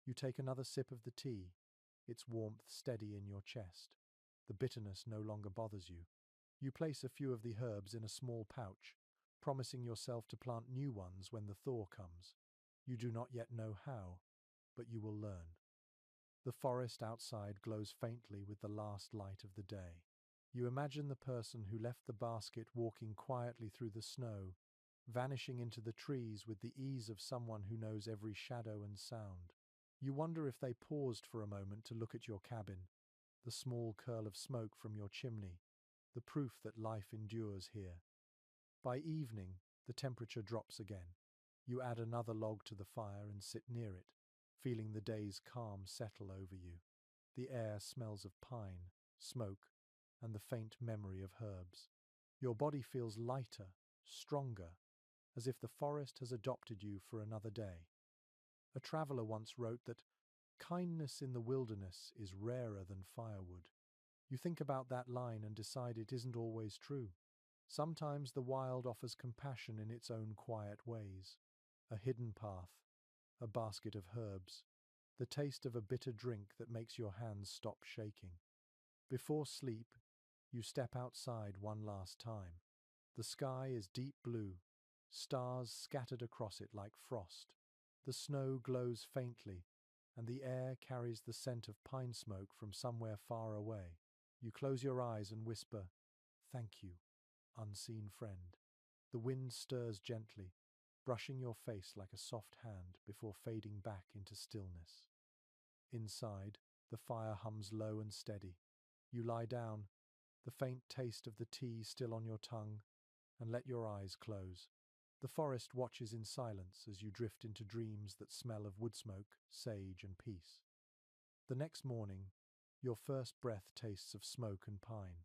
You take another sip of the tea, its warmth steady in your chest. The bitterness no longer bothers you. You place a few of the herbs in a small pouch, promising yourself to plant new ones when the thaw comes. You do not yet know how. but you will learn. The forest outside glows faintly with the last light of the day. You imagine the person who left the basket walking quietly through the snow, vanishing into the trees with the ease of someone who knows every shadow and sound. You wonder if they paused for a moment to look at your cabin, the small curl of smoke from your chimney, the proof that life endures here. By evening, the temperature drops again. You add another log to the fire and sit near it, feeling the day's calm settle over you. The air smells of pine, smoke, and the faint memory of herbs. Your body feels lighter, stronger, as if the forest has adopted you for another day. A traveler once wrote that kindness in the wilderness is rarer than firewood. You think about that line and decide it isn't always true. Sometimes the wild offers compassion in its own quiet ways. A hidden path, a basket of herbs, the taste of a bitter drink that makes your hands stop shaking. Before sleep, you step outside one last time. The sky is deep blue, stars scattered across it like frost. The snow glows faintly, and the air carries the scent of pine smoke from somewhere far away. You close your eyes and whisper, "Thank you, unseen friend." The wind stirs gently, brushing your face like a soft hand before fading back into stillness. Inside, the fire hums low and steady. You lie down, the faint taste of the tea still on your tongue, and let your eyes close. The forest watches in silence as you drift into dreams that smell of wood smoke, sage, and peace. The next morning, your first breath tastes of smoke and pine.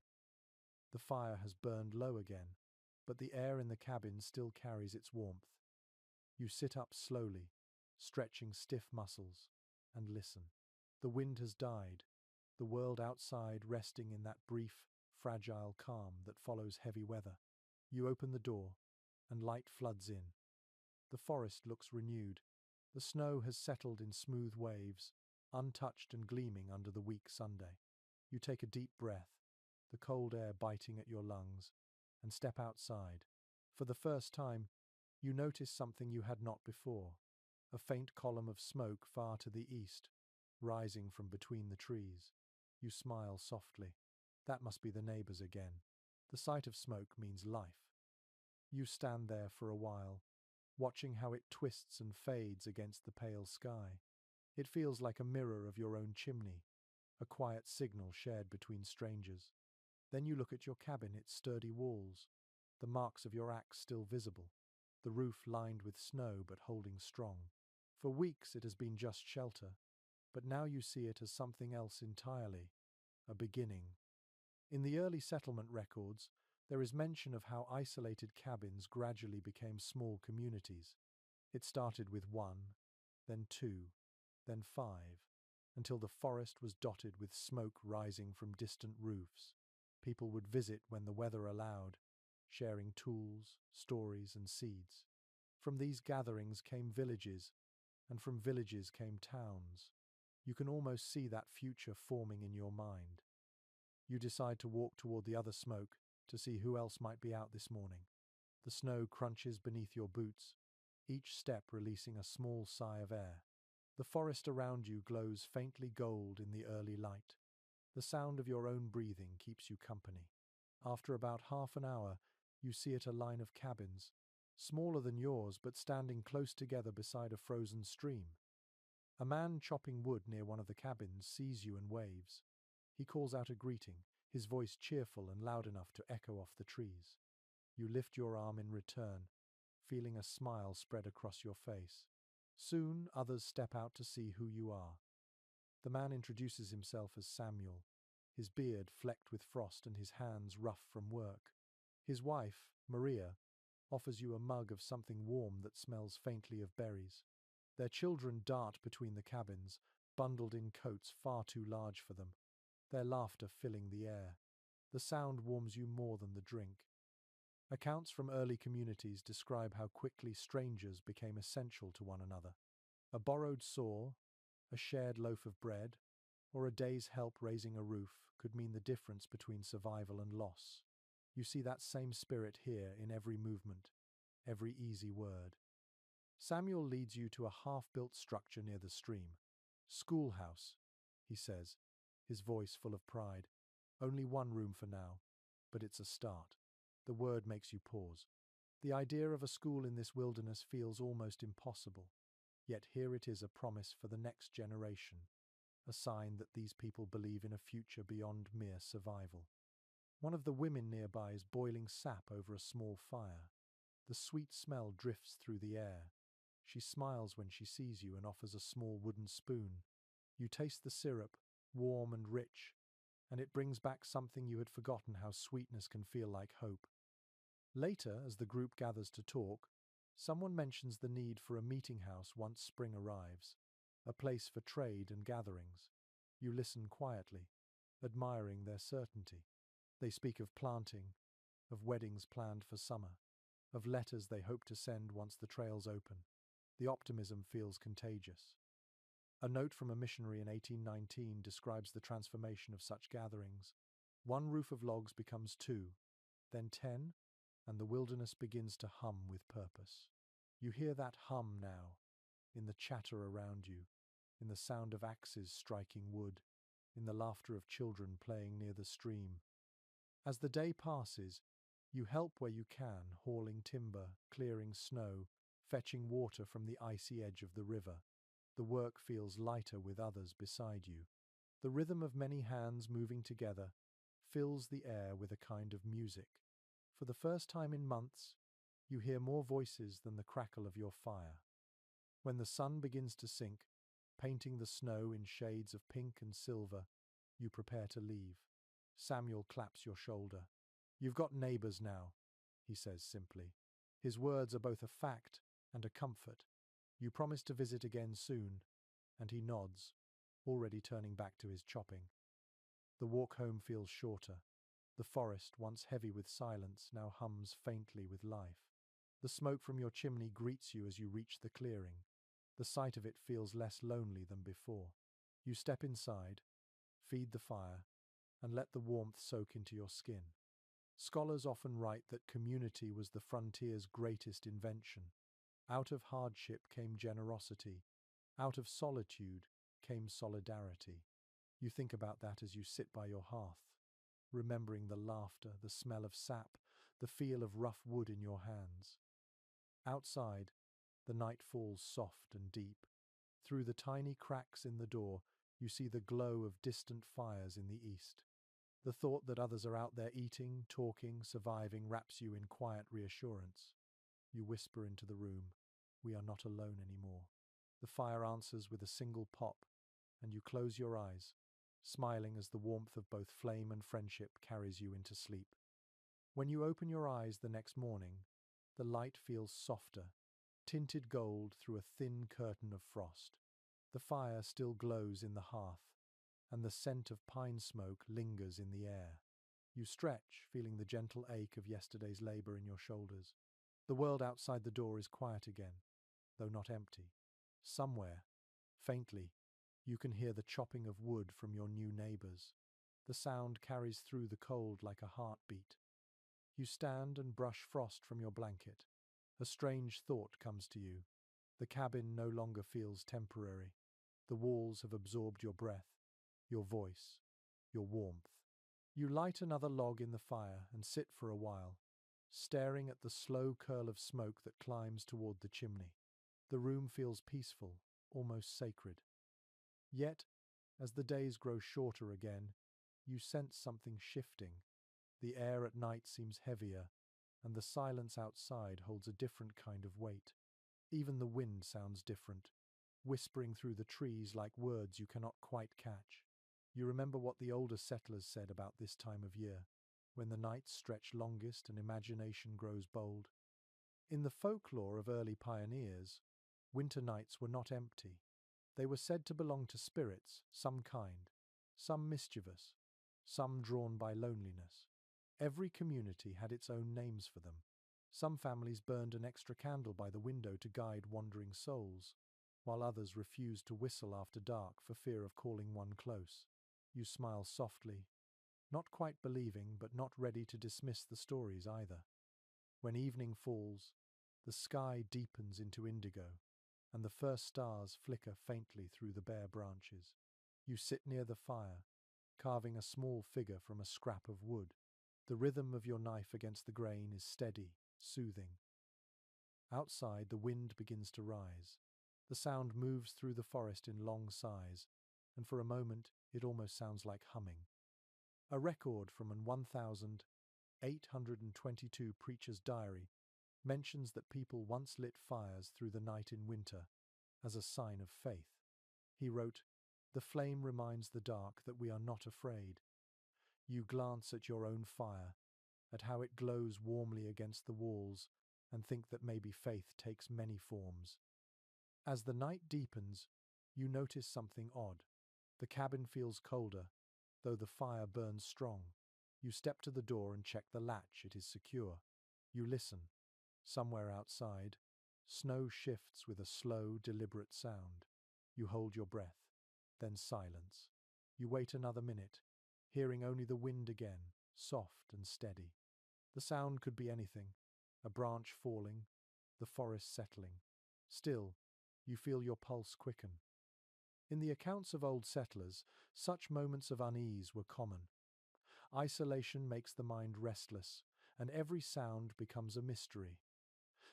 The fire has burned low again, but the air in the cabin still carries its warmth. You sit up slowly, stretching stiff muscles, and listen. The wind has died, the world outside resting in that brief, fragile calm that follows heavy weather. You open the door, and light floods in. The forest looks renewed. The snow has settled in smooth waves, untouched and gleaming under the weak Sunday. You take a deep breath, the cold air biting at your lungs, and step outside. For the first time, you notice something you had not before, a faint column of smoke far to the east, rising from between the trees. You smile softly. That must be the neighbors again. The sight of smoke means life. You stand there for a while, watching how it twists and fades against the pale sky. It feels like a mirror of your own chimney, a quiet signal shared between strangers. Then you look at your cabin, its sturdy walls, the marks of your axe still visible, the roof lined with snow but holding strong. For weeks it has been just shelter, but now you see it as something else entirely, a beginning. In the early settlement records, there is mention of how isolated cabins gradually became small communities. It started with one, then two, then five, until the forest was dotted with smoke rising from distant roofs. People would visit when the weather allowed, sharing tools, stories, and seeds. From these gatherings came villages, and from villages came towns. You can almost see that future forming in your mind. You decide to walk toward the other smoke to see who else might be out this morning. The snow crunches beneath your boots, each step releasing a small sigh of air. The forest around you glows faintly gold in the early light. The sound of your own breathing keeps you company. After about half an hour, you see it a line of cabins, smaller than yours but standing close together beside a frozen stream. A man chopping wood near one of the cabins sees you and waves. He calls out a greeting, his voice cheerful and loud enough to echo off the trees. You lift your arm in return, feeling a smile spread across your face. Soon others step out to see who you are. The man introduces himself as Samuel, his beard flecked with frost and his hands rough from work. His wife, Maria, offers you a mug of something warm that smells faintly of berries. Their children dart between the cabins, bundled in coats far too large for them, their laughter filling the air. The sound warms you more than the drink. Accounts from early communities describe how quickly strangers became essential to one another. A borrowed saw, a shared loaf of bread, or a day's help raising a roof could mean the difference between survival and loss. You see that same spirit here in every movement, every easy word. Samuel leads you to a half-built structure near the stream. Schoolhouse, he says, his voice full of pride. Only one room for now, but it's a start. The word makes you pause. The idea of a school in this wilderness feels almost impossible. Yet here it is, a promise for the next generation, a sign that these people believe in a future beyond mere survival. One of the women nearby is boiling sap over a small fire. The sweet smell drifts through the air. She smiles when she sees you and offers a small wooden spoon. You taste the syrup, warm and rich, and it brings back something you had forgotten: how sweetness can feel like hope. Later, as the group gathers to talk, someone mentions the need for a meeting house once spring arrives, a place for trade and gatherings. You listen quietly, admiring their certainty. They speak of planting, of weddings planned for summer, of letters they hope to send once the trails open. The optimism feels contagious. A note from a missionary in 1819 describes the transformation of such gatherings. One roof of logs becomes two, then 10, and the wilderness begins to hum with purpose. You hear that hum now, in the chatter around you, in the sound of axes striking wood, in the laughter of children playing near the stream. As the day passes, you help where you can, hauling timber, clearing snow, fetching water from the icy edge of the river. The work feels lighter with others beside you. The rhythm of many hands moving together fills the air with a kind of music. For the first time in months, you hear more voices than the crackle of your fire. When the sun begins to sink, painting the snow in shades of pink and silver, you prepare to leave. Samuel claps your shoulder. "You've got neighbors now," he says simply. His words are both a fact and a comfort. You promise to visit again soon, and he nods, already turning back to his chopping. The walk home feels shorter. The forest, once heavy with silence, now hums faintly with life. The smoke from your chimney greets you as you reach the clearing. The sight of it feels less lonely than before. You step inside, feed the fire, and let the warmth soak into your skin. Scholars often write that community was the frontier's greatest invention. Out of hardship came generosity. Out of solitude came solidarity. You think about that as you sit by your hearth, remembering the laughter, the smell of sap, the feel of rough wood in your hands. Outside, the night falls soft and deep. Through the tiny cracks in the door, you see the glow of distant fires in the east. The thought that others are out there eating, talking, surviving wraps you in quiet reassurance. You whisper into the room, "We are not alone anymore." The fire answers with a single pop, and you close your eyes, smiling as the warmth of both flame and friendship carries you into sleep. When you open your eyes the next morning, the light feels softer, tinted gold through a thin curtain of frost. The fire still glows in the hearth, and the scent of pine smoke lingers in the air. You stretch, feeling the gentle ache of yesterday's labor in your shoulders. The world outside the door is quiet again, though not empty. Somewhere, faintly, you can hear the chopping of wood from your new neighbors. The sound carries through the cold like a heartbeat. You stand and brush frost from your blanket. A strange thought comes to you. The cabin no longer feels temporary. The walls have absorbed your breath, your voice, your warmth. You light another log in the fire and sit for a while, staring at the slow curl of smoke that climbs toward the chimney. The room feels peaceful, almost sacred. Yet, as the days grow shorter again, you sense something shifting. The air at night seems heavier, and the silence outside holds a different kind of weight. Even the wind sounds different, whispering through the trees like words you cannot quite catch. You remember what the older settlers said about this time of year, when the nights stretch longest and imagination grows bold. In the folklore of early pioneers, winter nights were not empty. They were said to belong to spirits, some kind, some mischievous, some drawn by loneliness. Every community had its own names for them. Some families burned an extra candle by the window to guide wandering souls, while others refused to whistle after dark for fear of calling one close. You smile softly, not quite believing but not ready to dismiss the stories either. When evening falls, The sky deepens into indigo, and the first stars flicker faintly through the bare branches. You sit near the fire, carving a small figure from a scrap of wood. The rhythm of your knife against the grain is steady, soothing. Outside, the wind begins to rise. The sound moves through the forest in long sighs, and for a moment it almost sounds like humming. A record from an 1822 preacher's diary mentions that people once lit fires through the night in winter as a sign of faith. He wrote, "The flame reminds the dark that we are not afraid." You glance at your own fire, at how it glows warmly against the walls, and think that maybe faith takes many forms. As the night deepens, you notice something odd. The cabin feels colder, though the fire burns strong. You step to the door and check the latch. It is secure. You listen. Somewhere outside, snow shifts with a slow, deliberate sound. You hold your breath, then silence. You wait another minute, hearing only the wind again, soft and steady. The sound could be anything: a branch falling, the forest settling. Still, you feel your pulse quicken. In the accounts of old settlers, such moments of unease were common. Isolation makes the mind restless, and every sound becomes a mystery.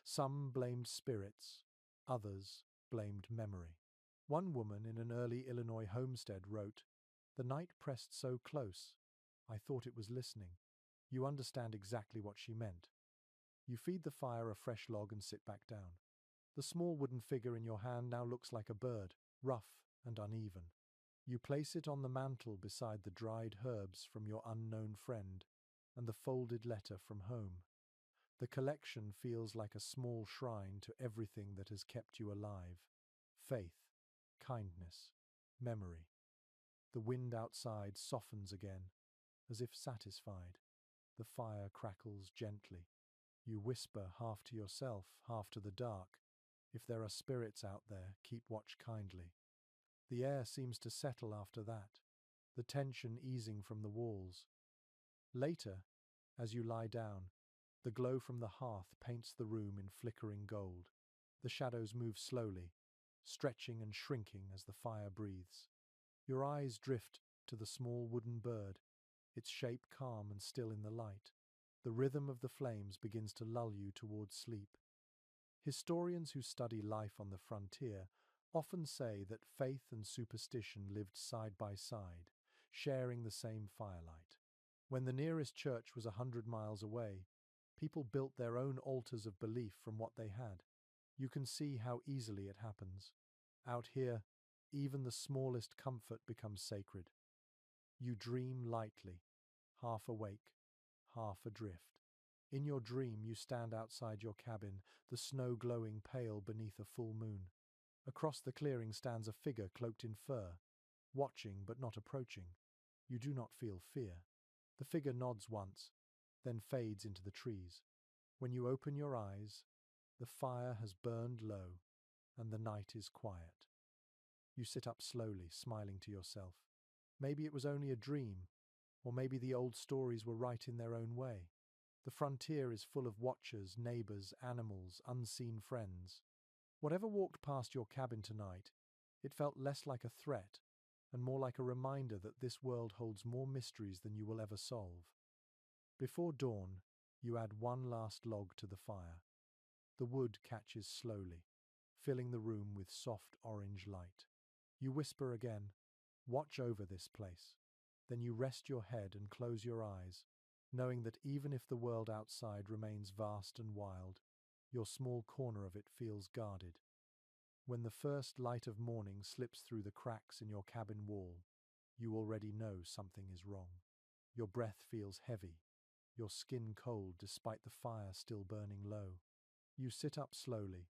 Some blamed spirits, others blamed memory. One woman in an early Illinois homestead wrote, "The night pressed so close, I thought it was listening." You understand exactly what she meant. You feed the fire a fresh log and sit back down. The small wooden figure in your hand now looks like a bird, rough and uneven. You place it on the mantel beside the dried herbs from your unknown friend and the folded letter from home. The collection feels like a small shrine to everything that has kept you alive: faith, kindness, memory. The wind outside softens again, as if satisfied. The fire crackles gently. You whisper, half to yourself, half to the dark, "If there are spirits out there, keep watch kindly." The air seems to settle after that, the tension easing from the walls. Later, as you lie down, the glow from the hearth paints the room in flickering gold. The shadows move slowly, stretching and shrinking as the fire breathes. Your eyes drift to the small wooden bird, its shape calm and still in the light. The rhythm of the flames begins to lull you towards sleep. Historians who study life on the frontier often say that faith and superstition lived side by side, sharing the same firelight. When the nearest church was 100 miles away, people built their own altars of belief from what they had. You can see how easily it happens. Out here, even the smallest comfort becomes sacred. You dream lightly, half awake, half adrift. In your dream, you stand outside your cabin, the snow glowing pale beneath a full moon. Across the clearing stands a figure cloaked in fur, watching but not approaching. You do not feel fear. The figure nods once, then fades into the trees. When you open your eyes, the fire has burned low, and the night is quiet. You sit up slowly, smiling to yourself. Maybe it was only a dream, or maybe the old stories were right in their own way. The frontier is full of watchers, neighbors, animals, unseen friends. Whatever walked past your cabin tonight, it felt less like a threat and more like a reminder that this world holds more mysteries than you will ever solve. Before dawn, you add one last log to the fire. The wood catches slowly, filling the room with soft orange light. You whisper again, "Watch over this place." Then you rest your head and close your eyes, knowing that even if the world outside remains vast and wild, your small corner of it feels guarded. When the first light of morning slips through the cracks in your cabin wall, you already know something is wrong. Your breath feels heavy, your skin cold despite the fire still burning low. You sit up slowly,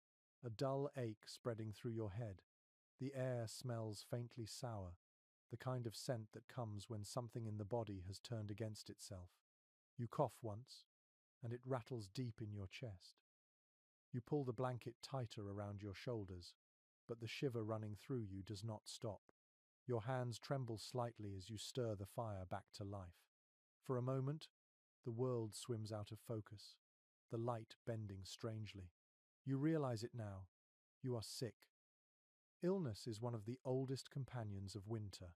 a dull ache spreading through your head. The air smells faintly sour, the kind of scent that comes when something in the body has turned against itself. You cough once, and it rattles deep in your chest. You pull the blanket tighter around your shoulders, but the shiver running through you does not stop. Your hands tremble slightly as you stir the fire back to life. For a moment, the world swims out of focus, the light bending strangely. You realize it now. You are sick. Illness is one of the oldest companions of winter.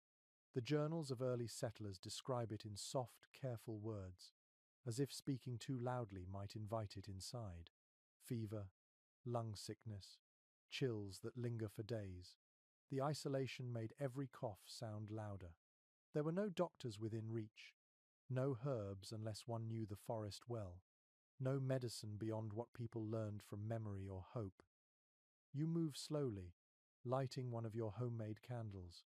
The journals of early settlers describe it in soft, careful words, as if speaking too loudly might invite it inside. Fever, lung sickness, chills that linger for days. The isolation made every cough sound louder. There were no doctors within reach, no herbs unless one knew the forest well, no medicine beyond what people learned from memory or hope. You move slowly, lighting one of your homemade candles.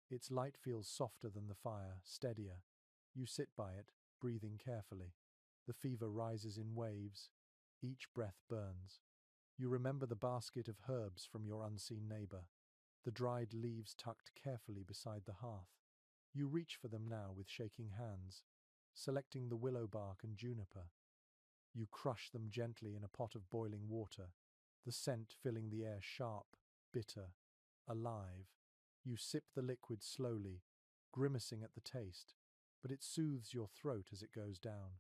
Its light feels softer than the fire, steadier. You sit by it, breathing carefully. The fever rises in waves. Each breath burns. You remember the basket of herbs from your unseen neighbor, the dried leaves tucked carefully beside the hearth. You reach for them now with shaking hands, selecting the willow bark and juniper. You crush them gently in a pot of boiling water, the scent filling the air sharp, bitter, alive. You sip the liquid slowly, grimacing at the taste, but it soothes your throat as it goes down.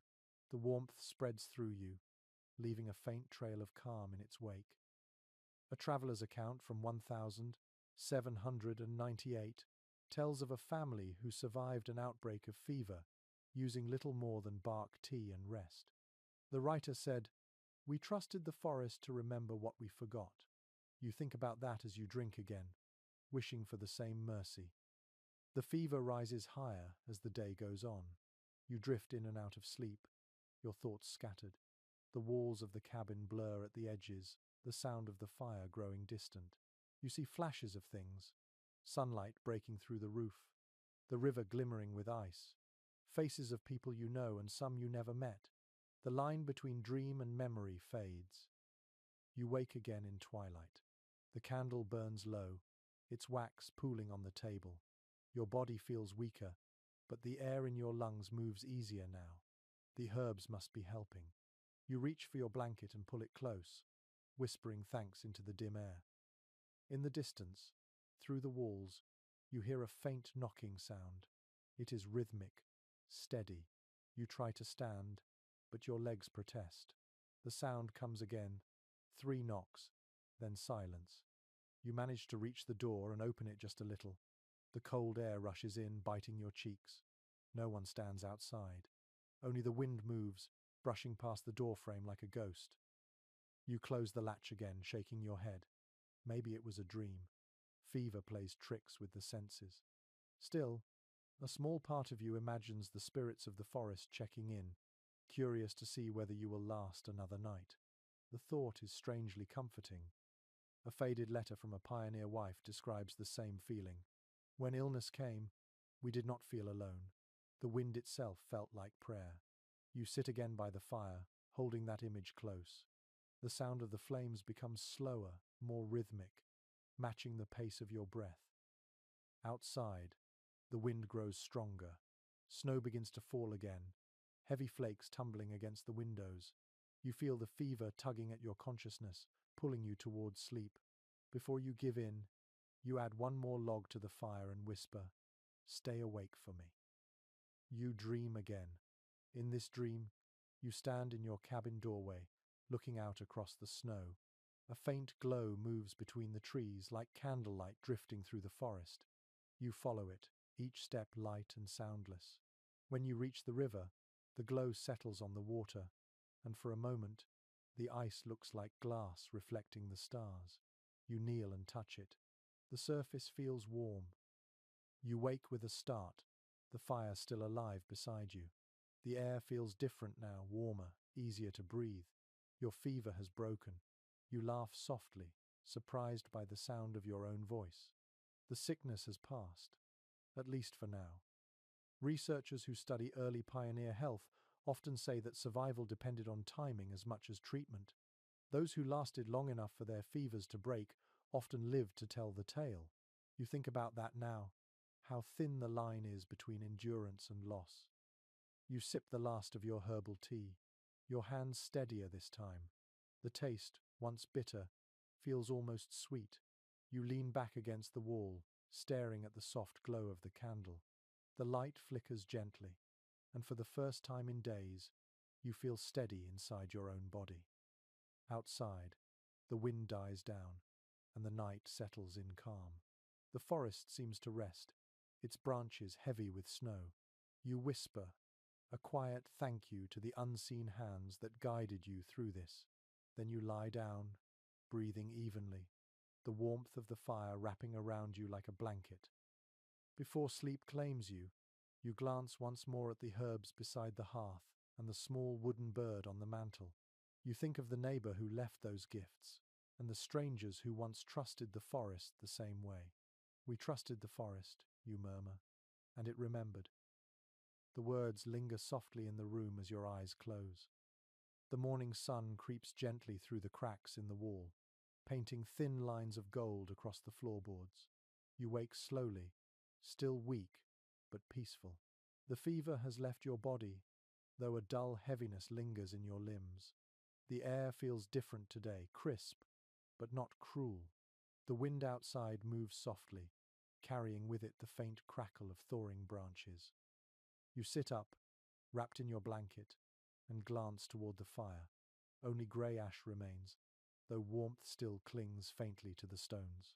The warmth spreads through you, leaving a faint trail of calm in its wake. A traveller's account from 1798 tells of a family who survived an outbreak of fever using little more than bark tea and rest. The writer said, "We trusted the forest to remember what we forgot." You think about that as you drink again, wishing for the same mercy. The fever rises higher as the day goes on. You drift in and out of sleep, your thoughts scattered. The walls of the cabin blur at the edges, the sound of the fire growing distant. You see flashes of things, sunlight breaking through the roof, the river glimmering with ice, faces of people you know and some you never met. The line between dream and memory fades. You wake again in twilight. The candle burns low, its wax pooling on the table. Your body feels weaker, but the air in your lungs moves easier now. The herbs must be helping. You reach for your blanket and pull it close, whispering thanks into the dim air. In the distance, through the walls, you hear a faint knocking sound. It is rhythmic, steady. You try to stand, but your legs protest. The sound comes again, 3 knocks, then silence. You manage to reach the door and open it just a little. The cold air rushes in, biting your cheeks. No one stands outside. Only the wind moves, brushing past the doorframe like a ghost. You close the latch again, shaking your head. Maybe it was a dream. Fever plays tricks with the senses. Still, a small part of you imagines the spirits of the forest checking in, curious to see whether you will last another night. The thought is strangely comforting. A faded letter from a pioneer wife describes the same feeling. When illness came, we did not feel alone. The wind itself felt like prayer. You sit again by the fire, holding that image close. The sound of the flames becomes slower, more rhythmic, matching the pace of your breath. Outside, the wind grows stronger. Snow begins to fall again, heavy flakes tumbling against the windows. You feel the fever tugging at your consciousness, pulling you towards sleep. Before you give in, you add one more log to the fire and whisper, "Stay awake for me." You dream again. In this dream, you stand in your cabin doorway, looking out across the snow. A faint glow moves between the trees like candlelight drifting through the forest. You follow it, each step light and soundless. When you reach the river, the glow settles on the water, and for a moment, the ice looks like glass reflecting the stars. You kneel and touch it. The surface feels warm. You wake with a start, the fire still alive beside you. The air feels different now, warmer, easier to breathe. Your fever has broken. You laugh softly, surprised by the sound of your own voice. The sickness has passed, at least for now. Researchers who study early pioneer health often say that survival depended on timing as much as treatment. Those who lasted long enough for their fevers to break often lived to tell the tale. You think about that now, how thin the line is between endurance and loss. You sip the last of your herbal tea, your hands steadier this time. The taste, once bitter, feels almost sweet. You lean back against the wall, staring at the soft glow of the candle. The light flickers gently, and for the first time in days, you feel steady inside your own body. Outside, The wind dies down, and the night settles in calm. The forest seems to rest, its branches heavy with snow. You whisper, a quiet thank you to the unseen hands that guided you through this. Then you lie down, breathing evenly, the warmth of the fire wrapping around you like a blanket. Before sleep claims you, you glance once more at the herbs beside the hearth and the small wooden bird on the mantel. You think of the neighbor who left those gifts, and the strangers who once trusted the forest the same way. We trusted the forest, you murmur, and it remembered. The words linger softly in the room as your eyes close. The morning sun creeps gently through the cracks in the wall, painting thin lines of gold across the floorboards. You wake slowly, still weak, but peaceful. The fever has left your body, though a dull heaviness lingers in your limbs. The air feels different today, crisp, but not cruel. The wind outside moves softly, carrying with it the faint crackle of thawing branches. You sit up, wrapped in your blanket, and glance toward the fire. Only grey ash remains, though warmth still clings faintly to the stones.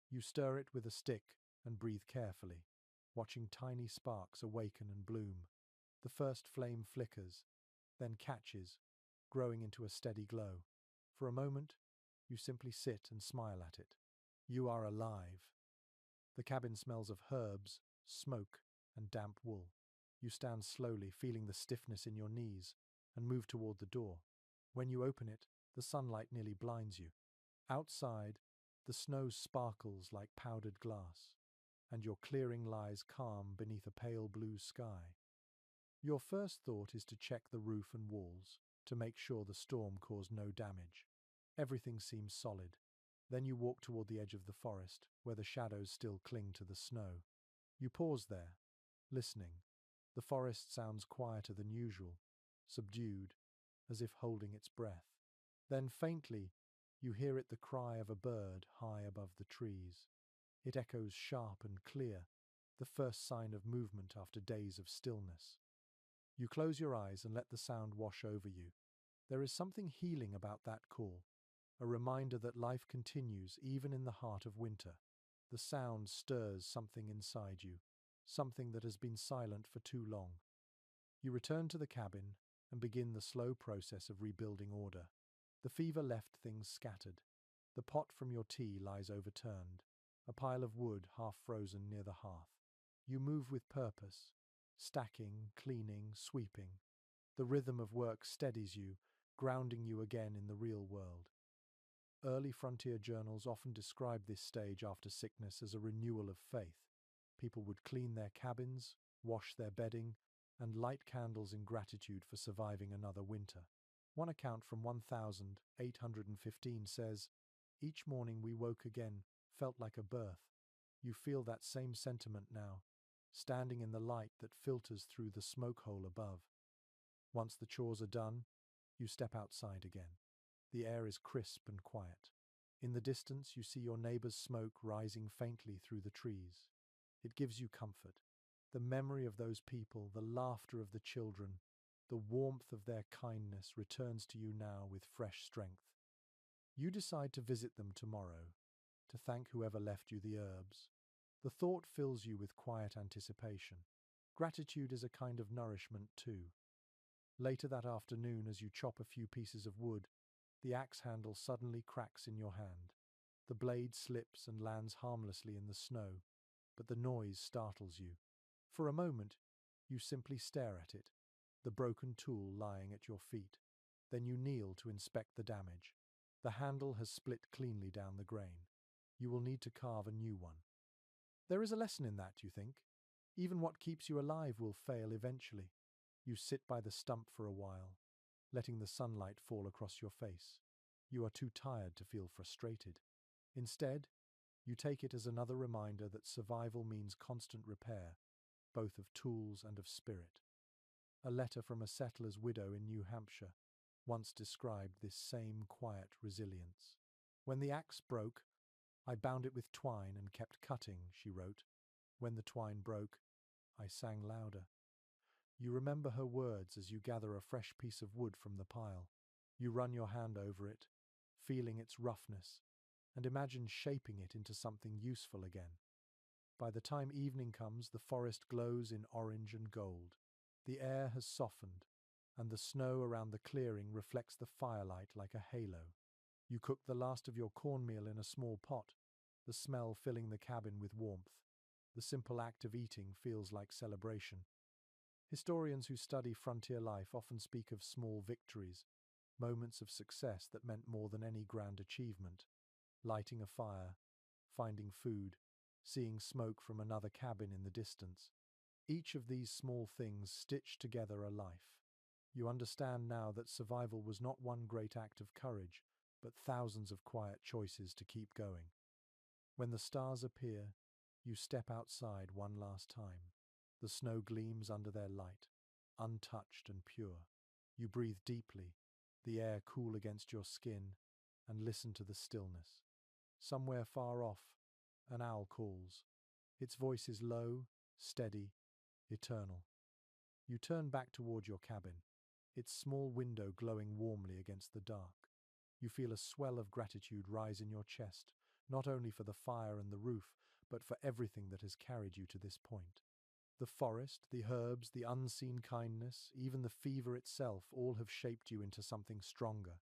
You stir it with a stick and breathe carefully, watching tiny sparks awaken and bloom. The first flame flickers, then catches, growing into a steady glow. For a moment, you simply sit and smile at it. You are alive. The cabin smells of herbs, smoke, and damp wool. You stand slowly, feeling the stiffness in your knees, and move toward the door. When you open it, the sunlight nearly blinds you. Outside, the snow sparkles like powdered glass, and your clearing lies calm beneath a pale blue sky. Your first thought is to check the roof and walls, to make sure the storm caused no damage. Everything seems solid. Then you walk toward the edge of the forest, where the shadows still cling to the snow. You pause there, listening. The forest sounds quieter than usual, subdued, as if holding its breath. Then faintly, you hear it the cry of a bird high above the trees. It echoes sharp and clear, the first sign of movement after days of stillness. You close your eyes and let the sound wash over you. There is something healing about that call, a reminder that life continues even in the heart of winter. The sound stirs something inside you, something that has been silent for too long. You return to the cabin and begin the slow process of rebuilding order. The fever left things scattered. The pot from your tea lies overturned, a pile of wood half frozen near the hearth. You move with purpose, stacking, cleaning, sweeping. The rhythm of work steadies you, grounding you again in the real world. Early frontier journals often describe this stage after sickness as a renewal of faith. People would clean their cabins, wash their bedding, and light candles in gratitude for surviving another winter. One account from 1815 says, "Each morning we woke again, felt like a birth." You feel that same sentiment now, standing in the light that filters through the smoke hole above. Once the chores are done, you step outside again. The air is crisp and quiet. In the distance, you see your neighbor's smoke rising faintly through the trees. It gives you comfort. The memory of those people, the laughter of the children, the warmth of their kindness returns to you now with fresh strength. You decide to visit them tomorrow, to thank whoever left you the herbs. The thought fills you with quiet anticipation. Gratitude is a kind of nourishment too. Later that afternoon, as you chop a few pieces of wood, the axe handle suddenly cracks in your hand. The blade slips and lands harmlessly in the snow, but the noise startles you. For a moment, you simply stare at it, the broken tool lying at your feet. Then you kneel to inspect the damage. The handle has split cleanly down the grain. You will need to carve a new one. There is a lesson in that, you think. Even what keeps you alive will fail eventually. You sit by the stump for a while, letting the sunlight fall across your face. You are too tired to feel frustrated. Instead, you take it as another reminder that survival means constant repair, both of tools and of spirit. A letter from a settler's widow in New Hampshire once described this same quiet resilience. "When the axe broke, I bound it with twine and kept cutting," she wrote. "When the twine broke, I sang louder." You remember her words as you gather a fresh piece of wood from the pile. You run your hand over it, feeling its roughness, and imagine shaping it into something useful again. By the time evening comes, the forest glows in orange and gold. The air has softened, and the snow around the clearing reflects the firelight like a halo. You cook the last of your cornmeal in a small pot, the smell filling the cabin with warmth. The simple act of eating feels like celebration. Historians who study frontier life often speak of small victories, moments of success that meant more than any grand achievement. Lighting a fire, finding food, seeing smoke from another cabin in the distance. Each of these small things stitched together a life. You understand now that survival was not one great act of courage, but thousands of quiet choices to keep going. When the stars appear, you step outside one last time. The snow gleams under their light, untouched and pure. You breathe deeply, the air cool against your skin, and listen to the stillness. Somewhere far off, an owl calls. Its voice is low, steady, eternal. You turn back toward your cabin, its small window glowing warmly against the dark. You feel a swell of gratitude rise in your chest, not only for the fire and the roof, but for everything that has carried you to this point. The forest, the herbs, the unseen kindness, even the fever itself, all have shaped you into something stronger.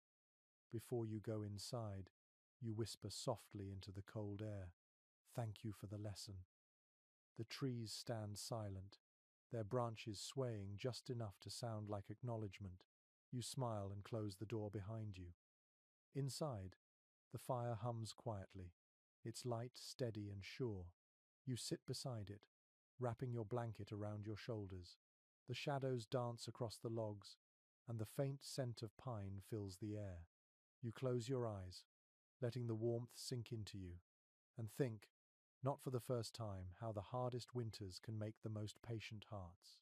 Before you go inside, you whisper softly into the cold air, "Thank you for the lesson." The trees stand silent, their branches swaying just enough to sound like acknowledgement. You smile and close the door behind you. Inside, the fire hums quietly, its light steady and sure. You sit beside it, wrapping your blanket around your shoulders. The shadows dance across the logs, and the faint scent of pine fills the air. You close your eyes, letting the warmth sink into you, and think, not for the first time, how the hardest winters can make the most patient hearts.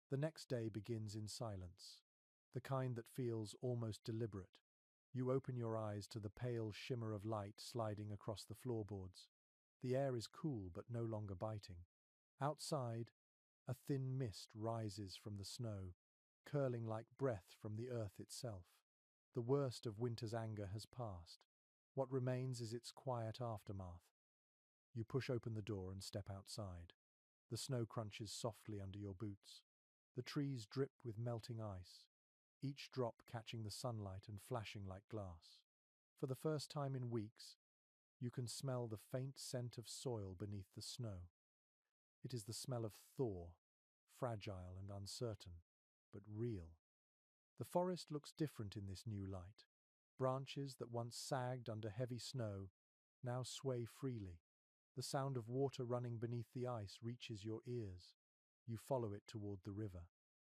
The next day begins in silence, the kind that feels almost deliberate. You open your eyes to the pale shimmer of light sliding across the floorboards. The air is cool but no longer biting. Outside, a thin mist rises from the snow, curling like breath from the earth itself. The worst of winter's anger has passed. What remains is its quiet aftermath. You push open the door and step outside. The snow crunches softly under your boots. The trees drip with melting ice, each drop catching the sunlight and flashing like glass. For the first time in weeks, you can smell the faint scent of soil beneath the snow. It is the smell of thaw, fragile and uncertain, but real. The forest looks different in this new light. Branches that once sagged under heavy snow now sway freely. The sound of water running beneath the ice reaches your ears. You follow it toward the river.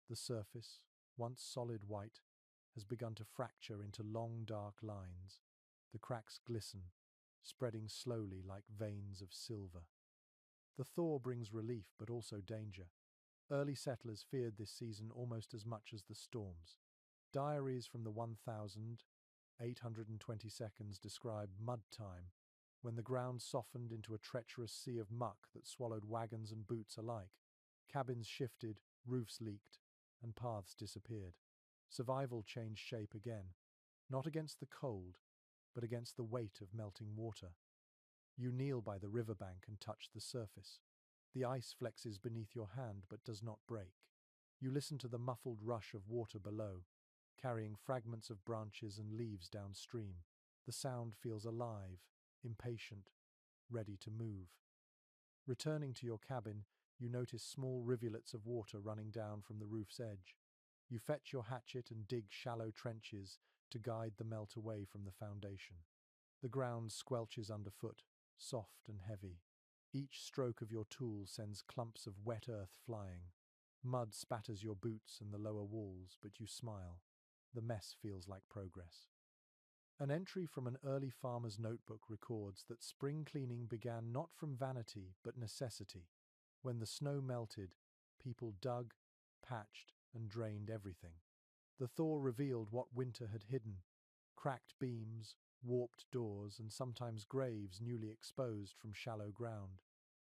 The surface, once solid white, has begun to fracture into long dark lines. The cracks glisten, spreading slowly like veins of silver. The thaw brings relief but also danger. Early settlers feared this season almost as much as the storms. Diaries from the 1820s describe mud time, when the ground softened into a treacherous sea of muck that swallowed wagons and boots alike. Cabins shifted, roofs leaked, and paths disappeared. Survival changed shape again, not against the cold, but against the weight of melting water. You kneel by the riverbank and touch the surface. The ice flexes beneath your hand but does not break. You listen to the muffled rush of water below, carrying fragments of branches and leaves downstream. The sound feels alive, impatient, ready to move. Returning to your cabin, you notice small rivulets of water running down from the roof's edge. You fetch your hatchet and dig shallow trenches to guide the melt away from the foundation. The ground squelches underfoot, soft and heavy. Each stroke of your tool sends clumps of wet earth flying. Mud spatters your boots and the lower walls, but you smile. The mess feels like progress. An entry from an early farmer's notebook records that spring cleaning began not from vanity but necessity. When the snow melted, people dug, patched, and drained everything. The thaw revealed what winter had hidden: cracked beams, warped doors, and sometimes graves newly exposed from shallow ground.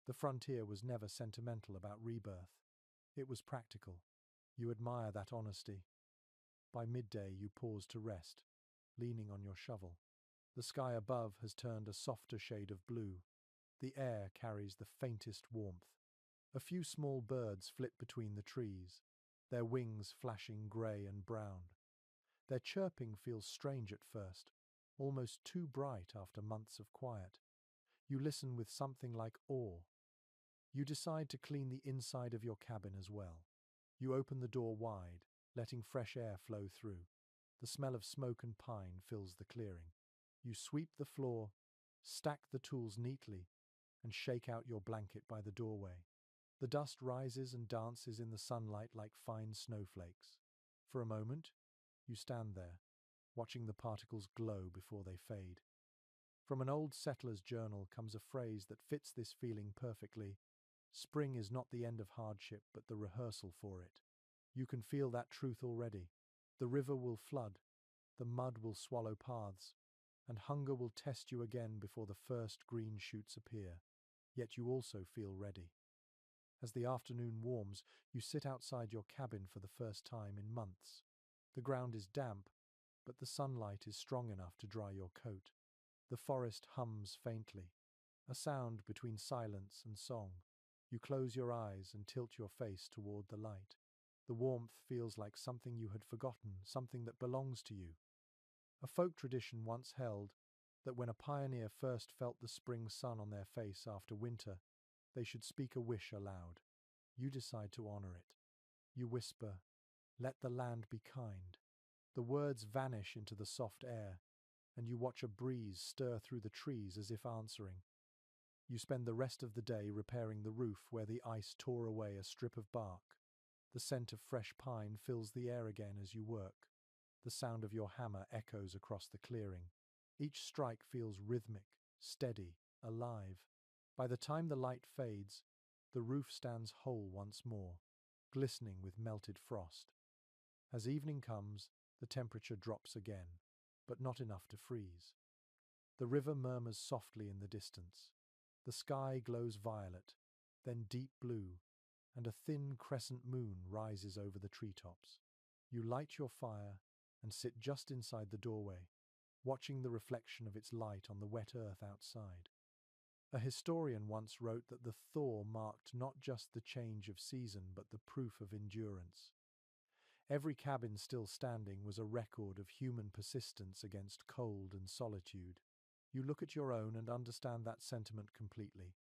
The frontier was never sentimental about rebirth. It was practical. You admire that honesty. By midday, you pause to rest. leaning on your shovel. The sky above has turned a softer shade of blue. The air carries the faintest warmth. A few small birds flit between the trees, their wings flashing grey and brown. Their chirping feels strange at first, almost too bright after months of quiet. You listen with something like awe. You decide to clean the inside of your cabin as well. You open the door wide, letting fresh air flow through. The smell of smoke and pine fills the clearing. You sweep the floor, stack the tools neatly, and shake out your blanket by the doorway. The dust rises and dances in the sunlight like fine snowflakes. For a moment, you stand there, watching the particles glow before they fade. From an old settler's journal comes a phrase that fits this feeling perfectly. Spring is not the end of hardship, but the rehearsal for it. You can feel that truth already. The river will flood, the mud will swallow paths, and hunger will test you again before the first green shoots appear. Yet you also feel ready. As the afternoon warms, you sit outside your cabin for the first time in months. The ground is damp, but the sunlight is strong enough to dry your coat. The forest hums faintly, a sound between silence and song. You close your eyes and tilt your face toward the light. The warmth feels like something you had forgotten, something that belongs to you. A folk tradition once held that when a pioneer first felt the spring sun on their face after winter, they should speak a wish aloud. You decide to honor it. You whisper, "Let the land be kind." The words vanish into the soft air, and you watch a breeze stir through the trees as if answering. You spend the rest of the day repairing the roof where the ice tore away a strip of bark. The scent of fresh pine fills the air again as you work. The sound of your hammer echoes across the clearing. Each strike feels rhythmic, steady, alive. By the time the light fades, the roof stands whole once more, glistening with melted frost. As evening comes, the temperature drops again, but not enough to freeze. The river murmurs softly in the distance. The sky glows violet, then deep blue, and a thin crescent moon rises over the treetops. You light your fire and sit just inside the doorway, watching the reflection of its light on the wet earth outside. A historian once wrote that the thaw marked not just the change of season but the proof of endurance. Every cabin still standing was a record of human persistence against cold and solitude. You look at your own and understand that sentiment completely.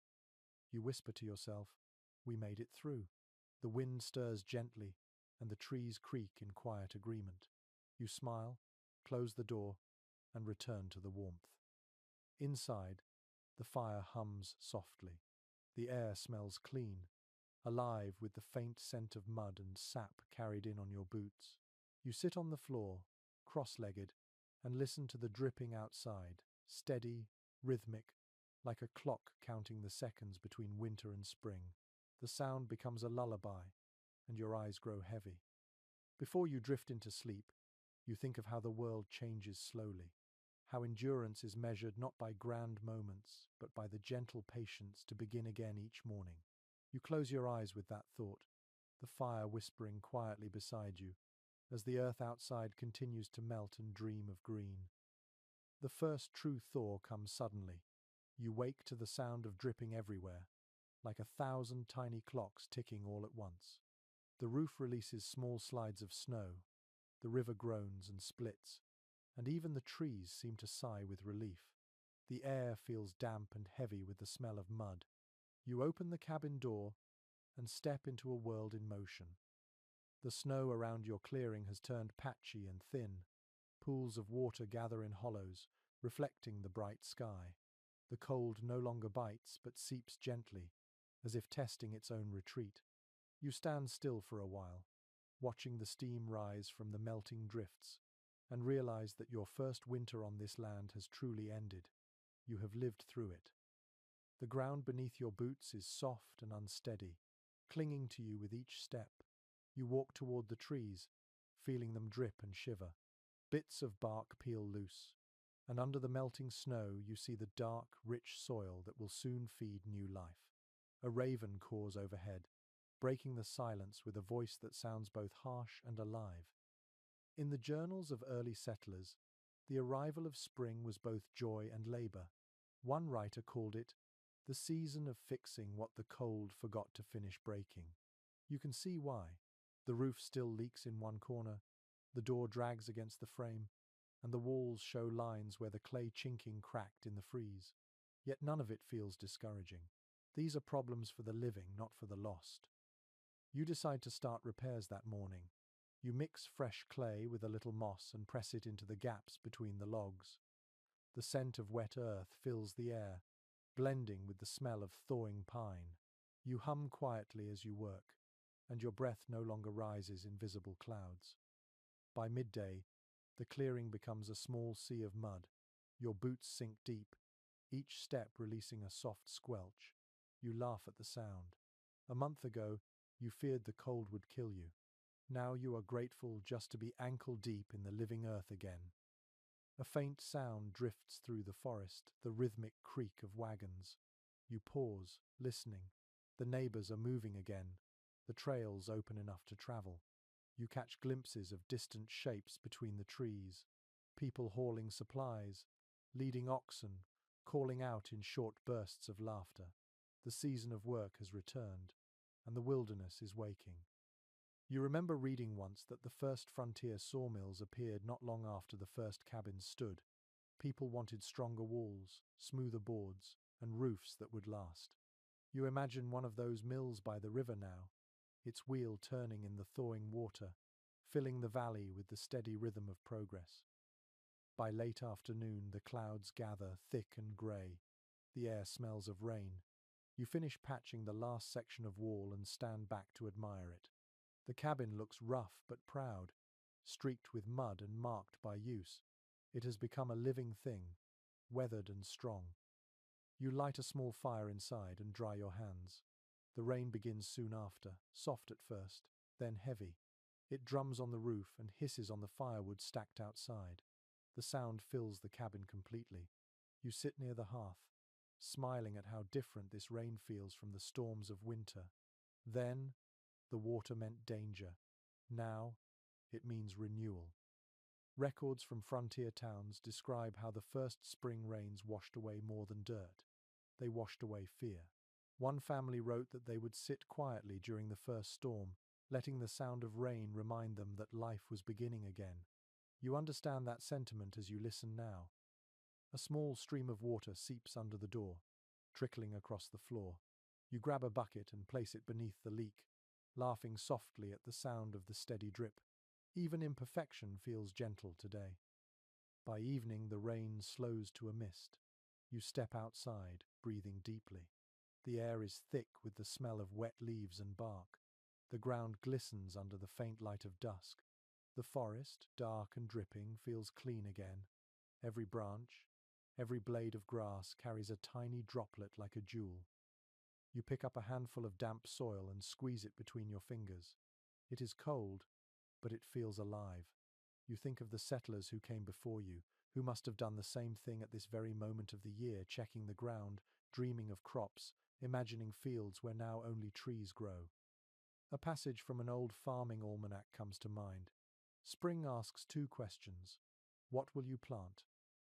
You whisper to yourself, "We made it through." The wind stirs gently, and the trees creak in quiet agreement. You smile, close the door, and return to the warmth. Inside, the fire hums softly. The air smells clean, alive with the faint scent of mud and sap carried in on your boots. You sit on the floor, cross-legged, and listen to the dripping outside, steady, rhythmic, like a clock counting the seconds between winter and spring. The sound becomes a lullaby, and your eyes grow heavy. Before you drift into sleep, you think of how the world changes slowly, how endurance is measured not by grand moments, but by the gentle patience to begin again each morning. You close your eyes with that thought, the fire whispering quietly beside you, as the earth outside continues to melt and dream of green. The first true thaw comes suddenly. You wake to the sound of dripping everywhere, like 1,000 tiny clocks ticking all at once. The roof releases small slides of snow, the river groans and splits, and even the trees seem to sigh with relief. The air feels damp and heavy with the smell of mud. You open the cabin door and step into a world in motion. The snow around your clearing has turned patchy and thin. Pools of water gather in hollows, reflecting the bright sky. The cold no longer bites but seeps gently, as if testing its own retreat. You stand still for a while, watching the steam rise from the melting drifts, and realize that your first winter on this land has truly ended. You have lived through it. The ground beneath your boots is soft and unsteady, clinging to you with each step. You walk toward the trees, feeling them drip and shiver. Bits of bark peel loose, and under the melting snow you see the dark, rich soil that will soon feed new life. A raven caws overhead, breaking the silence with a voice that sounds both harsh and alive. In the journals of early settlers, The arrival of spring was both joy and labor. One writer called it the season of fixing what the cold forgot to finish breaking. You can see why. The roof still leaks in one corner, the door drags against the frame, and the walls show lines where the clay chinking cracked in the freeze. Yet none of it feels discouraging. These are problems for the living, not for the lost. You decide to start repairs that morning. You mix fresh clay with a little moss and press it into the gaps between the logs. The scent of wet earth fills the air, blending with the smell of thawing pine. You hum quietly as you work, and your breath no longer rises in visible clouds. By midday, the clearing becomes a small sea of mud. Your boots sink deep, each step releasing a soft squelch. You laugh at the sound. A month ago, you feared the cold would kill you. Now you are grateful just to be ankle deep in the living earth again. A faint sound drifts through the forest, the rhythmic creak of wagons. You pause, listening. The neighbors are moving again, the trails open enough to travel. You catch glimpses of distant shapes between the trees, people hauling supplies, leading oxen, calling out in short bursts of laughter. The season of work has returned, and the wilderness is waking. You remember reading once that the first frontier sawmills appeared not long after the first cabins stood. People wanted stronger walls, smoother boards, and roofs that would last. You imagine one of those mills by the river now, its wheel turning in the thawing water, filling the valley with the steady rhythm of progress. By late afternoon, the clouds gather thick and grey. The air smells of rain. You finish patching the last section of wall and stand back to admire it. The cabin looks rough but proud, streaked with mud and marked by use. It has become a living thing, weathered and strong. You light a small fire inside and dry your hands. The rain begins soon after, soft at first, then heavy. It drums on the roof and hisses on the firewood stacked outside. The sound fills the cabin completely. You sit near the hearth, smiling at how different this rain feels from the storms of winter. Then, the water meant danger. Now, it means renewal. Records from frontier towns describe how the first spring rains washed away more than dirt. They washed away fear. One family wrote that they would sit quietly during the first storm, letting the sound of rain remind them that life was beginning again. You understand that sentiment as you listen now. A small stream of water seeps under the door, trickling across the floor. You grab a bucket and place it beneath the leak, laughing softly at the sound of the steady drip. Even imperfection feels gentle today. By evening, the rain slows to a mist. You step outside, breathing deeply. The air is thick with the smell of wet leaves and bark. The ground glistens under the faint light of dusk. The forest, dark and dripping, feels clean again. Every branch, every blade of grass carries a tiny droplet like a jewel. You pick up a handful of damp soil and squeeze it between your fingers. It is cold, but it feels alive. You think of the settlers who came before you, who must have done the same thing at this very moment of the year, checking the ground, dreaming of crops, imagining fields where now only trees grow. A passage from an old farming almanac comes to mind. Spring asks two questions. What will you plant?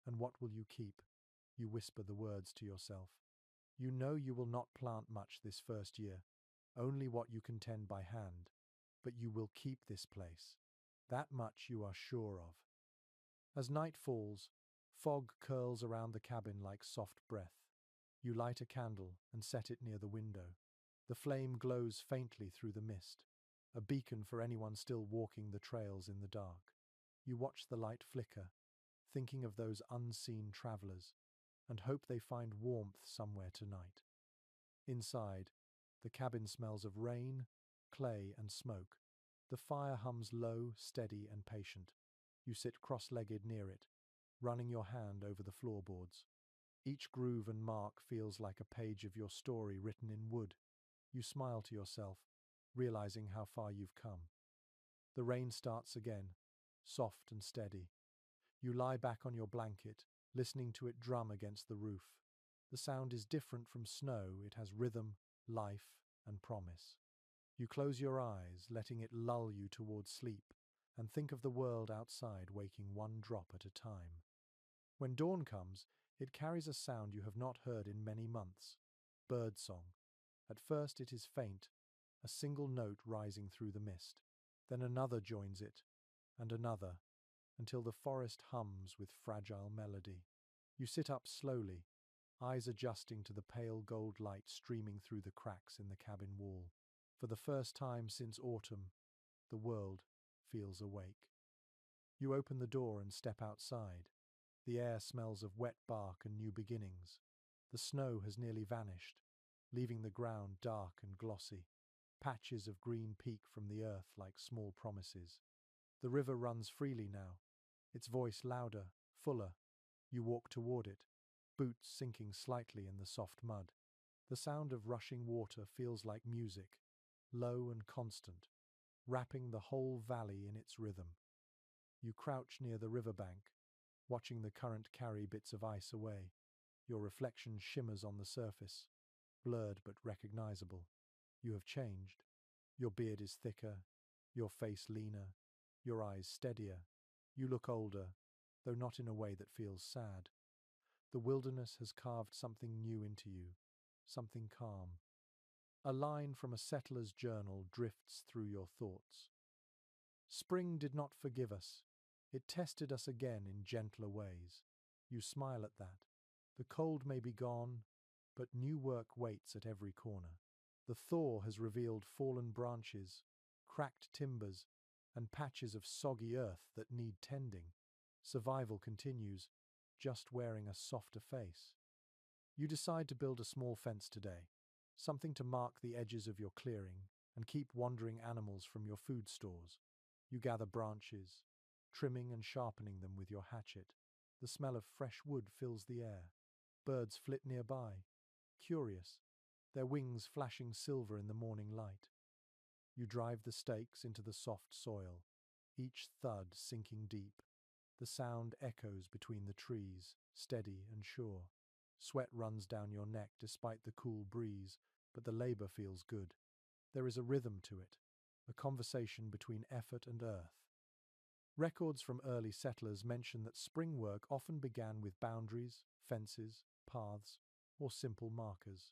And what will you keep? You whisper the words to yourself. You know you will not plant much this first year, only what you can tend by hand, but you will keep this place. That much you are sure of. As night falls, fog curls around the cabin like soft breath. You light a candle and set it near the window. The flame glows faintly through the mist, a beacon for anyone still walking the trails in the dark. You watch the light flicker, thinking of those unseen travelers, and hope they find warmth somewhere tonight. Inside, the cabin smells of rain, clay, and smoke. The fire hums low, steady, and patient. You sit cross-legged near it, running your hand over the floorboards. Each groove and mark feels like a page of your story written in wood. You smile to yourself, realizing how far you've come. The rain starts again, soft and steady. You lie back on your blanket, listening to it drum against the roof. The sound is different from snow. It has rhythm, life, and promise. You close your eyes, letting it lull you towards sleep, and think of the world outside waking one drop at a time. When dawn comes, it carries a sound you have not heard in many months. Bird song. At first it is faint, a single note rising through the mist. Then another joins it, and another, until the forest hums with fragile melody. You sit up slowly, eyes adjusting to the pale gold light streaming through the cracks in the cabin wall. For the first time since autumn, the world feels awake. You open the door and step outside. The air smells of wet bark and new beginnings. The snow has nearly vanished, leaving the ground dark and glossy. Patches of green peek from the earth like small promises. The river runs freely now, its voice louder, fuller. You walk toward it, boots sinking slightly in the soft mud. The sound of rushing water feels like music, low and constant, wrapping the whole valley in its rhythm. You crouch near the riverbank, watching the current carry bits of ice away. Your reflection shimmers on the surface, blurred but recognizable. You have changed. Your beard is thicker, your face leaner, your eyes steadier. You look older, though not in a way that feels sad. The wilderness has carved something new into you, something calm. A line from a settler's journal drifts through your thoughts. Spring did not forgive us. It tested us again in gentler ways. You smile at that. The cold may be gone, but new work waits at every corner. The thaw has revealed fallen branches, cracked timbers, and patches of soggy earth that need tending. Survival continues, just wearing a softer face. You decide to build a small fence today, something to mark the edges of your clearing and keep wandering animals from your food stores. You gather branches, trimming and sharpening them with your hatchet. The smell of fresh wood fills the air. Birds flit nearby, curious, their wings flashing silver in the morning light. You drive the stakes into the soft soil, each thud sinking deep. The sound echoes between the trees, steady and sure. Sweat runs down your neck despite the cool breeze, but the labor feels good. There is a rhythm to it, a conversation between effort and earth. Records from early settlers mention that spring work often began with boundaries, fences, paths, or simple markers,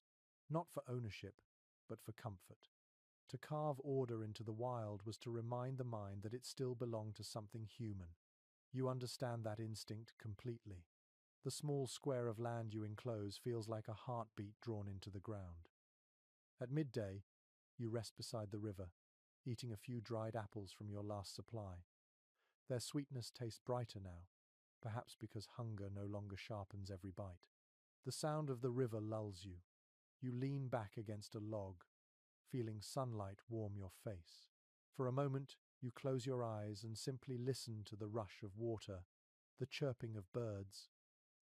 not for ownership, but for comfort. To carve order into the wild was to remind the mind that it still belonged to something human. You understand that instinct completely. The small square of land you enclose feels like a heartbeat drawn into the ground. At midday, you rest beside the river, eating a few dried apples from your last supply. Their sweetness tastes brighter now, perhaps because hunger no longer sharpens every bite. The sound of the river lulls you. You lean back against a log, feeling sunlight warm your face. For a moment, you close your eyes and simply listen to the rush of water, the chirping of birds,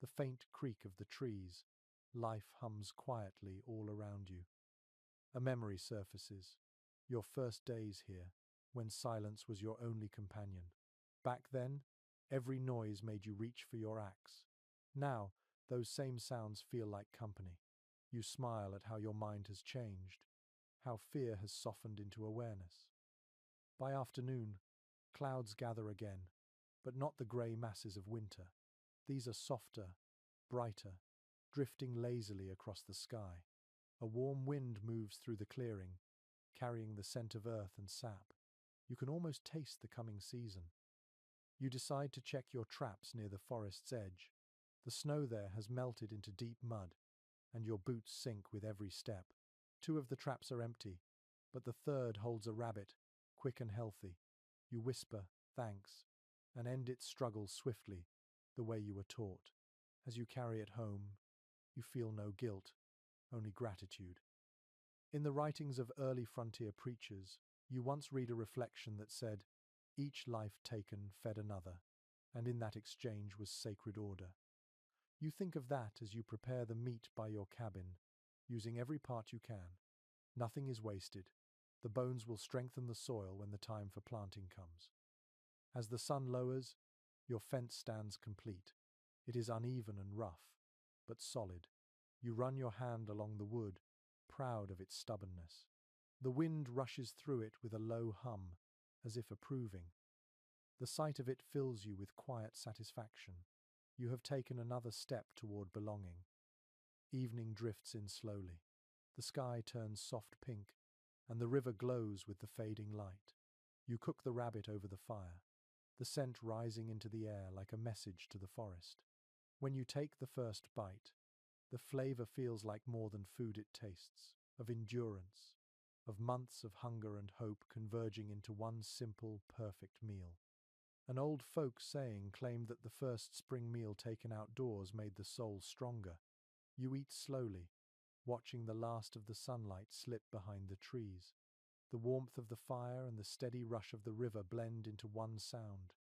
the faint creak of the trees. Life hums quietly all around you. A memory surfaces. Your first days here, when silence was your only companion. Back then, every noise made you reach for your axe. Now, those same sounds feel like company. You smile at how your mind has changed, how fear has softened into awareness. By afternoon, clouds gather again, but not the grey masses of winter. These are softer, brighter, drifting lazily across the sky. A warm wind moves through the clearing, carrying the scent of earth and sap. You can almost taste the coming season. You decide to check your traps near the forest's edge. The snow there has melted into deep mud, and your boots sink with every step. Two of the traps are empty, but the third holds a rabbit, quick and healthy. You whisper, thanks, and end its struggle swiftly, the way you were taught. As you carry it home, you feel no guilt, only gratitude. In the writings of early frontier preachers, you once read a reflection that said, each life taken fed another, and in that exchange was sacred order. You think of that as you prepare the meat by your cabin, using every part you can. Nothing is wasted. The bones will strengthen the soil when the time for planting comes. As the sun lowers, your fence stands complete. It is uneven and rough, but solid. You run your hand along the wood, proud of its stubbornness. The wind rushes through it with a low hum, as if approving. The sight of it fills you with quiet satisfaction. You have taken another step toward belonging. Evening drifts in slowly. The sky turns soft pink, and the river glows with the fading light. You cook the rabbit over the fire, the scent rising into the air like a message to the forest. When you take the first bite, the flavor feels like more than food it tastes, of endurance, of months of hunger and hope converging into one simple, perfect meal. An old folk saying claimed that the first spring meal taken outdoors made the soul stronger. You eat slowly, watching the last of the sunlight slip behind the trees. The warmth of the fire and the steady rush of the river blend into one sound,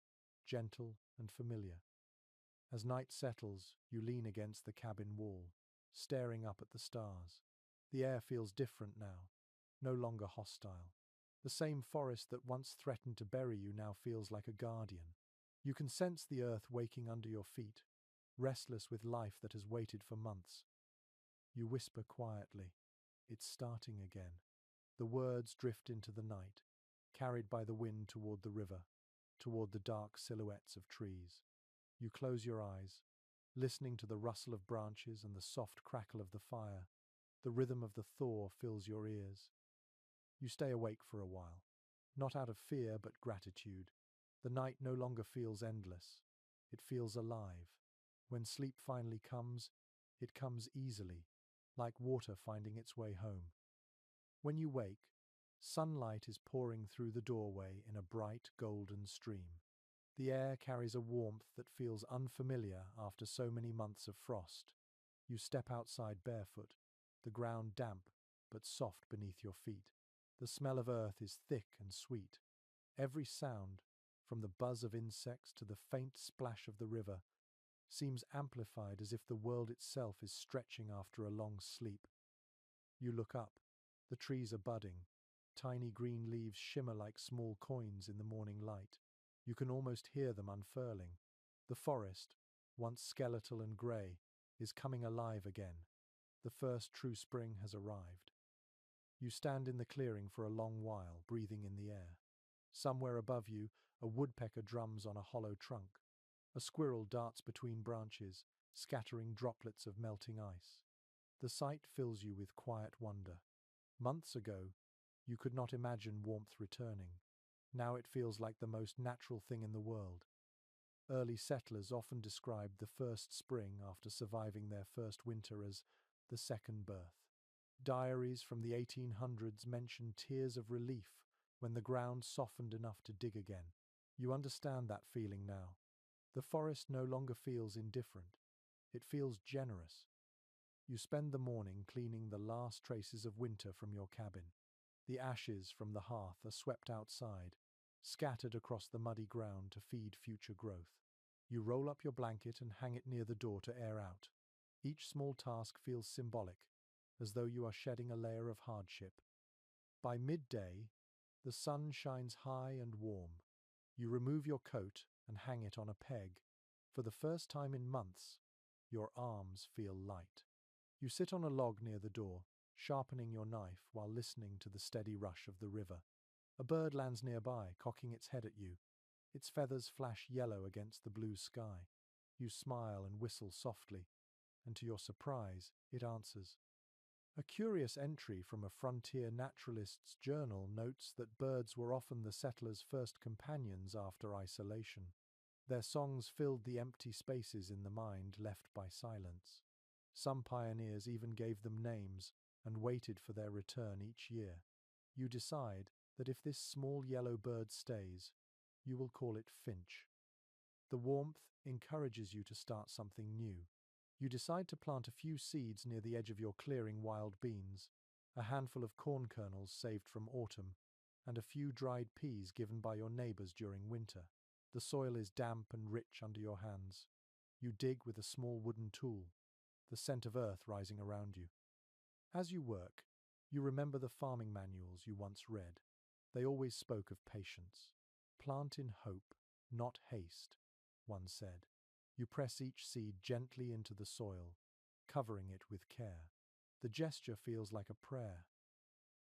gentle and familiar. As night settles, you lean against the cabin wall, staring up at the stars. The air feels different now, no longer hostile. The same forest that once threatened to bury you now feels like a guardian. You can sense the earth waking under your feet, restless with life that has waited for months. You whisper quietly, "It's starting again." The words drift into the night, carried by the wind toward the river, toward the dark silhouettes of trees. You close your eyes, listening to the rustle of branches and the soft crackle of the fire. The rhythm of the thaw fills your ears. You stay awake for a while, not out of fear but gratitude. The night no longer feels endless. It feels alive. When sleep finally comes, it comes easily, like water finding its way home. When you wake, sunlight is pouring through the doorway in a bright golden stream. The air carries a warmth that feels unfamiliar after so many months of frost. You step outside barefoot, the ground damp but soft beneath your feet. The smell of earth is thick and sweet. Every sound, from the buzz of insects to the faint splash of the river, seems amplified as if the world itself is stretching after a long sleep. You look up. The trees are budding. Tiny green leaves shimmer like small coins in the morning light. You can almost hear them unfurling. The forest, once skeletal and grey, is coming alive again. The first true spring has arrived. You stand in the clearing for a long while, breathing in the air. Somewhere above you, a woodpecker drums on a hollow trunk. A squirrel darts between branches, scattering droplets of melting ice. The sight fills you with quiet wonder. Months ago, you could not imagine warmth returning. Now it feels like the most natural thing in the world. Early settlers often described the first spring after surviving their first winter as the second birth. Diaries from the 1800s mention tears of relief when the ground softened enough to dig again. You understand that feeling now. The forest no longer feels indifferent. It feels generous. You spend the morning cleaning the last traces of winter from your cabin. The ashes from the hearth are swept outside, scattered across the muddy ground to feed future growth. You roll up your blanket and hang it near the door to air out. Each small task feels symbolic, as though you are shedding a layer of hardship. By midday, the sun shines high and warm. You remove your coat and hang it on a peg. For the first time in months, your arms feel light. You sit on a log near the door, sharpening your knife while listening to the steady rush of the river. A bird lands nearby, cocking its head at you. Its feathers flash yellow against the blue sky. You smile and whistle softly, and to your surprise, it answers. A curious entry from a frontier naturalist's journal notes that birds were often the settlers' first companions after isolation. Their songs filled the empty spaces in the mind left by silence. Some pioneers even gave them names and waited for their return each year. You decide that if this small yellow bird stays, you will call it Finch. The warmth encourages you to start something new. You decide to plant a few seeds near the edge of your clearing: wild beans, a handful of corn kernels saved from autumn, and a few dried peas given by your neighbors during winter. The soil is damp and rich under your hands. You dig with a small wooden tool, the scent of earth rising around you. As you work, you remember the farming manuals you once read. They always spoke of patience. Plant in hope, not haste, one said. You press each seed gently into the soil, covering it with care. The gesture feels like a prayer.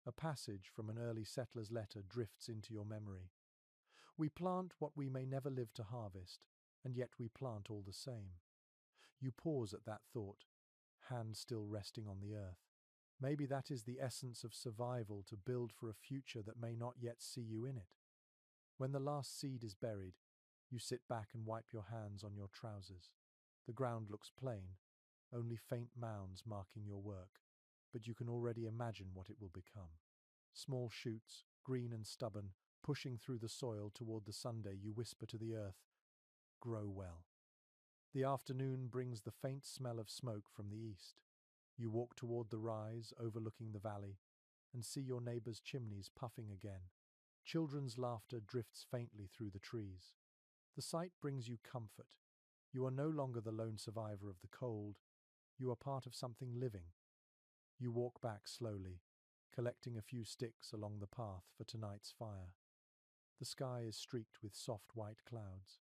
A passage from an early settler's letter drifts into your memory. We plant what we may never live to harvest, and yet we plant all the same. You pause at that thought, hand still resting on the earth. Maybe that is the essence of survival, to build for a future that may not yet see you in it. When the last seed is buried, you sit back and wipe your hands on your trousers. The ground looks plain, only faint mounds marking your work, but you can already imagine what it will become. Small shoots, green and stubborn, pushing through the soil toward the Sunday. You whisper to the earth, "Grow well." The afternoon brings the faint smell of smoke from the east. You walk toward the rise, overlooking the valley, and see your neighbor's chimneys puffing again. Children's laughter drifts faintly through the trees. The sight brings you comfort. You are no longer the lone survivor of the cold. You are part of something living. You walk back slowly, collecting a few sticks along the path for tonight's fire. The sky is streaked with soft white clouds.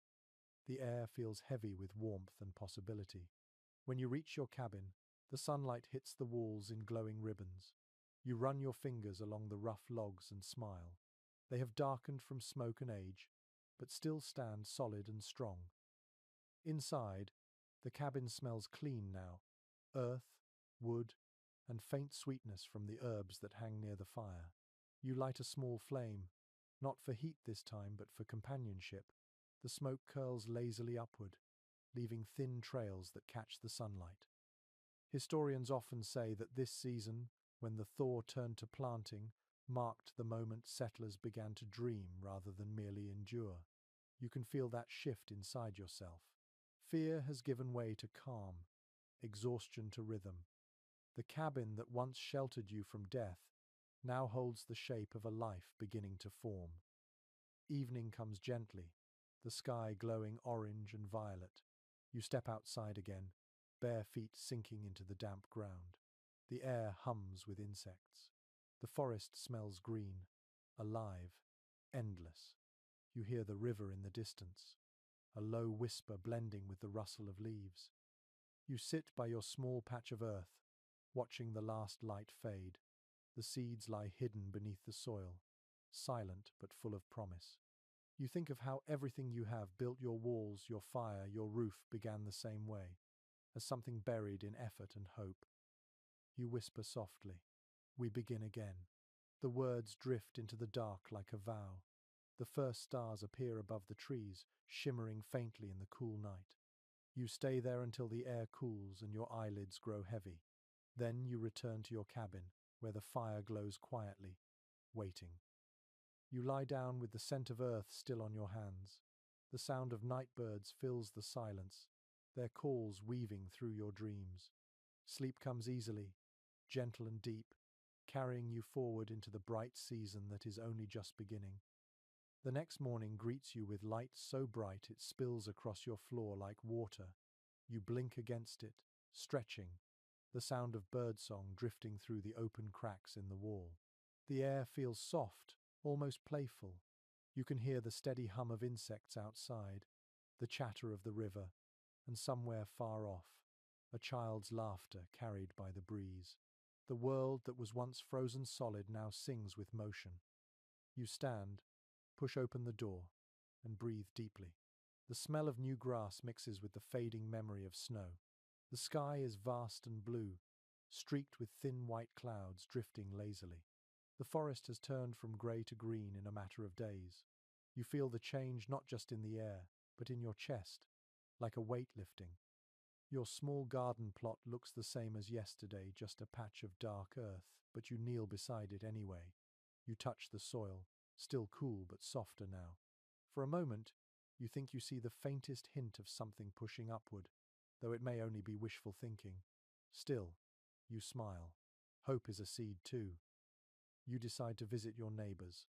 The air feels heavy with warmth and possibility. When you reach your cabin, the sunlight hits the walls in glowing ribbons. You run your fingers along the rough logs and smile. They have darkened from smoke and age, but still stand solid and strong. Inside, the cabin smells clean now: earth, wood, and faint sweetness from the herbs that hang near the fire. You light a small flame, not for heat this time, but for companionship. The smoke curls lazily upward, leaving thin trails that catch the sunlight. Historians often say that this season, when the thaw turned to planting, marked the moment settlers began to dream rather than merely endure. You can feel that shift inside yourself. Fear has given way to calm, exhaustion to rhythm. The cabin that once sheltered you from death now holds the shape of a life beginning to form. Evening comes gently, the sky glowing orange and violet. You step outside again, bare feet sinking into the damp ground. The air hums with insects. The forest smells green, alive, endless. You hear the river in the distance, a low whisper blending with the rustle of leaves. You sit by your small patch of earth, watching the last light fade. The seeds lie hidden beneath the soil, silent but full of promise. You think of how everything you have built, your walls, your fire, your roof, began the same way, as something buried in effort and hope. You whisper softly, "We begin again." The words drift into the dark like a vow. The first stars appear above the trees, shimmering faintly in the cool night. You stay there until the air cools and your eyelids grow heavy. Then you return to your cabin, where the fire glows quietly, waiting. You lie down with the scent of earth still on your hands. The sound of night birds fills the silence, their calls weaving through your dreams. Sleep comes easily, gentle and deep, carrying you forward into the bright season that is only just beginning. The next morning greets you with light so bright it spills across your floor like water. You blink against it, stretching, the sound of birdsong drifting through the open cracks in the wall. The air feels soft, almost playful. You can hear the steady hum of insects outside, the chatter of the river, and somewhere far off, a child's laughter carried by the breeze. The world that was once frozen solid now sings with motion. You stand, push open the door, and breathe deeply. The smell of new grass mixes with the fading memory of snow. The sky is vast and blue, streaked with thin white clouds drifting lazily. The forest has turned from grey to green in a matter of days. You feel the change not just in the air, but in your chest, like a weight lifting. Your small garden plot looks the same as yesterday, just a patch of dark earth, but you kneel beside it anyway. You touch the soil, still cool but softer now. For a moment, you think you see the faintest hint of something pushing upward, though it may only be wishful thinking. Still, you smile. Hope is a seed too. You decide to visit your neighbors.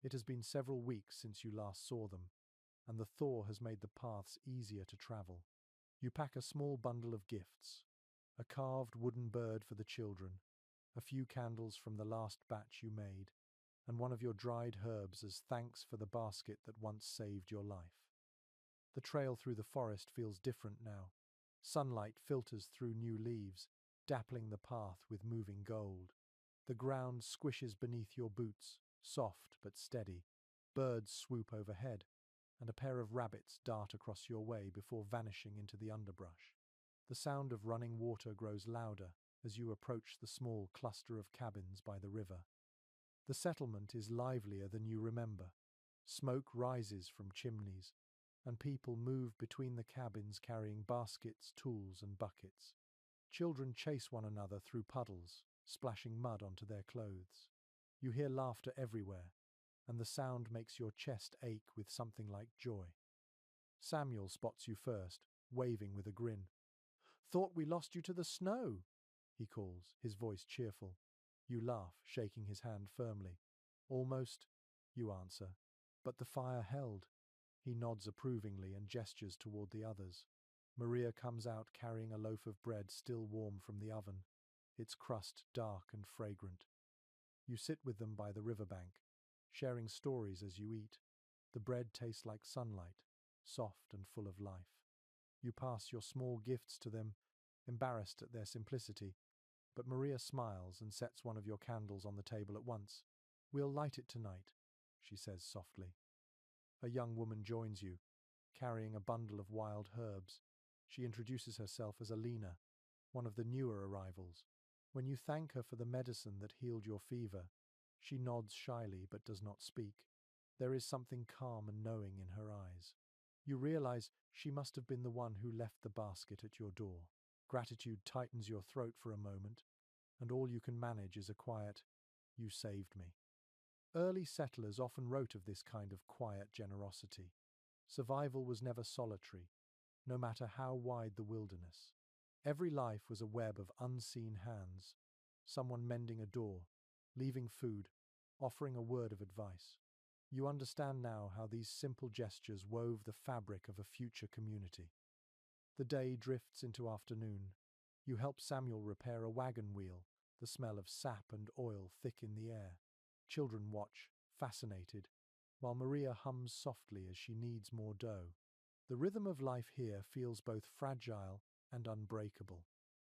It has been several weeks since you last saw them, and the thaw has made the paths easier to travel. You pack a small bundle of gifts: a carved wooden bird for the children, a few candles from the last batch you made, and one of your dried herbs as thanks for the basket that once saved your life. The trail through the forest feels different now. Sunlight filters through new leaves, dappling the path with moving gold. The ground squishes beneath your boots, soft but steady. Birds swoop overhead, and a pair of rabbits dart across your way before vanishing into the underbrush. The sound of running water grows louder as you approach the small cluster of cabins by the river. The settlement is livelier than you remember. Smoke rises from chimneys, and people move between the cabins carrying baskets, tools, and buckets. Children chase one another through puddles, splashing mud onto their clothes. You hear laughter everywhere, and the sound makes your chest ache with something like joy. Samuel spots you first, waving with a grin. "Thought we lost you to the snow," he calls, his voice cheerful. You laugh, shaking his hand firmly. "Almost," you answer. "But the fire held." He nods approvingly and gestures toward the others. Maria comes out carrying a loaf of bread still warm from the oven, its crust dark and fragrant. You sit with them by the riverbank, sharing stories as you eat. The bread tastes like sunlight, soft and full of life. You pass your small gifts to them, embarrassed at their simplicity, but Maria smiles and sets one of your candles on the table at once. "We'll light it tonight," she says softly. A young woman joins you, carrying a bundle of wild herbs. She introduces herself as Alina, one of the newer arrivals. When you thank her for the medicine that healed your fever, she nods shyly but does not speak. There is something calm and knowing in her eyes. You realize she must have been the one who left the basket at your door. Gratitude tightens your throat for a moment, and all you can manage is a quiet, "You saved me." Early settlers often wrote of this kind of quiet generosity. Survival was never solitary, no matter how wide the wilderness. Every life was a web of unseen hands, someone mending a door, leaving food, offering a word of advice. You understand now how these simple gestures wove the fabric of a future community. The day drifts into afternoon. You help Samuel repair a wagon wheel, the smell of sap and oil thick in the air. Children watch, fascinated, while Maria hums softly as she kneads more dough. The rhythm of life here feels both fragile and unbreakable.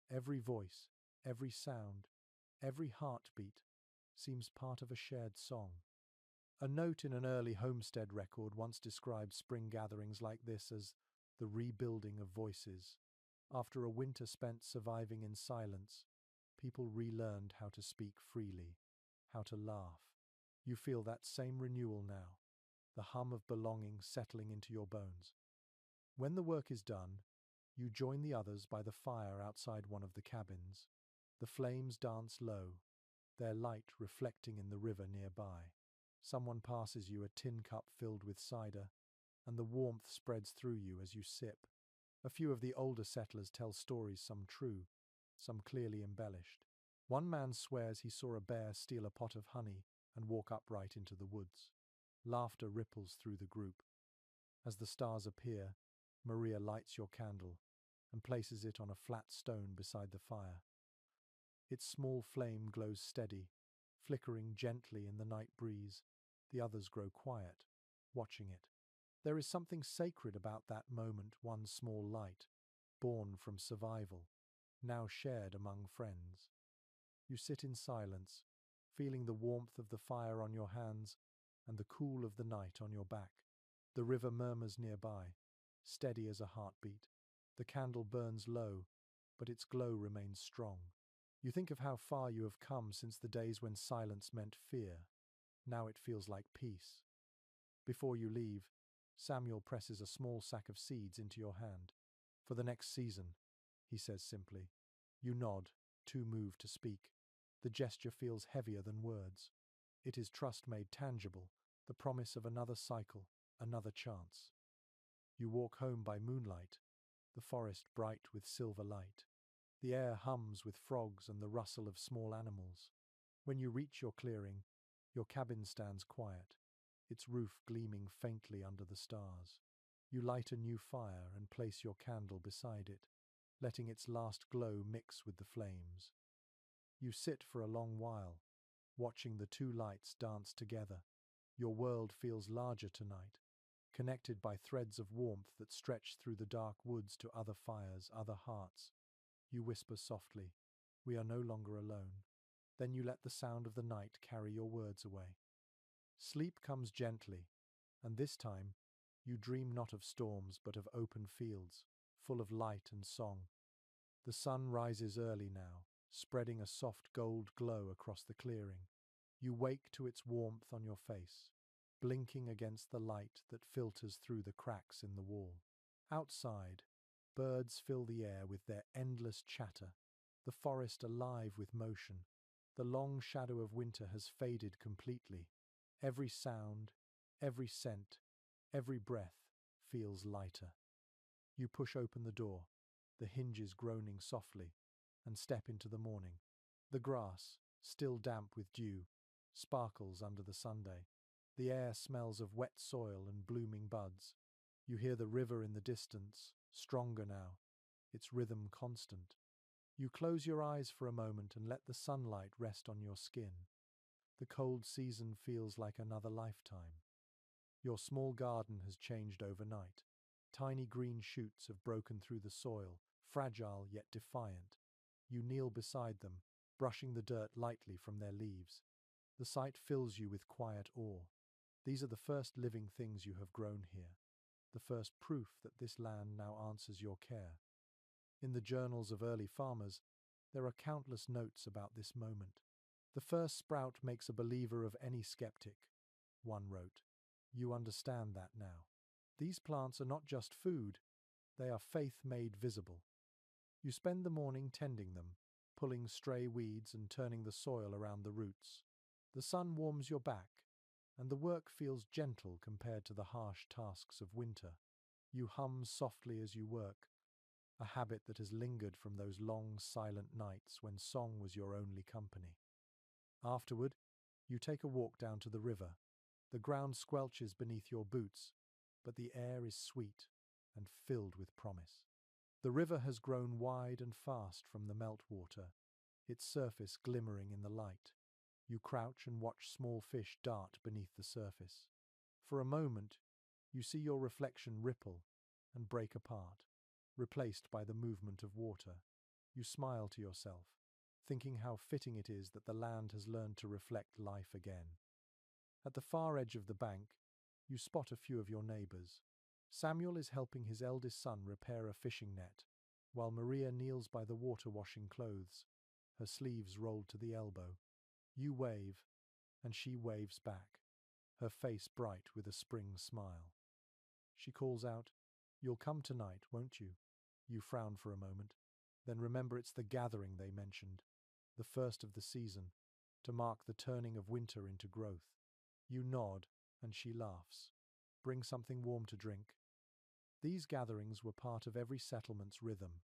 Every voice, every sound, every heartbeat seems part of a shared song. A note in an early homestead record once described spring gatherings like this as the rebuilding of voices. After a winter spent surviving in silence, people relearned how to speak freely, how to laugh. You feel that same renewal now, the hum of belonging settling into your bones. When the work is done, you join the others by the fire outside one of the cabins. The flames dance low, their light reflecting in the river nearby. Someone passes you a tin cup filled with cider, and the warmth spreads through you as you sip. A few of the older settlers tell stories, some true, some clearly embellished. One man swears he saw a bear steal a pot of honey and walk upright into the woods. Laughter ripples through the group. As the stars appear, Maria lights your candle and places it on a flat stone beside the fire. Its small flame glows steady, flickering gently in the night breeze. The others grow quiet, watching it. There is something sacred about that moment, one small light, born from survival, now shared among friends. You sit in silence, feeling the warmth of the fire on your hands and the cool of the night on your back. The river murmurs nearby, steady as a heartbeat. The candle burns low, but its glow remains strong. You think of how far you have come since the days when silence meant fear. Now it feels like peace. Before you leave, Samuel presses a small sack of seeds into your hand. "For the next season," he says simply. You nod, too moved to speak. The gesture feels heavier than words. It is trust made tangible, the promise of another cycle, another chance. You walk home by moonlight, the forest bright with silver light. The air hums with frogs and the rustle of small animals. When you reach your clearing, your cabin stands quiet, its roof gleaming faintly under the stars. You light a new fire and place your candle beside it, letting its last glow mix with the flames. You sit for a long while, watching the two lights dance together. Your world feels larger tonight, connected by threads of warmth that stretch through the dark woods to other fires, other hearts. You whisper softly, "We are no longer alone." Then you let the sound of the night carry your words away. Sleep comes gently, and this time you dream not of storms but of open fields, full of light and song. The sun rises early now, spreading a soft gold glow across the clearing. You wake to its warmth on your face, blinking against the light that filters through the cracks in the wall. Outside, birds fill the air with their endless chatter, the forest alive with motion. The long shadow of winter has faded completely. Every sound, every scent, every breath feels lighter. You push open the door, the hinges groaning softly, and step into the morning. The grass, still damp with dew, sparkles under the sunday. The air smells of wet soil and blooming buds. You hear the river in the distance, stronger now, its rhythm constant. You close your eyes for a moment and let the sunlight rest on your skin. The cold season feels like another lifetime. Your small garden has changed overnight. Tiny green shoots have broken through the soil, fragile yet defiant. You kneel beside them, brushing the dirt lightly from their leaves. The sight fills you with quiet awe. These are the first living things you have grown here, the first proof that this land now answers your care. In the journals of early farmers, there are countless notes about this moment. The first sprout makes a believer of any skeptic, one wrote. You understand that now. These plants are not just food, they are faith made visible. You spend the morning tending them, pulling stray weeds and turning the soil around the roots. The sun warms your back, and the work feels gentle compared to the harsh tasks of winter. You hum softly as you work, a habit that has lingered from those long, silent nights when song was your only company. Afterward, you take a walk down to the river. The ground squelches beneath your boots, but the air is sweet and filled with promise. The river has grown wide and fast from the meltwater, its surface glimmering in the light. You crouch and watch small fish dart beneath the surface. For a moment, you see your reflection ripple and break apart, replaced by the movement of water. You smile to yourself, thinking how fitting it is that the land has learned to reflect life again. At the far edge of the bank, you spot a few of your neighbors. Samuel is helping his eldest son repair a fishing net, while Maria kneels by the water washing clothes, her sleeves rolled to the elbow. You wave, and she waves back, her face bright with a spring smile. She calls out, "You'll come tonight, won't you?" You frown for a moment, then remember it's the gathering they mentioned, the first of the season, to mark the turning of winter into growth. You nod, and she laughs. "Bring something warm to drink." These gatherings were part of every settlement's rhythm.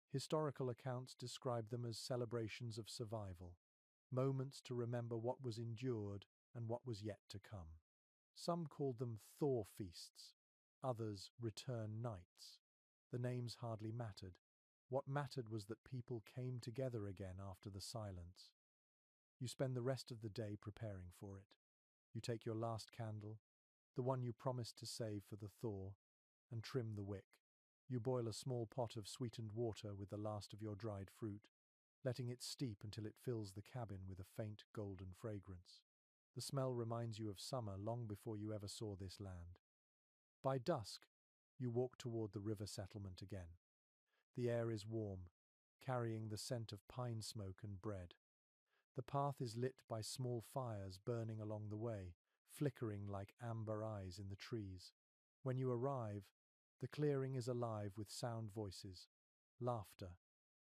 Historical accounts describe them as celebrations of survival, moments to remember what was endured and what was yet to come. Some called them thaw feasts, others return nights. The names hardly mattered. What mattered was that people came together again after the silence. You spend the rest of the day preparing for it. You take your last candle, the one you promised to save for the thaw, and trim the wick. You boil a small pot of sweetened water with the last of your dried fruit, letting it steep until it fills the cabin with a faint golden fragrance. The smell reminds you of summer long before you ever saw this land. By dusk, you walk toward the river settlement again. The air is warm, carrying the scent of pine smoke and bread. The path is lit by small fires burning along the way, flickering like amber eyes in the trees. When you arrive, the clearing is alive with sound voices, laughter,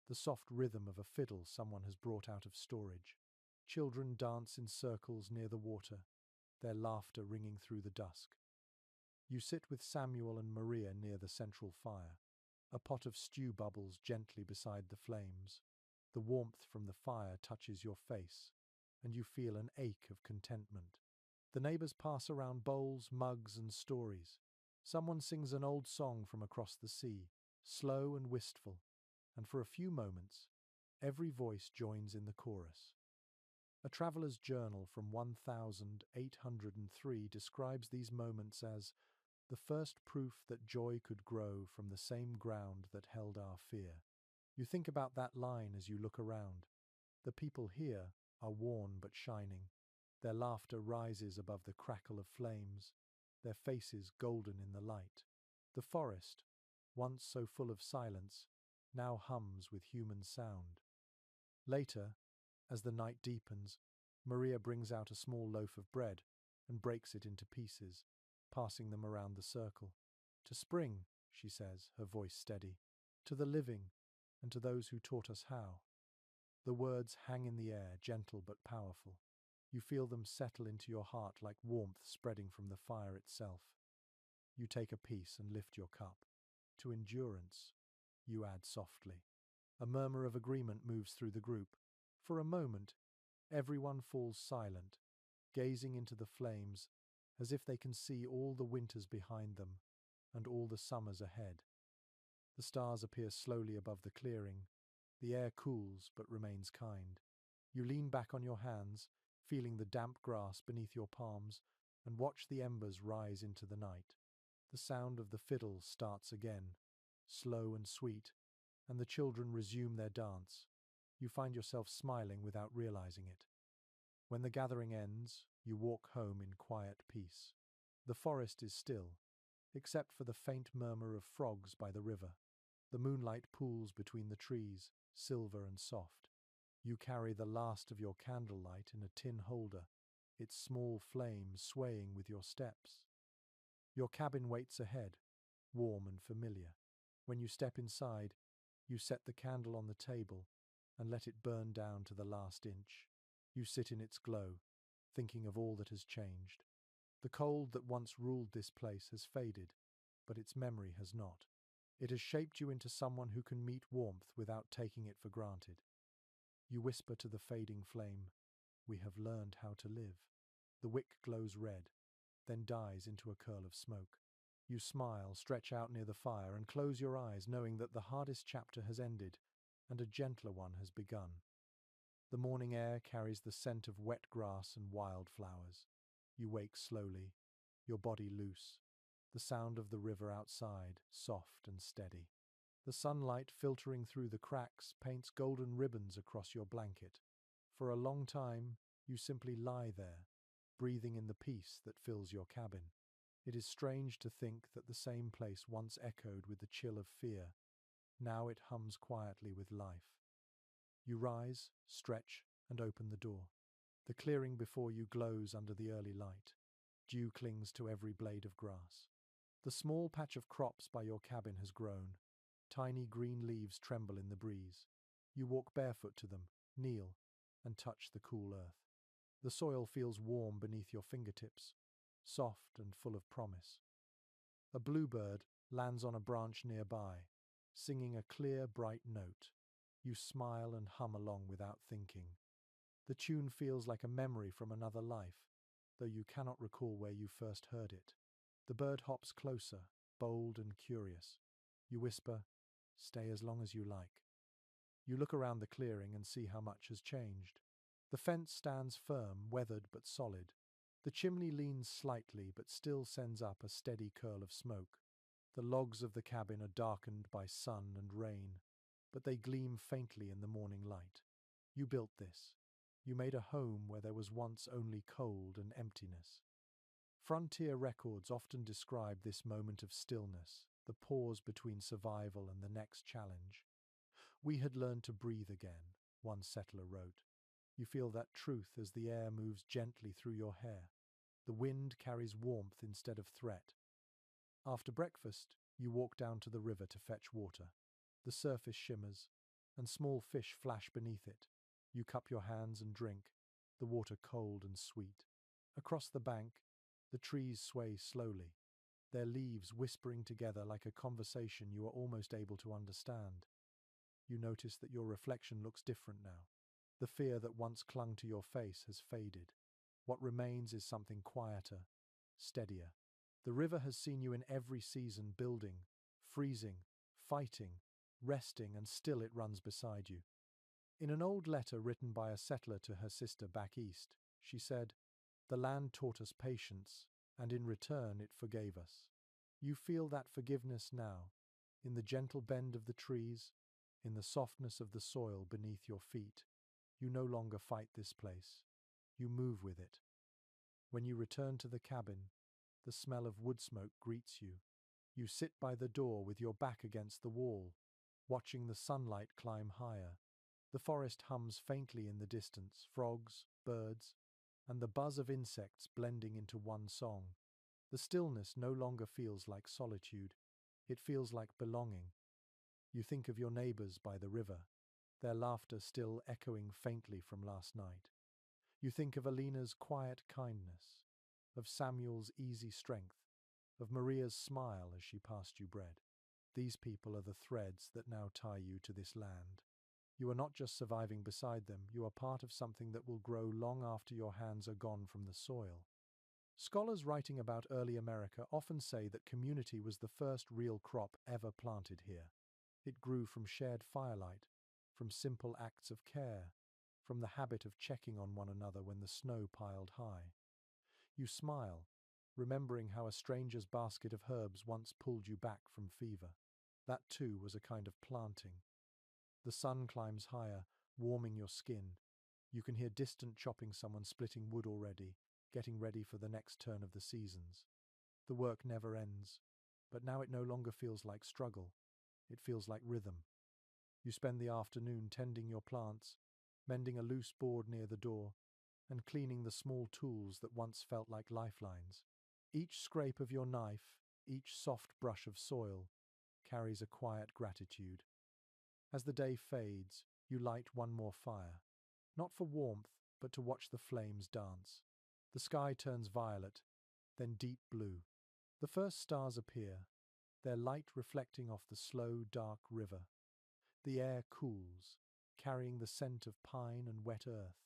the soft rhythm of a fiddle someone has brought out of storage. Children dance in circles near the water, their laughter ringing through the dusk. You sit with Samuel and Maria near the central fire. A pot of stew bubbles gently beside the flames. The warmth from the fire touches your face, and you feel an ache of contentment. The neighbors pass around bowls, mugs, and stories. Someone sings an old song from across the sea, slow and wistful, and for a few moments, every voice joins in the chorus. A traveler's journal from 1803 describes these moments as the first proof that joy could grow from the same ground that held our fear. You think about that line as you look around. The people here are worn but shining. Their laughter rises above the crackle of flames, their faces golden in the light. The forest, once so full of silence, now hums with human sound. Later, as the night deepens, Maria brings out a small loaf of bread and breaks it into pieces, passing them around the circle. To spring, she says, her voice steady, to the living, and to those who taught us how. The words hang in the air, gentle but powerful. You feel them settle into your heart like warmth spreading from the fire itself. You take a piece and lift your cup. To endurance, you add softly. A murmur of agreement moves through the group. For a moment, everyone falls silent, gazing into the flames as if they can see all the winters behind them and all the summers ahead. The stars appear slowly above the clearing. The air cools but remains kind. You lean back on your hands, feeling the damp grass beneath your palms, and watch the embers rise into the night. The sound of the fiddle starts again, slow and sweet, and the children resume their dance. You find yourself smiling without realizing it. When the gathering ends, you walk home in quiet peace. The forest is still, except for the faint murmur of frogs by the river. The moonlight pools between the trees, silver and soft. You carry the last of your candlelight in a tin holder, its small flame swaying with your steps. Your cabin waits ahead, warm and familiar. When you step inside, you set the candle on the table and let it burn down to the last inch. You sit in its glow, thinking of all that has changed. The cold that once ruled this place has faded, but its memory has not. It has shaped you into someone who can meet warmth without taking it for granted. You whisper to the fading flame, "We have learned how to live." The wick glows red, then dies into a curl of smoke. You smile, stretch out near the fire, and close your eyes, knowing that the hardest chapter has ended and a gentler one has begun. The morning air carries the scent of wet grass and wildflowers. You wake slowly, your body loose, the sound of the river outside, soft and steady. The sunlight filtering through the cracks paints golden ribbons across your blanket. For a long time, you simply lie there, breathing in the peace that fills your cabin. It is strange to think that the same place once echoed with the chill of fear. Now it hums quietly with life. You rise, stretch, and open the door. The clearing before you glows under the early light. Dew clings to every blade of grass. The small patch of crops by your cabin has grown. Tiny green leaves tremble in the breeze. You walk barefoot to them, kneel, and touch the cool earth. The soil feels warm beneath your fingertips, soft and full of promise. A bluebird lands on a branch nearby, singing a clear, bright note. You smile and hum along without thinking. The tune feels like a memory from another life, though you cannot recall where you first heard it. The bird hops closer, bold and curious. You whisper, "Stay as long as you like." You look around the clearing and see how much has changed. The fence stands firm, weathered but solid. The chimney leans slightly but still sends up a steady curl of smoke. The logs of the cabin are darkened by sun and rain, but they gleam faintly in the morning light. You built this. You made a home where there was once only cold and emptiness. Frontier records often describe this moment of stillness, the pause between survival and the next challenge. "We had learned to breathe again," one settler wrote. You feel that truth as the air moves gently through your hair. The wind carries warmth instead of threat. After breakfast, you walk down to the river to fetch water. The surface shimmers, and small fish flash beneath it. You cup your hands and drink, the water cold and sweet. Across the bank, the trees sway slowly, their leaves whispering together like a conversation you are almost able to understand. You notice that your reflection looks different now. The fear that once clung to your face has faded. What remains is something quieter, steadier. The river has seen you in every season, building, freezing, fighting, resting, and still it runs beside you. In an old letter written by a settler to her sister back east, she said, "The land taught us patience, and in return it forgave us." You feel that forgiveness now, in the gentle bend of the trees, in the softness of the soil beneath your feet. You no longer fight this place. You move with it. When you return to the cabin, the smell of wood smoke greets you. You sit by the door with your back against the wall, watching the sunlight climb higher. The forest hums faintly in the distance, frogs, birds, and the buzz of insects blending into one song. The stillness no longer feels like solitude. It feels like belonging. You think of your neighbors by the river, their laughter still echoing faintly from last night. You think of Alina's quiet kindness, of Samuel's easy strength, of Maria's smile as she passed you bread. These people are the threads that now tie you to this land. You are not just surviving beside them, you are part of something that will grow long after your hands are gone from the soil. Scholars writing about early America often say that community was the first real crop ever planted here. It grew from shared firelight, from simple acts of care, from the habit of checking on one another when the snow piled high. You smile, remembering how a stranger's basket of herbs once pulled you back from fever. That too was a kind of planting. The sun climbs higher, warming your skin. You can hear distant chopping, someone splitting wood already, getting ready for the next turn of the seasons. The work never ends, but now it no longer feels like struggle. It feels like rhythm. You spend the afternoon tending your plants, mending a loose board near the door, and cleaning the small tools that once felt like lifelines. Each scrape of your knife, each soft brush of soil, carries a quiet gratitude. As the day fades, you light one more fire, not for warmth, but to watch the flames dance. The sky turns violet, then deep blue. The first stars appear, their light reflecting off the slow, dark river. The air cools, carrying the scent of pine and wet earth.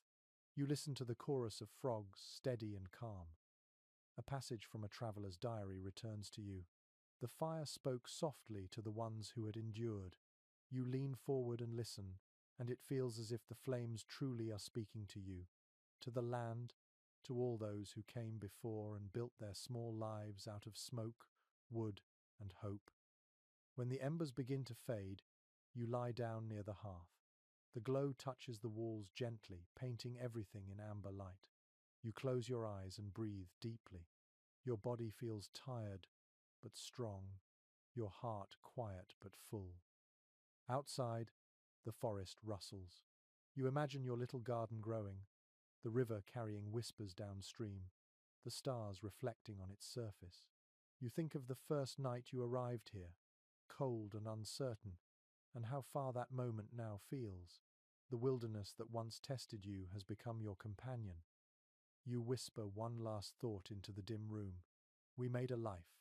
You listen to the chorus of frogs, steady and calm. A passage from a traveller's diary returns to you. The fire spoke softly to the ones who had endured. You lean forward and listen, and it feels as if the flames truly are speaking to you, to the land, to all those who came before and built their small lives out of smoke, wood, and hope. When the embers begin to fade, you lie down near the hearth. The glow touches the walls gently, painting everything in amber light. You close your eyes and breathe deeply. Your body feels tired, but strong. Your heart quiet, but full. Outside, the forest rustles. You imagine your little garden growing, the river carrying whispers downstream, the stars reflecting on its surface. You think of the first night you arrived here, cold and uncertain, and how far that moment now feels. The wilderness that once tested you has become your companion. You whisper one last thought into the dim room. We made a life.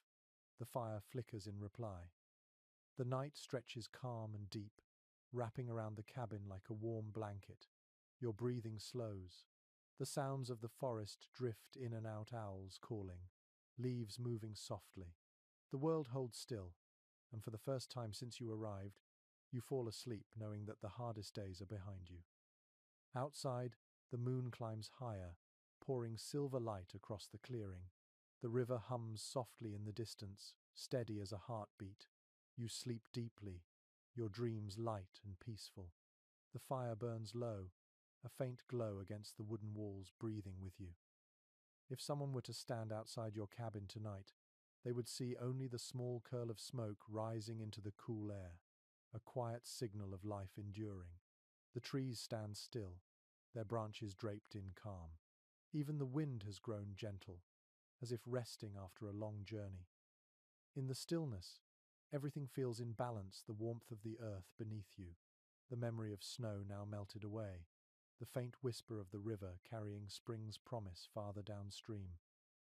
The fire flickers in reply. The night stretches calm and deep, wrapping around the cabin like a warm blanket. Your breathing slows. The sounds of the forest drift in and out, owls calling, leaves moving softly. The world holds still, and for the first time since you arrived, you fall asleep knowing that the hardest days are behind you. Outside, the moon climbs higher, pouring silver light across the clearing. The river hums softly in the distance, steady as a heartbeat. You sleep deeply, your dreams light and peaceful. The fire burns low, a faint glow against the wooden walls breathing with you. If someone were to stand outside your cabin tonight, they would see only the small curl of smoke rising into the cool air, a quiet signal of life enduring. The trees stand still, their branches draped in calm. Even the wind has grown gentle, as if resting after a long journey. In the stillness, everything feels in balance, the warmth of the earth beneath you, the memory of snow now melted away, the faint whisper of the river carrying spring's promise farther downstream.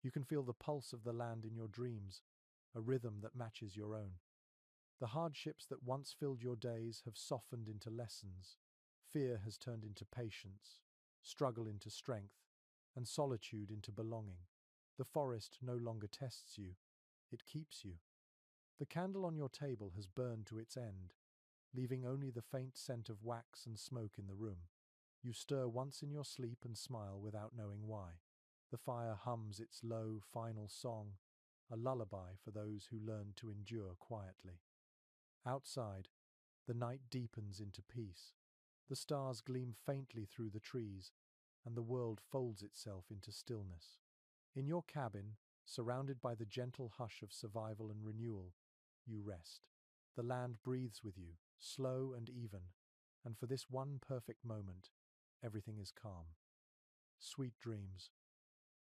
You can feel the pulse of the land in your dreams, a rhythm that matches your own. The hardships that once filled your days have softened into lessons. Fear has turned into patience, struggle into strength, and solitude into belonging. The forest no longer tests you, it keeps you. The candle on your table has burned to its end, leaving only the faint scent of wax and smoke in the room. You stir once in your sleep and smile without knowing why. The fire hums its low, final song, a lullaby for those who learned to endure quietly. Outside, the night deepens into peace. The stars gleam faintly through the trees, and the world folds itself into stillness. In your cabin, surrounded by the gentle hush of survival and renewal, you rest. The land breathes with you, slow and even, and for this one perfect moment, everything is calm. Sweet dreams.